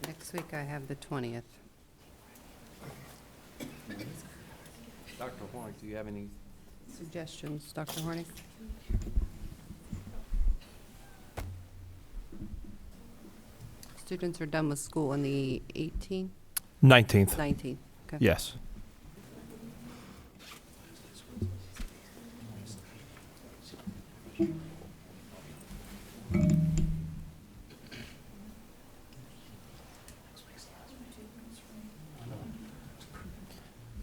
Next week I have the 20th. Dr. Hornick, do you have any? Suggestions, Dr. Hornick? Students are done with school on the 18th? 19th. 19th, okay. Yes.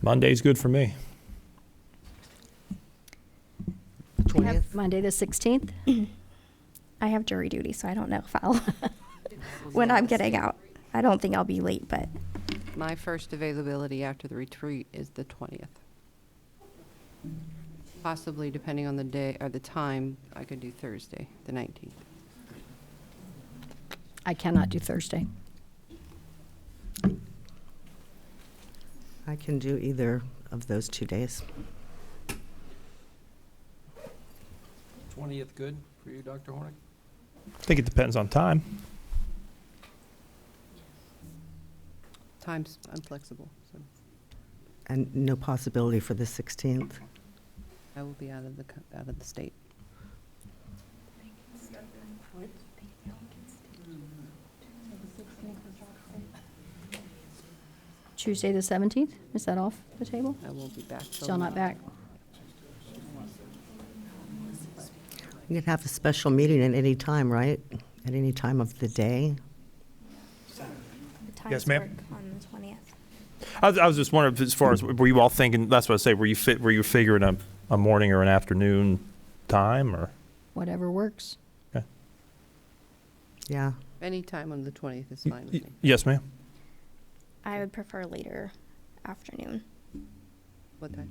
Monday's good for me. I have Monday the 16th? I have jury duty, so I don't know if I'll, when I'm getting out. I don't think I'll be late, but My first availability after the retreat is the 20th. Possibly, depending on the day or the time, I could do Thursday, the 19th. I cannot do Thursday. I can do either of those 2 days. 20th good for you, Dr. Hornick? I think it depends on time. Time's unflexible, so And no possibility for the 16th? I will be out of the state. Tuesday, the 17th, is that off the table? I won't be back. Still not back. You can have a special meeting at any time, right? At any time of the day? The times Yes, ma'am. work on the 20th. I was just wondering, as far as, were you all thinking, that's what I say, were you figuring a morning or an afternoon time, or? Whatever works. Okay. Yeah. Any time on the 20th is fine with me. Yes, ma'am. I would prefer later afternoon. What time?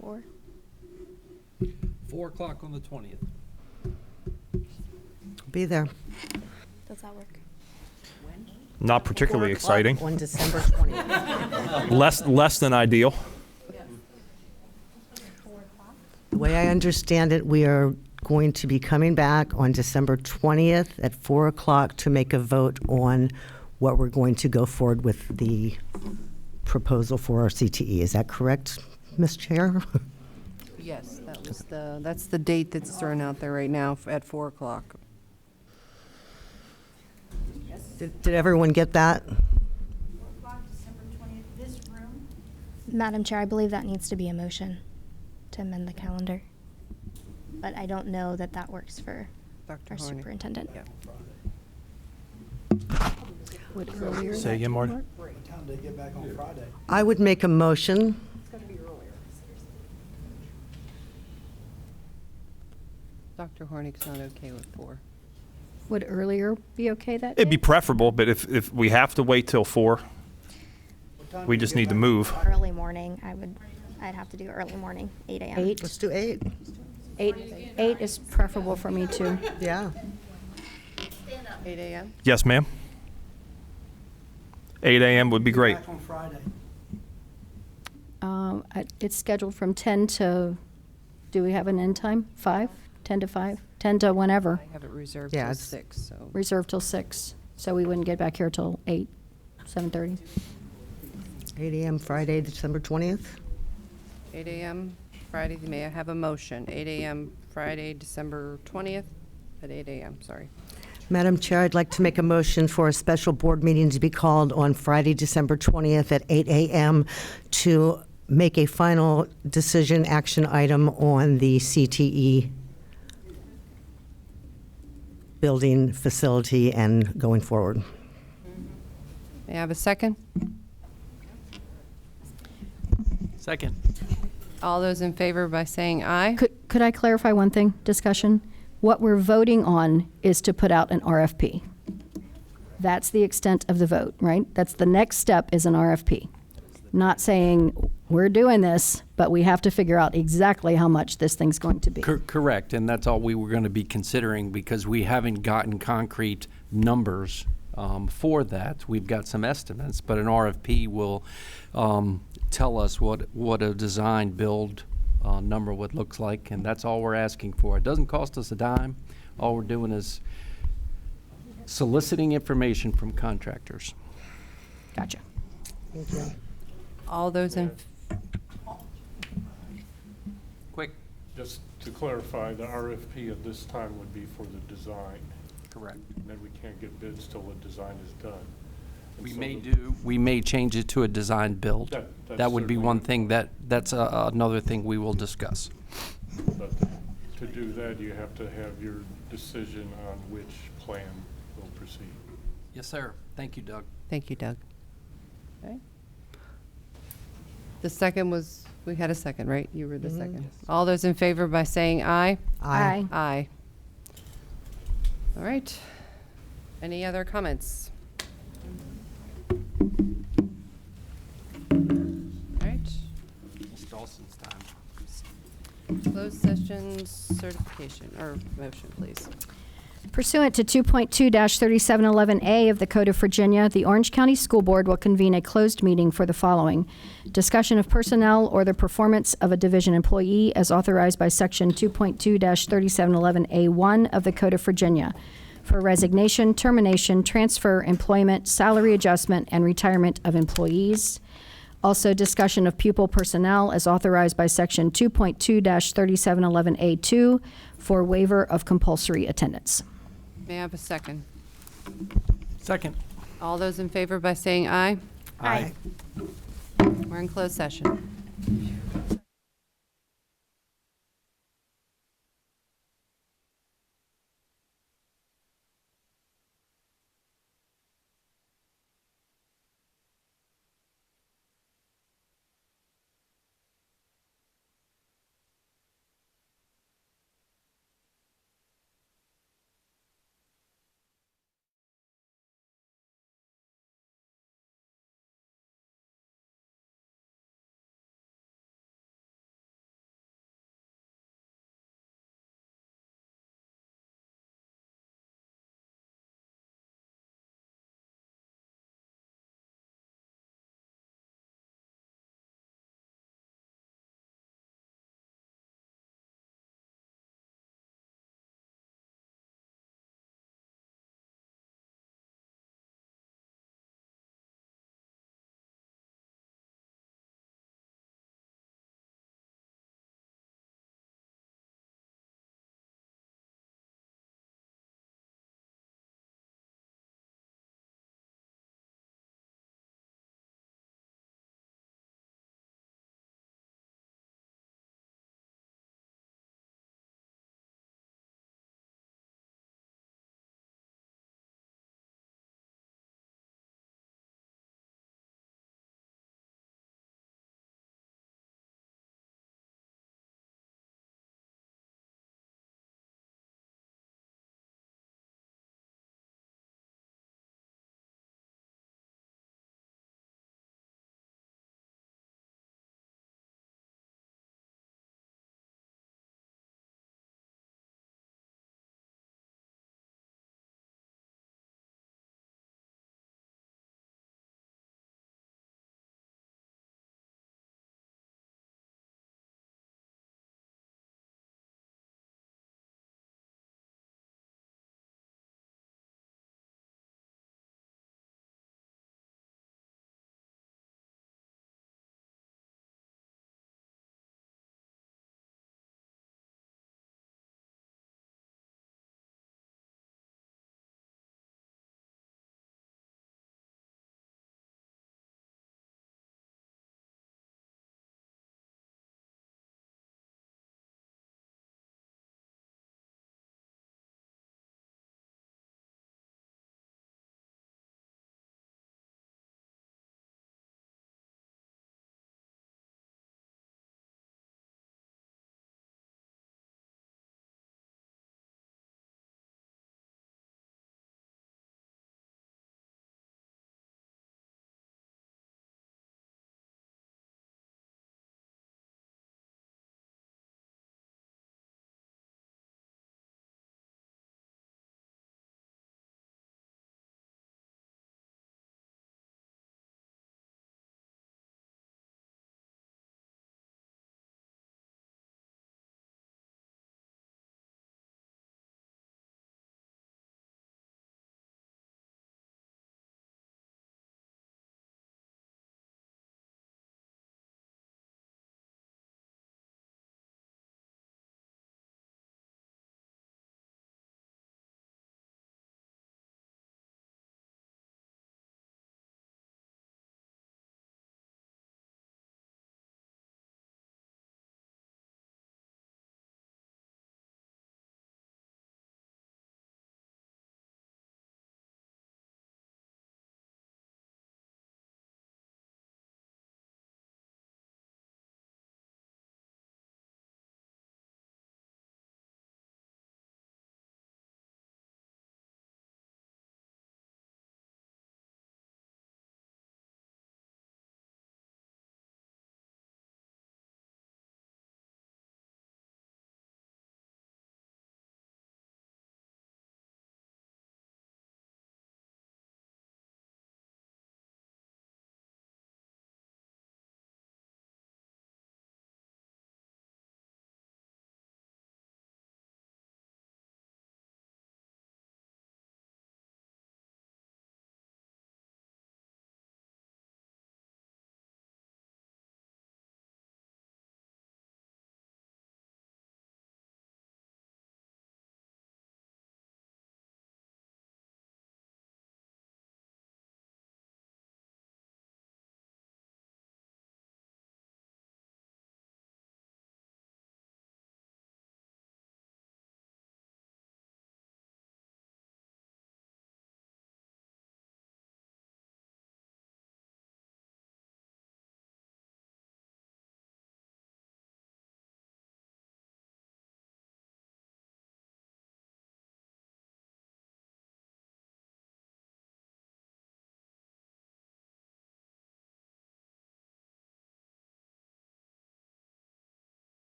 4. 4 o'clock on the 20th. Be there. Does that work? Not particularly 4 o'clock exciting. On December 20th. Less than ideal. The way I understand it, we are going to be coming back on December 20th at 4 o'clock to make a vote on what we're going to go forward with the proposal for our CTE. Is that correct, Ms. Chair? Yes, that's the date that's thrown out there right now at 4 o'clock. Did everyone get that? Madam Chair, I believe that needs to be a motion to amend the calendar. But I don't know that that works for Dr. our Hornick. superintendent. Yeah. Would earlier Say again, Marty? What time do they get back on Friday? I would make a motion. Dr. Hornick's not okay with 4. Would earlier be okay that It'd day? be preferable, but if we have to wait till 4, we just need to move. Early morning, I'd have to do early morning, 8 a.m. 8? Let's do 8. 8 is preferable for me too. Yeah. 8 a.m.? Yes, ma'am. 8 a.m. would be great. Back on Friday. It's scheduled from 10 to, do we have an end time? 5? 10 to 5? 10 to whenever. I have it reserved Yeah, till it's- 6, so. Reserved till 6, so we wouldn't get back here till 8, 7:30. 8 a.m. Friday, December 20th. 8 a.m. Friday, may I have a motion? 8 a.m. Friday, December 20th at 8 a.m., sorry. Madam Chair, I'd like to make a motion for a special board meeting to be called on Friday, December 20th at 8 a.m. to make a final decision action item on the CTE building facility and going forward. May I have a second? Second. All those in favor by saying aye? Could I clarify one thing, discussion? What we're voting on is to put out an RFP. That's the extent of the vote, right? That's the next step is an RFP. Not saying we're doing this, but we have to figure out exactly how much this thing's going to be. Correct, and that's all we were going to be considering because we haven't gotten concrete numbers for that. We've got some estimates, but an RFP will tell us what a design build number would look like, and that's all we're asking for. It doesn't cost us a dime. All we're doing is soliciting information from contractors. Gotcha. Thank you. All those in, Quick. Just to clarify, the RFP at this time would be for the design. Correct. And then we can't get bids till the design is done. And We so may the- we may change it to a design build. That's That would be certainly- one thing that's another thing we will discuss. But to do that, you have to have your decision on which plan will proceed. Yes, sir. Thank you, Doug. thank you, Doug. Okay. The second was, we had a second, right? You were the second. All those in favor by saying aye? Aye. Aye. All right. Any other comments? All right. Ms. Dawson's time. Closed session certification, or motion, please. Pursuant to 2.2-3711A of the Code of Virginia, the Orange County School Board will convene a closed meeting for the following: discussion of personnel or the performance of a division employee as authorized by Section 2.2-3711A1 of the Code of Virginia for resignation, termination, transfer, employment, salary adjustment, and retirement of employees. Also, discussion of pupil personnel as authorized by Section 2.2-3711A2 for waiver of compulsory attendance. May I have a second? Second. All those in favor by saying aye? Aye. We're in closed session.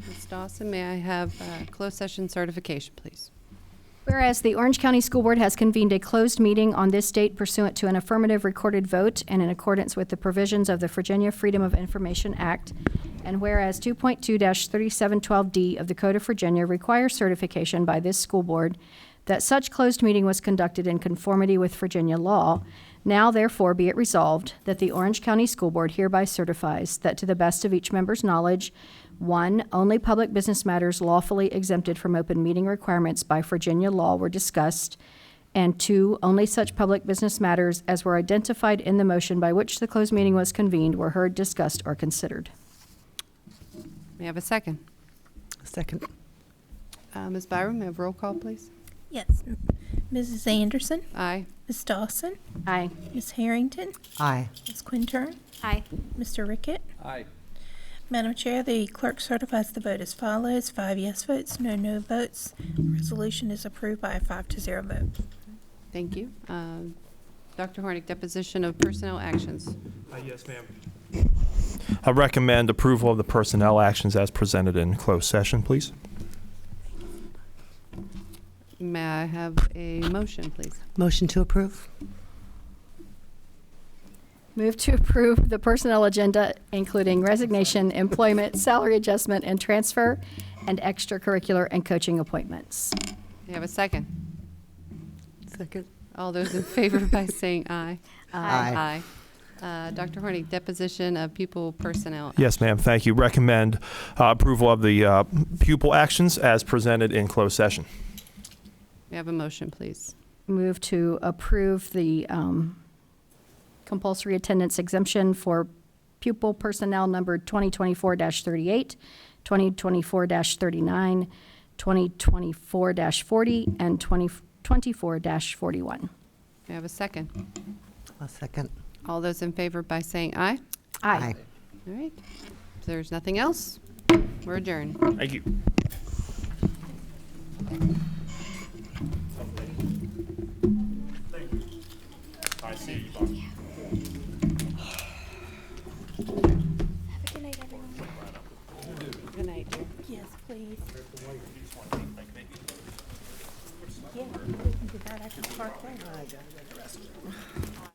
Ms. Dawson, may I have closed session certification, please? Whereas the Orange County School Board has convened a closed meeting on this date pursuant to an affirmative recorded vote and in accordance with the provisions of the Virginia Freedom of Information Act, and whereas 2.2-3712D of the Code of Virginia requires certification by this school board that such closed meeting was conducted in conformity with Virginia law, now therefore be it resolved that the Orange County School Board hereby certifies that to the best of each member's knowledge, 1, only public business matters lawfully exempted from open meeting requirements by Virginia law were discussed, and 2, only such public business matters as were identified in the motion by which the closed meeting was convened were heard, discussed, or considered. May I have a second? Second. Ms. Byram, may I have roll call, please? Yes. Mrs. Anderson? Aye. Ms. Dawson? Aye. Ms. Harrington? Aye. Ms. Quintern? Aye. Mr. Rickett? Aye. Madam Chair, the clerk certifies the vote as follows: 5 yes votes, no no votes. Resolution is approved by a 5-0 vote. Thank you. Dr. Hornick, deposition of personnel actions. Yes, ma'am. I recommend approval of the personnel actions as presented in closed session, please. May I have a motion, please? Motion to approve? Move to approve the personnel agenda, including resignation, employment, salary adjustment, and transfer, and extracurricular and coaching appointments. May I have a second? Second. All those in favor by saying aye. Aye. Aye. Dr. Hornick, deposition of pupil personnel. Yes, ma'am. Thank you. Recommend approval of the pupil actions as presented in closed session. May I have a motion, please? Move to approve the compulsory attendance exemption for pupil personnel numbered 2024-38, 2024-39, 2024-40, and 2024-41. May I have a second? A second. All those in favor by saying aye. Aye. All right. If there's nothing else, we're adjourned. Thank you. I see you, Bob. Have a good night, everyone. Good night, dear. Yes, please. Yeah, we can do that. I can park there.